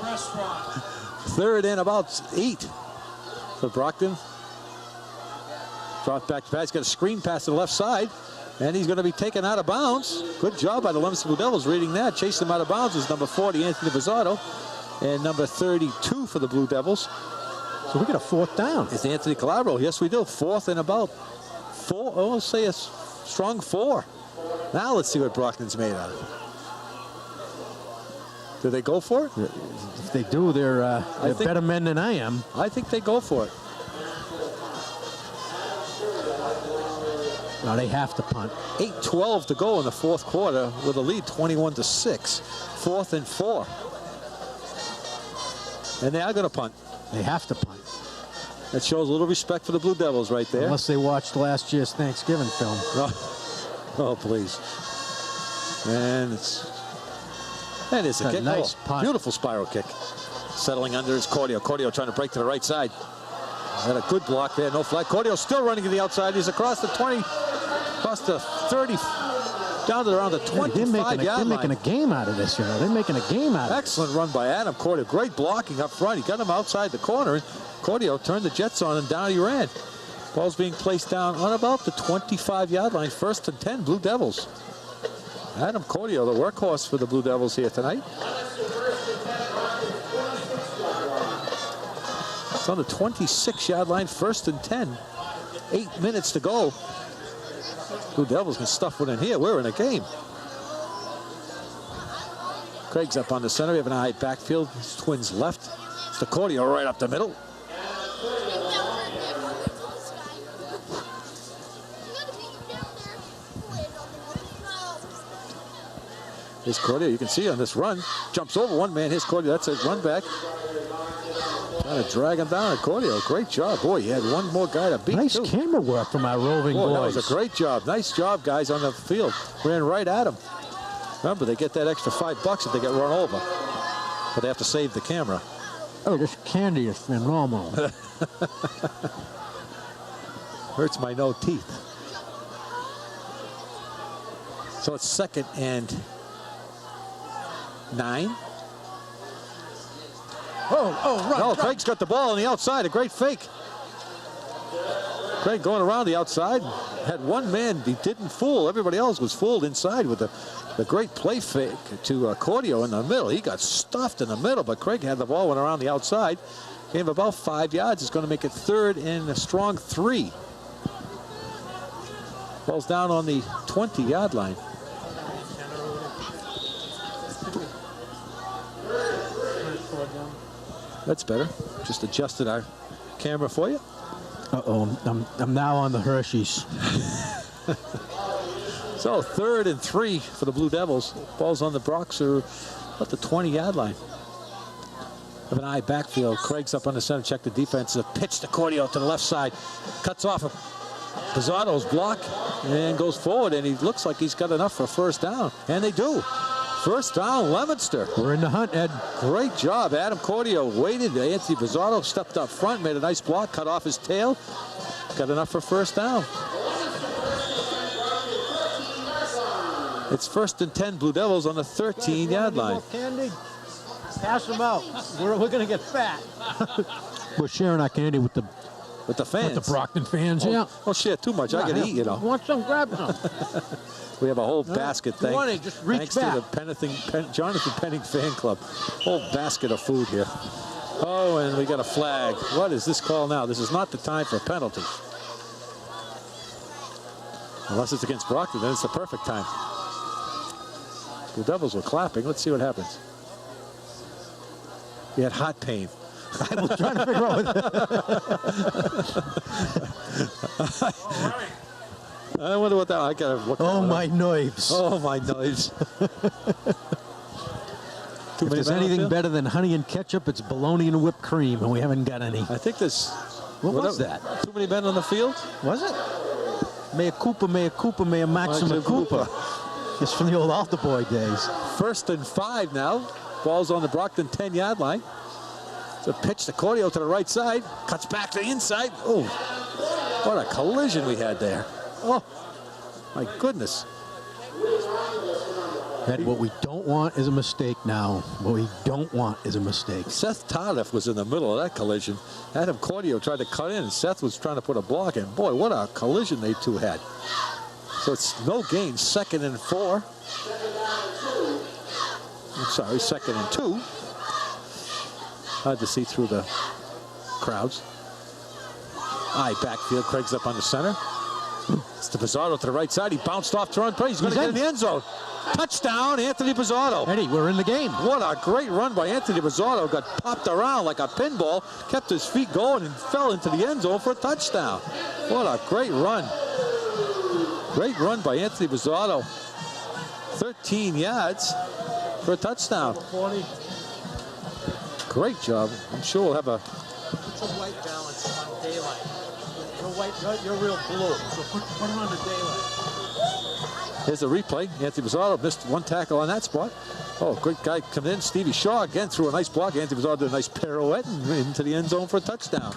G: Restaurant.
D: 3rd and about 8 for Brockton. Drop back to pass. He's got a screen pass to the left side, and he's going to be taken out of bounds. Good job by the Leominster Blue Devils reading that. Chasing him out of bounds is number 40, Anthony Bozzato, and number 32 for the Blue Devils
E: So we get a 4th down.
D: is Anthony Calabro. Yes, we do. 4th and about 4. Oh, let's say a strong 4. Now let's see what Brockton's made out of. Do they go for it?
E: If they do, they're
D: think-
E: better men than I am.
D: I think they go for it.
E: No, they have to punt.
D: 8:12 to go in the fourth quarter with a lead 21-6. 4th and 4. And they are going to punt.
E: They have to punt.
D: That shows a little respect for the Blue Devils right there.
E: Unless they watched last year's Thanksgiving film.
D: Oh, please. And that is a
E: A
D: kick.
E: nice
D: Oh,
E: punt.
D: beautiful spiral kick. Settling under is Cordio. Cordio trying to break to the right side. Had a good block there, no flag. Cordio still running to the outside. He's across the 20, across the 30, down to around the 25-yard
E: They're making a game out of this, They're making a game out of it.
D: Excellent run by Adam Cordio. Great blocking up front. He got him outside the corner. And Cordio turned the Jets on and down he ran. Ball's being placed down on about the 25-yard line. 1st and 10, Blue Devils. Adam Cordio, the workhorse for the Blue Devils here tonight. It's on the 26-yard line, 1st and 10. 8 minutes to go. Blue Devils can stuff one in here. We're in a game. Craig's up on the center. We have an eye backfield. His Twins left. It's the Cordio right up the middle. Here's Cordio. You can see on this run. Jumps over one man. Here's Cordio. That's a run back. Trying to drag him down. Cordio, great job. Boy, he had one more guy to beat.
E: Nice
D: too.
E: camera work from our roving
D: Boy,
E: boys.
D: that was a great job. Nice job, guys, on the field. Ran right at him. Remember, they get that extra $5 if they get run over. But they have to save the camera.
E: Oh, this candy is phenomenal.
D: Hurts my no teeth. So it's 2nd and 9.
E: Run.
D: No, Craig's got the ball on the outside. A great fake. Craig going around the outside. Had one man he didn't fool. Everybody else was fooled inside with the great play fake to Cordio in the middle. He got stuffed in the middle, but Craig had the ball, went around the outside. Gave him about 5 yards. It's going to make it 3rd and a strong 3. Ball's down on the 20-yard line. That's better. Just adjusted our camera for you.
E: Uh-oh, I'm now on the Hershey's.
D: So 3rd and 3 for the Blue Devils. Ball's on the Broxer at the 20-yard line. Have an eye backfield. Craig's up on the center. Check the defense. A pitch to Cordio to the left side. Cuts off Pizarro's block and goes forward. And he looks like he's got enough for a first down. And they do. First down, Leominster.
E: We're in the hunt, Ed.
D: Great job. Adam Cordio waited. Anthony Pizarro stepped up front, made a nice block, cut off his tail. Got enough for first down. It's 1st and 10, Blue Devils on the 13-yard line.
E: Candy, pass them out. We're going to get fat. We're sharing our candy with the
D: fans.
E: With the Brockton fans, yeah.
D: Oh, shit, too much. I can eat, you know.
E: Want some? Grab some.
D: We have a whole basket.
E: Just reach
D: thanks
E: back.
D: to the Jonathan Penning fan club. Whole basket of food here. Oh, and we got a flag. What is this call now? This is not the time for a penalty. Unless it's against Brockton, then it's the perfect time. The Devils were clapping. Let's see what happens. He had hot pain.
E: I was trying to figure out
D: I wonder what that. I gotta look.
E: Oh, my knives.
D: Oh, my knives.
E: If there's anything better than honey and ketchup, it's bologna and whipped cream, and we haven't got any.
D: I think this.
E: What was that?
D: Too many men on the field?
E: Was it? Mea Cooper, Maxima Cooper. It's from the old Altar Boy days.
D: 1st and 5 now. Ball's on the Brockton 10-yard line. It's a pitch to Cordio to the right side. Cuts back to the inside. Oh, what a collision we had there. Oh, my goodness.
E: Ed, what we don't want is a mistake now. What we don't want is a mistake.
D: Seth Tardif was in the middle of that collision. Adam Cordio tried to cut in, and Seth was trying to put a block in. Boy, what a collision they two had. So it's no gain, 2nd and 4. I'm sorry, 2nd and 2. Hard to see through the crowds. Eye backfield, Craig's up on the center. It's to Pizarro to the right side. He bounced off to run play. He's going to get in the end zone. Touchdown, Anthony Pizarro.
E: Eddie, we're in the game.
D: What a great run by Anthony Pizarro. Got popped around like a pinball, kept his feet going, and fell into the end zone for a touchdown. What a great run. Great run by Anthony Pizarro. 13 yards for a touchdown.
E: 40.
D: Great job. I'm sure we'll have a...
E: It's a white balance on daylight. You're white, you're real blue. So put them on the daylight.
D: Here's a replay. Anthony Pizarro missed one tackle on that spot. Oh, great guy coming in. Stevie Shaw again threw a nice block. Anthony Pizarro did a nice pirouette and into the end zone for a touchdown.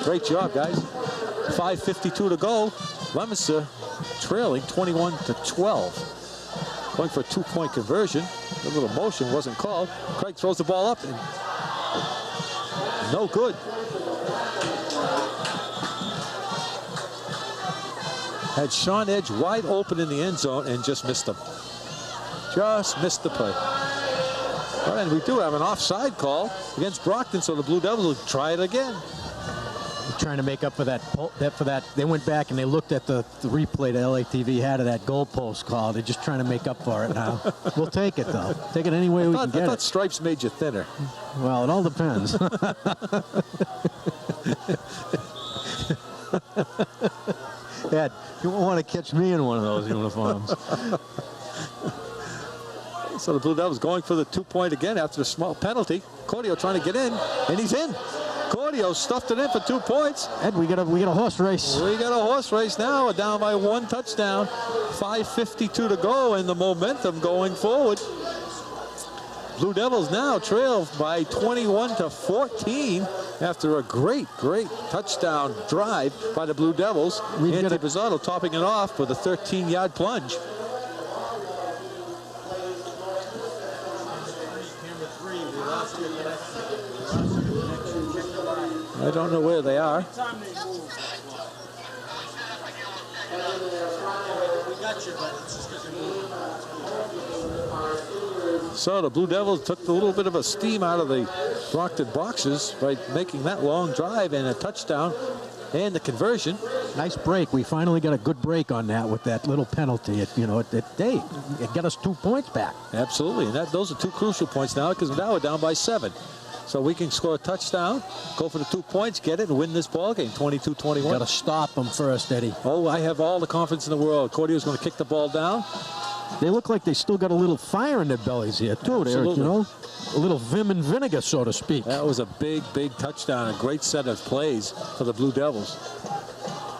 D: Great job, guys. 5:52 to go. Leominster trailing 21-12. Going for a 2-point conversion. A little motion wasn't called. Craig throws the ball up and no good. Had Sean Edge wide open in the end zone and just missed him. Just missed the play. Well, and we do have an offside call against Brockton, so the Blue Devils will try it again.
E: We're trying to make up for that. They went back and they looked at the replay that LATV had of that goalpost call. They're just trying to make up for it now. We'll take it, though. Take it any way we can get
D: I thought
E: it.
D: stripes made you thinner.
E: Well, it all depends. Ed, you won't want to catch me in one of those uniforms.
D: So the Blue Devils going for the 2-point again after the small penalty. Cordio trying to get in, and he's in. Cordio stuffed it in for 2 points.
E: Ed, we got a horse race.
D: We got a horse race now. We're down by 1 touchdown. 5:52 to go, and the momentum going forward. Blue Devils now trail by 21-14 after a great touchdown drive by the Blue Devils. Anthony Pizarro topping it off with a 13-yard plunge. I don't know where they are. So the Blue Devils took a little bit of a steam out of the Brockton boxes by making that long drive and a touchdown and the conversion.
E: Nice break. We finally got a good break on that with that little penalty. It got us 2 points back.
D: Absolutely, and those are 2 crucial points now because now we're down by 7. So we can score a touchdown, go for the 2 points, get it, and win this ball game, 22-21.
E: Got to stop them first, Eddie.
D: Oh, I have all the confidence in the world. Cordio's going to kick the ball down.
E: They look like they still got a little fire in their bellies here, too. They're, you know, a little vim and vinegar, so to speak.
D: That was a big, big touchdown, a great set of plays for the Blue Devils.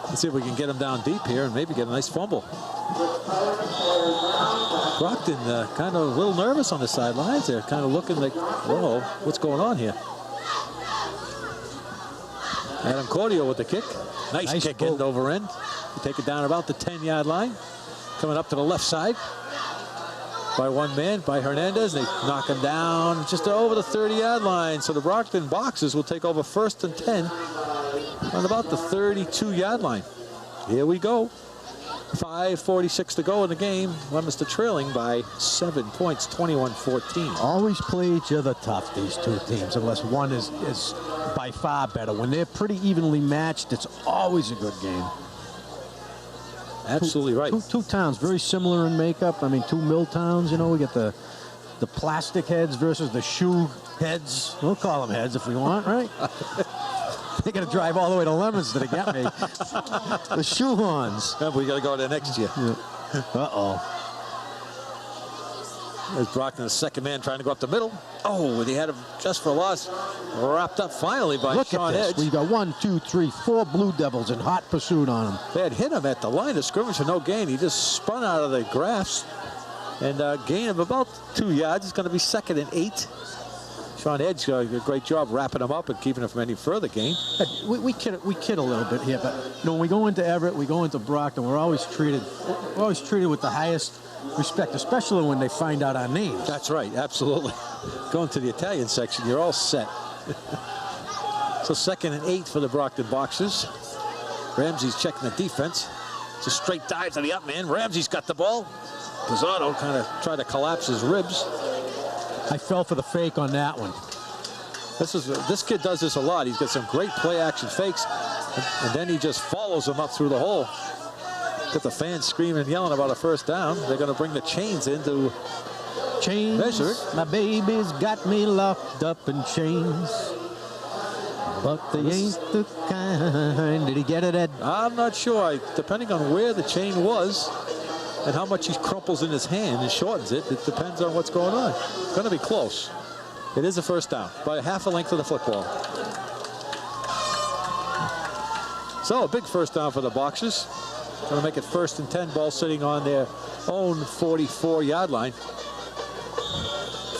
D: Let's see if we can get them down deep here and maybe get a nice fumble. Brockton kind of a little nervous on the sidelines. They're kind of looking like, whoa, what's going on here? Adam Cordio with the kick. Nice kick end over end. You take it down about the 10-yard line. Coming up to the left side by one man, by Hernandez. They knock him down just over the 30-yard line. So the Brockton Boxers will take over 1st and 10 on about the 32-yard line. Here we go. 5:46 to go in the game. Leominster trailing by 7 points, 21-14.
E: Always play each other tough, these two teams, unless one is by far better. When they're pretty evenly matched, it's always a good game.
D: Absolutely right.
E: Two towns very similar in makeup. I mean, two mill towns, you know. We get the plastic heads versus the shoe heads. We'll call them heads if we want, right? They got to drive all the way to Leominster to get me. The shoehorns.
D: Yeah, but we got to go there next year.
E: Yeah. Uh-oh.
D: There's Brockton, the second man, trying to go up the middle. Oh, and he had him just for a loss. Wrapped up finally by Sean
E: Edge.
D: Edge.
E: We've got 1, 2, 3, 4 Blue Devils in hot pursuit on him.
D: They had hit him at the line of scrimmage for no gain. He just spun out of the grafts. And a gain of about 2 yards. It's going to be 2nd and 8. Sean Edge did a great job wrapping him up and keeping him from any further gain.
E: We kid a little bit here, but you know, when we go into Everett, we go into Brockton, we're always treated with the highest respect, especially when they find out our names.
D: That's right, absolutely. Going to the Italian section, you're all set. So 2nd and 8 for the Brockton Boxers. Ramsey's checking the defense. It's a straight dive to the up man. Ramsey's got the ball. Pizzotto kind of tried to collapse his ribs.
E: I fell for the fake on that one.
D: This kid does this a lot. He's got some great play action fakes, and then he just follows them up through the hole. Got the fans screaming and yelling about a first down. They're going to bring the chains in to measure it.
E: My baby's got me locked up in chains, but they ain't the kind. Did he get it, Ed?
D: I'm not sure. Depending on where the chain was and how much he crumples in his hand and shortens it, it depends on what's going on. It's going to be close. It is a first down by half a length of the football. So a big first down for the Boxers. Going to make it 1st and 10. Ball sitting on their own 44-yard line.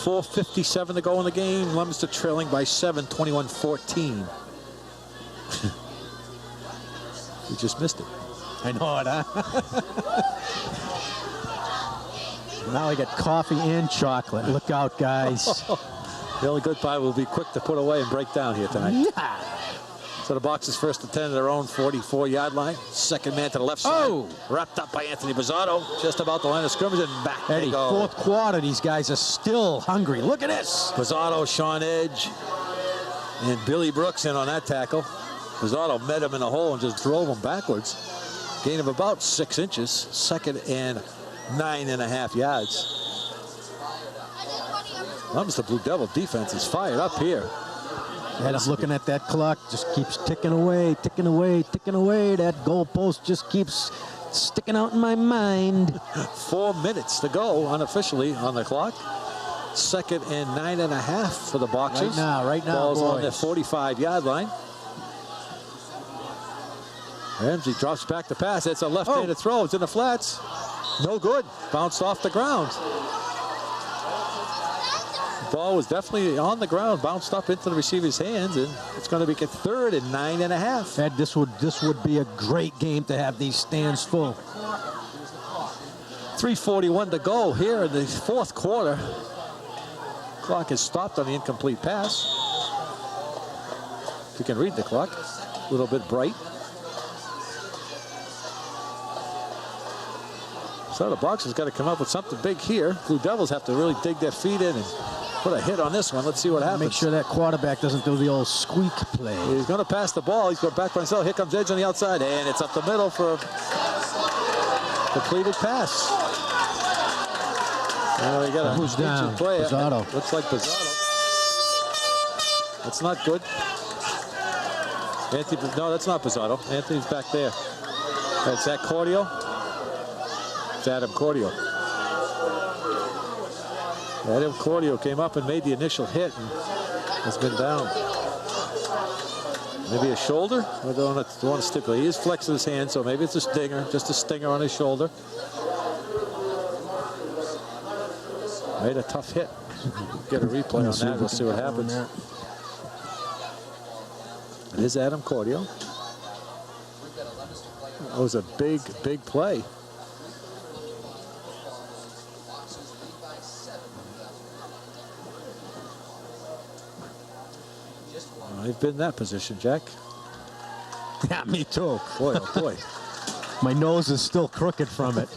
D: 4:57 to go in the game. Leominster trailing by 7, 21-14. We just missed it.
E: I know it, huh? Now I got coffee and chocolate. Look out, guys.
D: The only good part will be quick to put away and break down here tonight.
E: Yeah.
D: So the Boxers 1st and 10 at their own 44-yard line. Second man to the left side.
E: Oh!
D: Wrapped up by Anthony Bizzotto. Just about the line of scrimmage and back
E: Eddie,
D: they go.
E: 4th quarter, these guys are still hungry. Look at this.
D: Bizzotto, Sean Edge, and Billy Brooks in on that tackle. Bizzotto met him in the hole and just drove him backwards. Gain of about 6 inches. 2nd and 9.5 yards. The Blue Devil defense is fired up here.
E: And I'm looking at that clock, just keeps ticking away, ticking away, ticking away. That goalpost just keeps sticking out in my mind.
D: 4 minutes to go unofficially on the clock. 2nd and 9.5 for the Boxers.
E: Right now,
D: Ball's
E: boys.
D: on the 45-yard line. Ramsey drops back the pass. It's a left-handed throw. It's in the flats. No good. Bounced off the ground. Ball was definitely on the ground, bounced up into the receiver's hands, and it's going to be a 3rd and 9.5.
E: Ed, this would be a great game to have these stands full.
D: 3:41 to go here in the 4th quarter. Clock is stopped on the incomplete pass. If you can read the clock, a little bit bright. So the Boxers got to come up with something big here. Blue Devils have to really dig their feet in and put a hit on this one. Let's see what happens.
E: Make sure that quarterback doesn't do the old squeak play.
D: He's going to pass the ball. He's going back by himself. Here comes Edge on the outside, and it's up the middle for a completed pass. Now we got a
E: Who's down?
D: play.
E: Bizzotto.
D: Looks like Bizzotto. That's not good. Anthony, no, that's not Pizzato. Anthony's back there. Is that Cordio? It's Adam Cordio. Adam Cordio came up and made the initial hit and has been down. Maybe a shoulder? I don't want to stipulate. He is flexing his hand, so maybe it's a stinger, just a stinger on his shoulder. Made a tough hit. Get a replay on that. We'll see what happens. It is Adam Cordio. That was a big, big play. I've been in that position, Jack.
E: Yeah, me too.
D: Boy, oh boy.
E: My nose is still crooked from it.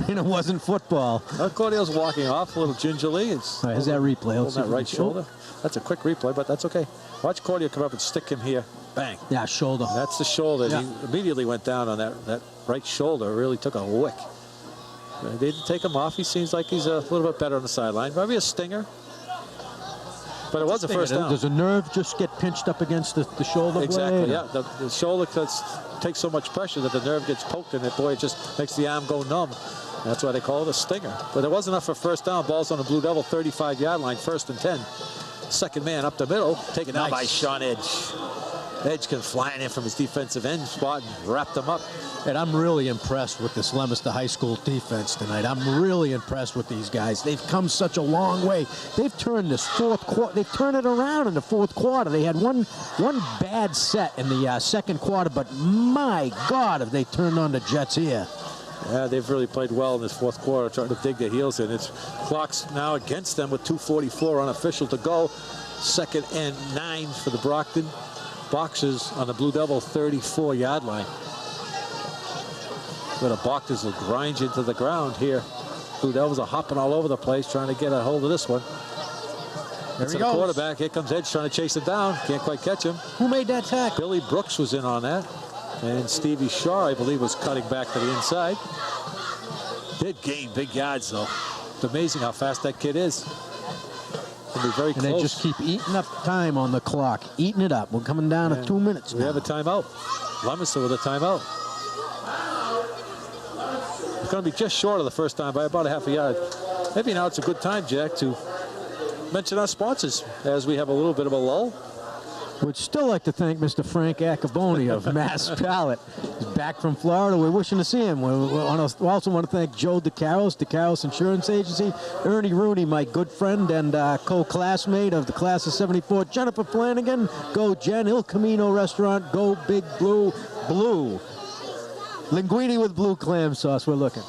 E: And it wasn't football.
D: Cordio's walking off a little gingerly.
E: Here's that replay.
D: Holding that right shoulder. That's a quick replay, but that's okay. Watch Cordio come up and stick him here. Bang.
E: Yeah, shoulder.
D: That's the shoulder.
E: Yeah.
D: He immediately went down on that right shoulder. Really took a wick. They didn't take him off. He seems like he's a little bit better on the sideline. Maybe a stinger. But it was a first down.
E: Does a nerve just get pinched up against the shoulder
D: exactly,
E: blade?
D: yeah. The shoulder takes so much pressure that the nerve gets poked in it. Boy, it just makes the arm go numb. That's why they call it a stinger. But it was enough for first down. Ball's on the Blue Devil 35-yard line, 1st and 10. Second man up the middle, taken out by Sean Edge. Edge can fly in from his defensive end spot and wrap them up.
E: And I'm really impressed with this Leominster High School defense tonight. I'm really impressed with these guys. They've come such a long way. They've turned this fourth quarter. They've turned it around in the fourth quarter. They had one bad set in the second quarter, but my God, have they turned on the Jets here.
D: Yeah, they've really played well in this fourth quarter, trying to dig their heels in. It's clock's now against them with 2:44 unofficial to go. 2nd and 9 for the Brockton Boxers on the Blue Devil 34-yard line. But the Boxers will grind you into the ground here. Blue Devils are hopping all over the place trying to get a hold of this one.
E: There he
D: the
E: goes.
D: Quarterback. Here comes Edge trying to chase it down. Can't quite catch him.
E: Who made that tackle?
D: Billy Brooks was in on that. And Stevie Shaw, I believe, was cutting back to the inside. Did gain big yards, though. It's amazing how fast that kid is. It'll be very close.
E: And they just keep eating up time on the clock. Eating it up. We're coming down to 2 minutes
D: We
E: now.
D: have a timeout. Leominster with a timeout. It's going to be just short of the first time by about a half a yard. Maybe now it's a good time, Jack, to mention our sponsors as we have a little bit of a lull.
E: Would still like to thank Mr. Frank Accaboni of Mass Pallet. He's back from Florida. We're wishing to see him. We also want to thank Joe DeCaros Insurance Agency, Ernie Rooney, my good friend and co-classmate of the class of '74, Jennifer Flanagan, go Jen, Il Camino Restaurant, go Big Blue, linguine with blue clam sauce. We're looking.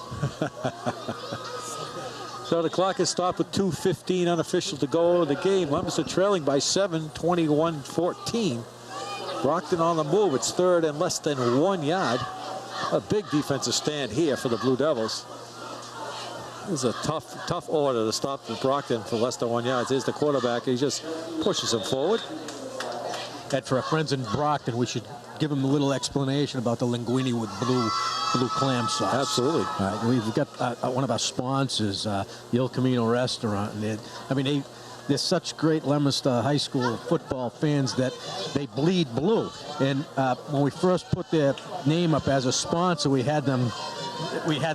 D: So the clock is stopped with 2:15 unofficial to go in the game. Leominster trailing by 7, 21-14. Brockton on the move. It's 3rd and less than 1 yard. A big defensive stand here for the Blue Devils. This is a tough order to stop the Brockton for less than 1 yard. Here's the quarterback. He just pushes him forward.
E: And for our friends in Brockton, we should give them a little explanation about the linguine with blue clam sauce.
D: Absolutely.
E: We've got one of our sponsors, the Il Camino Restaurant. And they're such great Leominster High School football fans that they bleed blue. And when we first put their name up as a sponsor, we had the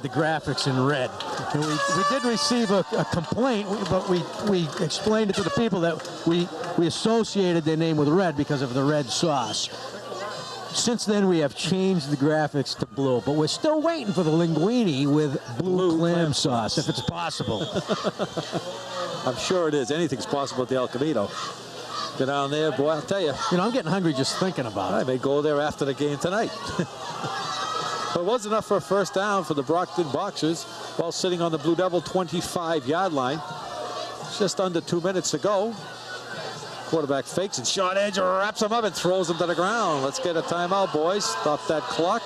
E: graphics in red. And we did receive a complaint, but we explained it to the people that we associated their name with red because of the red sauce. Since then, we have changed the graphics to blue, but we're still waiting for the linguine with blue clam sauce, if it's possible.
D: I'm sure it is. Anything's possible at the El Camino. Get down there, boy, I'll tell you.
E: I'm getting hungry just thinking about it.
D: I may go there after the game tonight. But it was enough for a first down for the Brockton Boxers while sitting on the Blue Devil 25-yard line. Just under 2 minutes to go. Quarterback fakes and Sean Edge wraps him up and throws him to the ground. Let's get a timeout, boys. Stop that clock.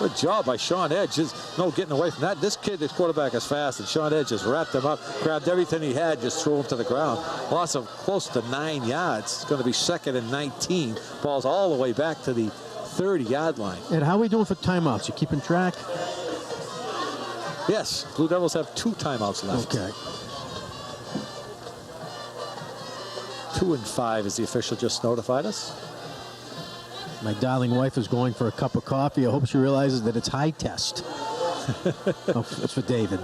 D: Good job by Sean Edge. There's no getting away from that. This quarterback is fast, and Sean Edge just wrapped him up, grabbed everything he had, just threw him to the ground. Loss of close to 9 yards. It's going to be 2nd and 19. Ball's all the way back to the 30-yard line.
E: And how are we doing for timeouts? You keeping track?
D: Yes, Blue Devils have 2 timeouts left.
E: Okay.
D: 2 2-5 as the official just notified us.
E: My darling wife is going for a cup of coffee. I hope she realizes that it's high test. Oh, it's for David.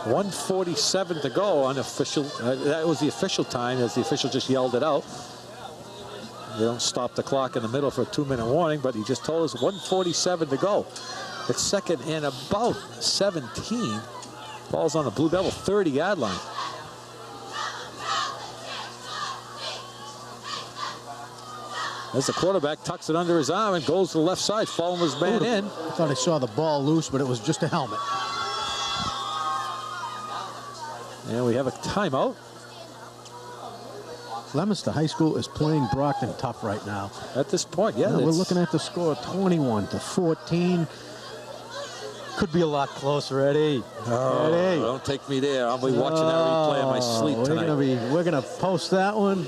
D: 1:47 to go. Unofficial. That was the official time as the official just yelled it out. They don't stop the clock in the middle for a 2-minute warning, but he just told us 1:47 to go. It's second and about 17. Ball's on the Blue Devil 30-yard line. As the quarterback tucks it under his arm and goes to the left side, following his man in.
E: I thought I saw the ball loose, but it was just a helmet.
D: And we have a timeout.
E: Leominster High School is playing Brockton tough right now.
D: At this point, yeah.
E: We're looking at the score, 21-14. Could be a lot closer, Eddie.
D: Oh,
E: Eddie.
D: don't take me there. I'll be watching that replay in my sleep tonight.
E: We're gonna post that one.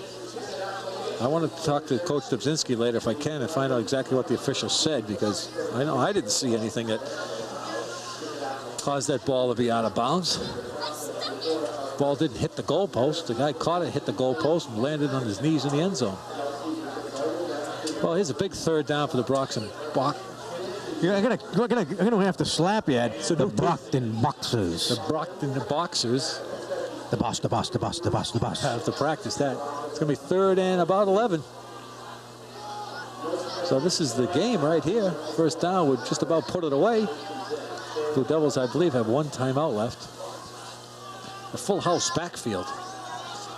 D: I want to talk to Coach Dubzinski later if I can and find out exactly what the official said, because I know I didn't see anything that caused that ball to be out of bounds. Ball didn't hit the goalpost. The guy caught it, hit the goalpost, and landed on his knees in the end zone. Well, here's a big third down for the Brockton.
E: I'm gonna have to slap you, Ed.
D: So
E: the
D: no,
E: Brockton Boxers.
D: The Brockton Boxers.
E: The boss.
D: I have to practice that. It's going to be third and about 11. So this is the game right here. First down would just about put it away. Blue Devils, I believe, have one timeout left. A full house backfield.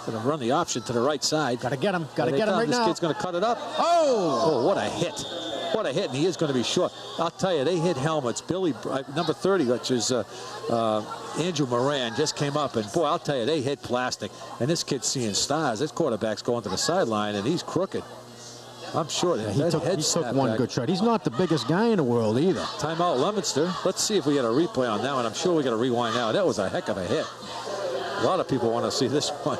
D: Going to run the option to the right side.
E: Gotta get him. Gotta get him right now.
D: This kid's going to cut it up.
E: Oh!
D: What a hit. What a hit, and he is going to be short. I'll tell you, they hit helmets. Billy, number 30, which is Andrew Moran, just came up, and boy, I'll tell you, they hit plastic. And this kid's seeing stars. This quarterback's going to the sideline, and he's crooked. I'm sure that
E: he took one good shot. He's not the biggest guy in the world either.
D: Timeout, Leominster. Let's see if we get a replay on that one. I'm sure we got to rewind now. That was a heck of a hit. A lot of people want to see this one.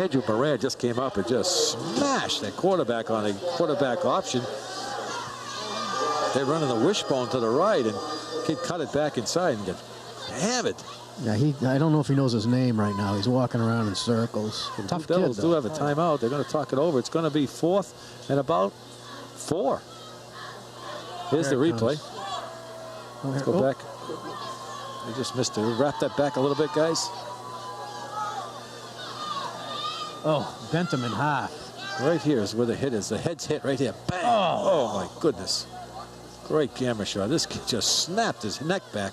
D: Andrew Moran just came up and just smashed that quarterback on a quarterback option. They're running the wishbone to the right, and kid cut it back inside and get hammered.
E: Yeah, I don't know if he knows his name right now. He's walking around in circles. Tough kid,
D: Devils
E: though.
D: do have a timeout. They're going to talk it over. It's going to be 4th and about 4. Here's the replay. Let's go back. They just missed it. Wrap that back a little bit, guys.
E: Oh, bent him in half.
D: Right here is where the hit is. The head's hit right here. Bang! Oh my goodness. Great camera shot. This kid just snapped his neck back.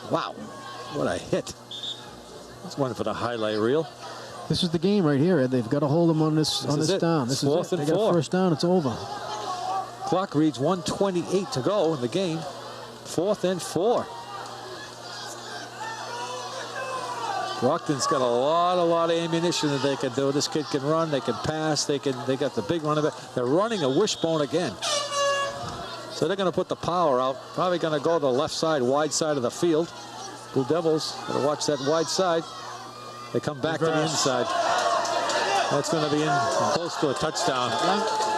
D: Wow. What a hit. That's one for the highlight reel.
E: This is the game right here. They've got to hold him on this down. This is
D: 4th and
E: They got
D: 4.
E: a first down. It's over.
D: Clock reads 1:28 to go in the game. 4th and 4. Brockton's got a lot of ammunition that they can do. This kid can run, they can pass, they got the big running back. They're running a wishbone again. So they're going to put the power out. Probably going to go to the left side, wide side of the field. Blue Devils got to watch that wide side. They come back to the inside. That's going to be in close to a touchdown.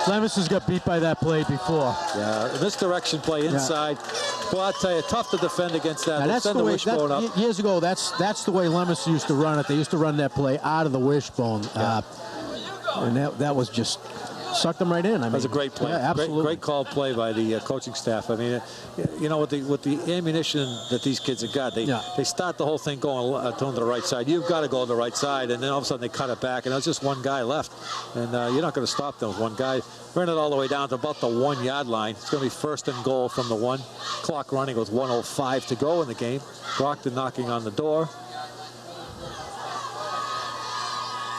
E: Leominster's got beat by that play before.
D: Yeah, misdirection play inside. Well, I'll tell you, tough to defend against that.
E: Now, that's
D: send
E: the way,
D: wishbone up.
E: years ago, that's the way Leominster used to run it. They used to run that play out of the wishbone. And that was just sucked them right in. I mean,
D: that was a great play.
E: Yeah, absolutely.
D: Great call play by the coaching staff. I mean, you know, with the ammunition that these kids have got, they start the whole thing going to the right side. You've got to go to the right side, and then all of a sudden they cut it back, and there's just one guy left, and you're not going to stop them with one guy. Ran it all the way down to about the 1-yard line. It's going to be 1st and goal from the 1. Clock running with 1:05 to go in the game. Brockton knocking on the door.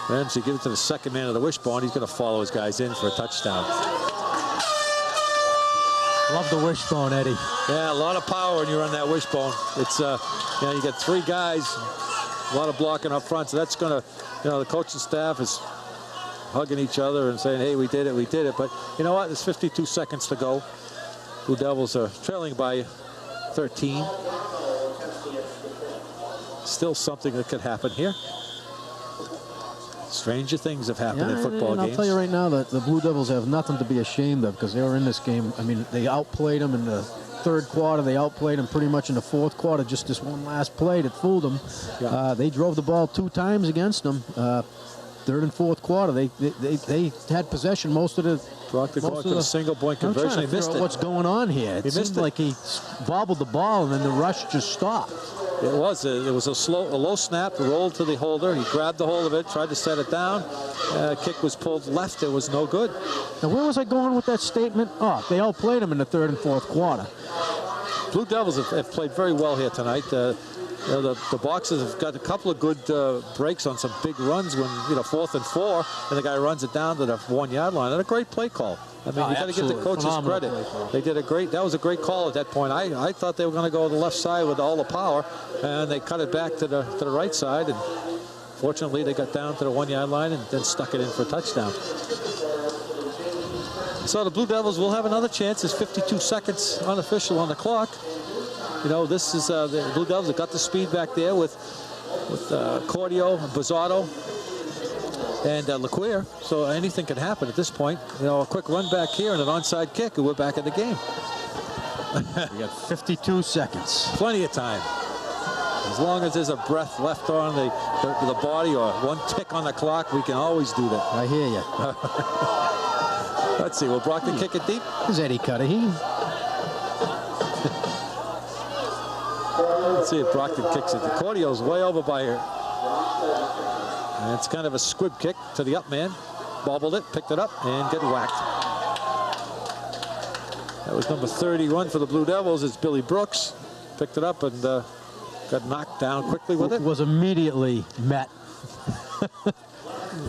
D: Ramsey gives it to the second man of the wishbone. He's going to follow his guys in for a touchdown.
E: Love the wishbone, Eddie.
D: Yeah, a lot of power when you run that wishbone. It's you know, you got 3 guys, a lot of blocking up front. So that's going to, you know, the coaching staff is hugging each other and saying, "Hey, we did it, we did it." But you know what? There's 52 seconds to go. Blue Devils are trailing by 13. Still something that could happen here. Stranger things have happened in football
E: and
D: games.
E: I'll tell you right now that the Blue Devils have nothing to be ashamed of because they were in this game. I mean, they outplayed them in the third quarter. They outplayed them pretty much in the fourth quarter. Just this one last play that fooled them.
D: Yeah.
E: They drove the ball 2 times against them. Third and fourth quarter, they had possession most of the.
D: Brockton going to a single-point conversion.
E: I'm trying to figure out what's going on here. It seemed like he bobbled the ball and then the rush just stopped.
D: It was a low snap, rolled to the holder. He grabbed the hold of it, tried to set it down. Kick was pulled left. It was no good.
E: Now, where was I going with that statement? Oh, they outplayed him in the third and fourth quarter.
D: Blue Devils have played very well here tonight. The Boxers have got a couple of good breaks on some big runs when, 4th and 4, and the guy runs it down to the 1-yard line. And a great play call. I mean, you got to give the coaches credit. They did that was a great call at that point. I thought they were going to go to the left side with all the power, and they cut it back to the right side. And fortunately, they got down to the 1-yard line and then stuck it in for a touchdown. So the Blue Devils will have another chance. There's 52 seconds unofficial on the clock. This is the Blue Devils have got the speed back there with Cordio, Bozzato, and Laquire. So anything can happen at this point. A quick run back here and an onside kick, and we're back in the game.
E: We got 52 seconds.
D: Plenty of time. As long as there's a breath left on the body or one tick on the clock, we can always do that.
E: I hear you.
D: Let's see. Will Brockton kick it deep?
E: There's Eddie Cudahy.
D: Let's see if Brockton kicks it. The Cordio's way over by her. And it's kind of a squib kick to the up man. Bobbled it, picked it up, and get whacked. That was number 31 for the Blue Devils. It's Billy Brooks. Picked it up and got knocked down quickly with it.
E: Was immediately met.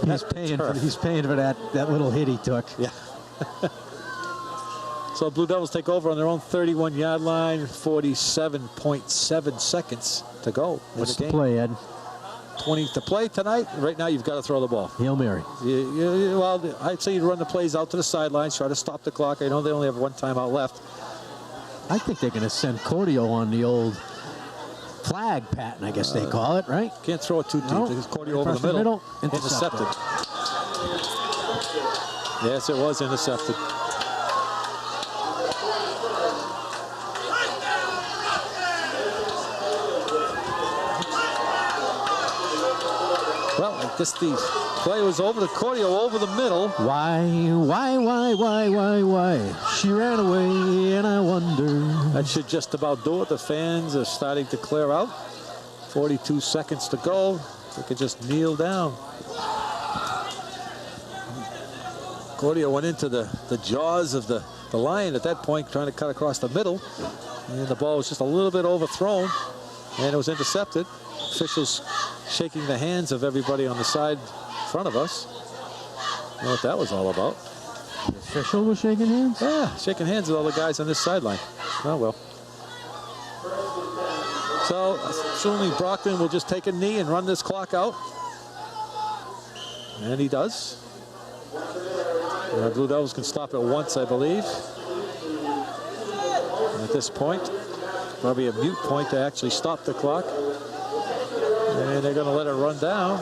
E: He's paying for that little hit he took.
D: Yeah. So Blue Devils take over on their own 31-yard line, 47.7 seconds to go.
E: What's the play, Ed?
D: 20 to play tonight. Right now, you've got to throw the ball.
E: Hail Mary.
D: Well, I'd say you run the plays out to the sidelines, try to stop the clock. I know they only have one timeout left.
E: I think they're going to send Cordio on the old flag pattern, I guess they call it, right?
D: Can't throw it too deep.
E: No.
D: Because Cordio over the middle. Intercepted. Yes, it was intercepted. Well, I guess the play was over to Cordio over the middle.
E: Why? She ran away, and I wonder.
D: That should just about do it. The fans are starting to clear out. 42 seconds to go. They could just kneel down. Cordio went into the jaws of the lion at that point, trying to cut across the middle. And the ball was just a little bit overthrown, and it was intercepted. Officials shaking the hands of everybody on the side in front of us. I don't know what that was all about.
E: The official was shaking hands?
D: Yeah, shaking hands with all the guys on this sideline. Oh, well. So, assuming Brockton will just take a knee and run this clock out. And he does. Blue Devils can stop it once, I believe. And at this point, probably a mute point to actually stop the clock. And they're going to let it run down.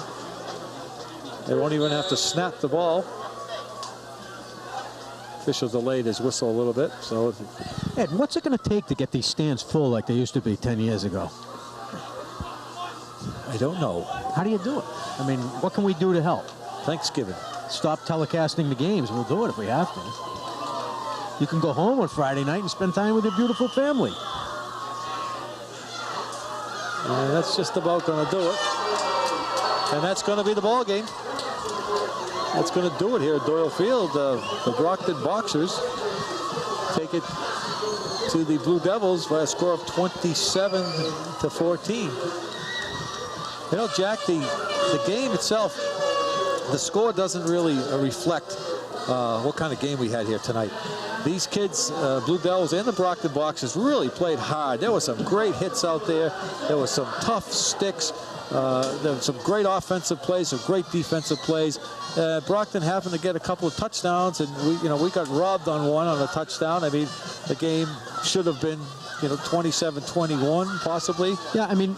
D: They won't even have to snap the ball. Official delayed his whistle a little bit. So,
E: Ed, what's it going to take to get these stands full like they used to be 10 years ago?
D: I don't know.
E: How do you do it? I mean, what can we do to help?
D: Thanksgiving.
E: Stop telecasting the games. We'll do it if we have to. You can go home on Friday night and spend time with your beautiful family.
D: And that's just about going to do it. And that's going to be the ball game. That's going to do it here at Doyle Field. The Brockton Boxers take it to the Blue Devils by a score of 27-14. You know, Jack, the game itself, the score doesn't really reflect what kind of game we had here tonight. These kids, Blue Devils and the Brockton Boxers, really played hard. There were some great hits out there. There were some tough sticks. There were some great offensive plays, some great defensive plays. Brockton happened to get a couple of touchdowns, and we got robbed on one on a touchdown. I mean, the game should have been, 27-21 possibly.
E: Yeah, I mean,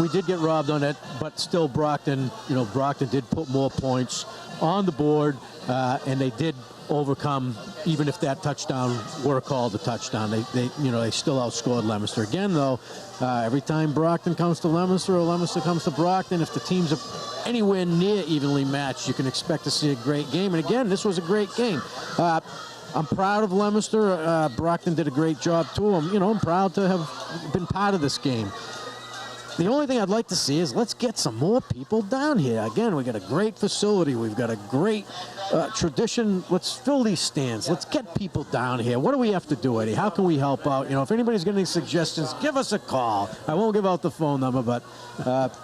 E: we did get robbed on it, but still Brockton, Brockton did put more points on the board, and they did overcome, even if that touchdown were called a touchdown. They still outscored Leominster. Again, though, every time Brockton comes to Leominster or Leominster comes to Brockton, if the teams are anywhere near evenly matched, you can expect to see a great game. And again, this was a great game. I'm proud of Leominster. Brockton did a great job too. I'm proud to have been part of this game. The only thing I'd like to see is let's get some more people down here. Again, we got a great facility. We've got a great tradition. Let's fill these stands. Let's get people down here. What do we have to do, Eddie? How can we help out? If anybody's got any suggestions, give us a call. I won't give out the phone number, but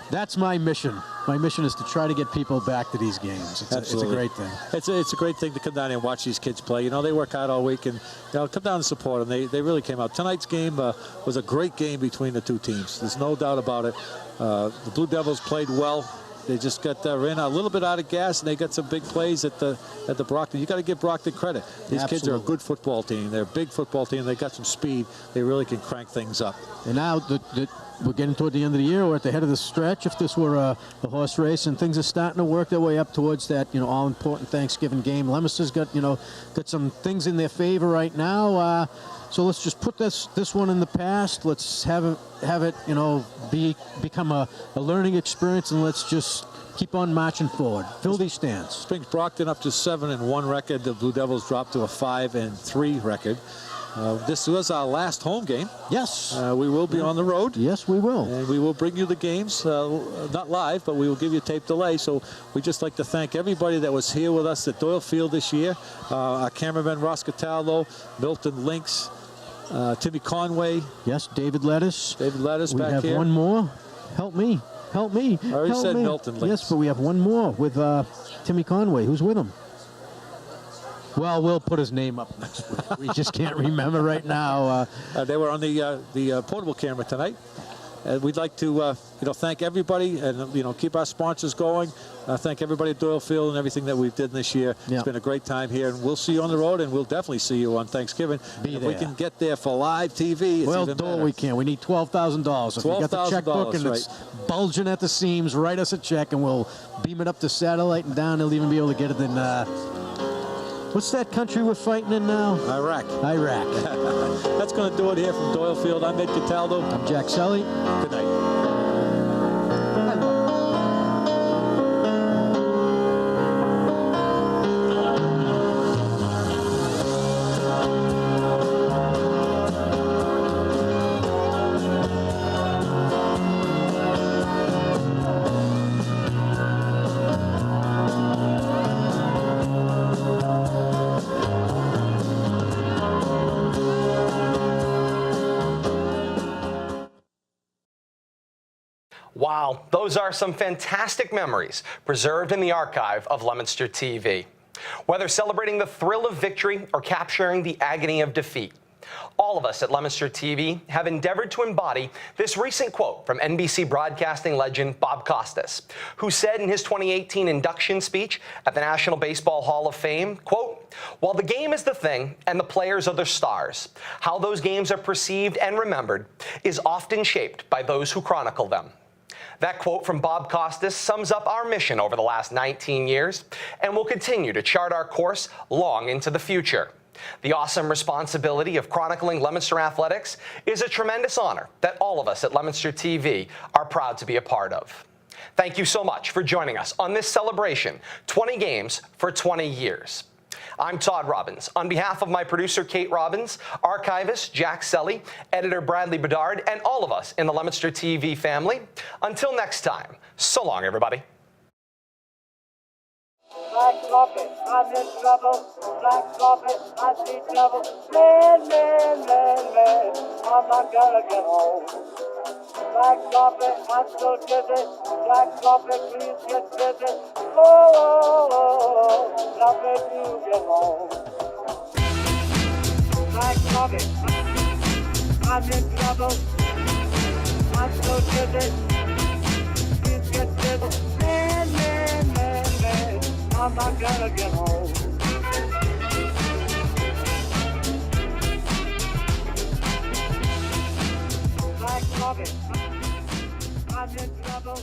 E: that's my mission. My mission is to try to get people back to these games. It's a great thing.
D: It's a great thing to come down here and watch these kids play. They work hard all week, and come down and support them. They really came out. Tonight's game was a great game between the two teams. There's no doubt about it. The Blue Devils played well. They just got ran a little bit out of gas, and they got some big plays at the Brockton. You got to give Brockton credit. These kids are a good football team. They're a big football team. They got some speed. They really can crank things up.
E: And now we're getting toward the end of the year. We're at the head of the stretch. If this were a horse race, and things are starting to work their way up towards that, all-important Thanksgiving game. Leominster's got some things in their favor right now. So let's just put this one in the past. Let's have it become a learning experience, and let's just keep on marching forward. Fill these stands.
D: This brings Brockton up to 7-1 record. The Blue Devils dropped to a 5-3 record. This was our last home game.
E: Yes.
D: We will be on the road.
E: Yes, we will.
D: And we will bring you the games, not live, but we will give you a tape delay. So we'd just like to thank everybody that was here with us at Doyle Field this year. Our cameraman, Ross Cataldo, Milton Lynx, Timmy Conway.
E: Yes, David Lettuce.
D: David Lettuce back here.
E: We have one more. Help me. Help me.
D: I already said Milton Lynx.
E: Yes, but we have one more with Timmy Conway. Who's with him? Well, we'll put his name up next week. We just can't remember right now.
D: They were on the portable camera tonight. We'd like to, thank everybody and, keep our sponsors going. Thank everybody at Doyle Field and everything that we've did this year.
E: Yeah.
D: It's been a great time here, and we'll see you on the road, and we'll definitely see you on Thanksgiving. If we can get there for live TV, it's even better.
E: We can. We need $12,000. If you got the checkbook and it's bulging at the seams, write us a check, and we'll beam it up to satellite and down. They'll even be able to get it in... what's that country we're fighting in now?
D: Iraq. That's going to do it here from Doyle Field. I'm Ed Cataldo.
E: I'm Jack Sully.
D: Good night.
B: Wow, those are some fantastic memories preserved in the archive of Leominster TV. Whether celebrating the thrill of victory or capturing the agony of defeat, all of us at Leominster TV have endeavored to embody this recent quote from NBC broadcasting legend Bob Costas, who said in his 2018 induction speech at the National Baseball Hall of Fame, quote, "While the game is the thing and the players are the stars, how those games are perceived and remembered is often shaped by those who chronicle them." That quote from Bob Costas sums up our mission over the last 19 years and will continue to chart our course long into the future. The awesome responsibility of chronicling Leominster athletics is a tremendous honor that all of us at Leominster TV are proud to be a part of. Thank you so much for joining us on this celebration, 20 games for 20 years. I'm Todd Robbins. On behalf of my producer, Kate Robbins, archivist Jack Selly, editor Bradley Bedard, and all of us in the Leominster TV family, until next time, so long, everybody.
A: Black coffee, I'm in trouble. Black coffee, I see trouble. Man, I'm not gonna get home. Black coffee, I'm so dizzy. Black coffee, please get busy. Oh, now baby, you get home. Black coffee, I'm in trouble. I'm so dizzy. Please get busy. Man, I'm not gonna get home. Black coffee, I'm in trouble.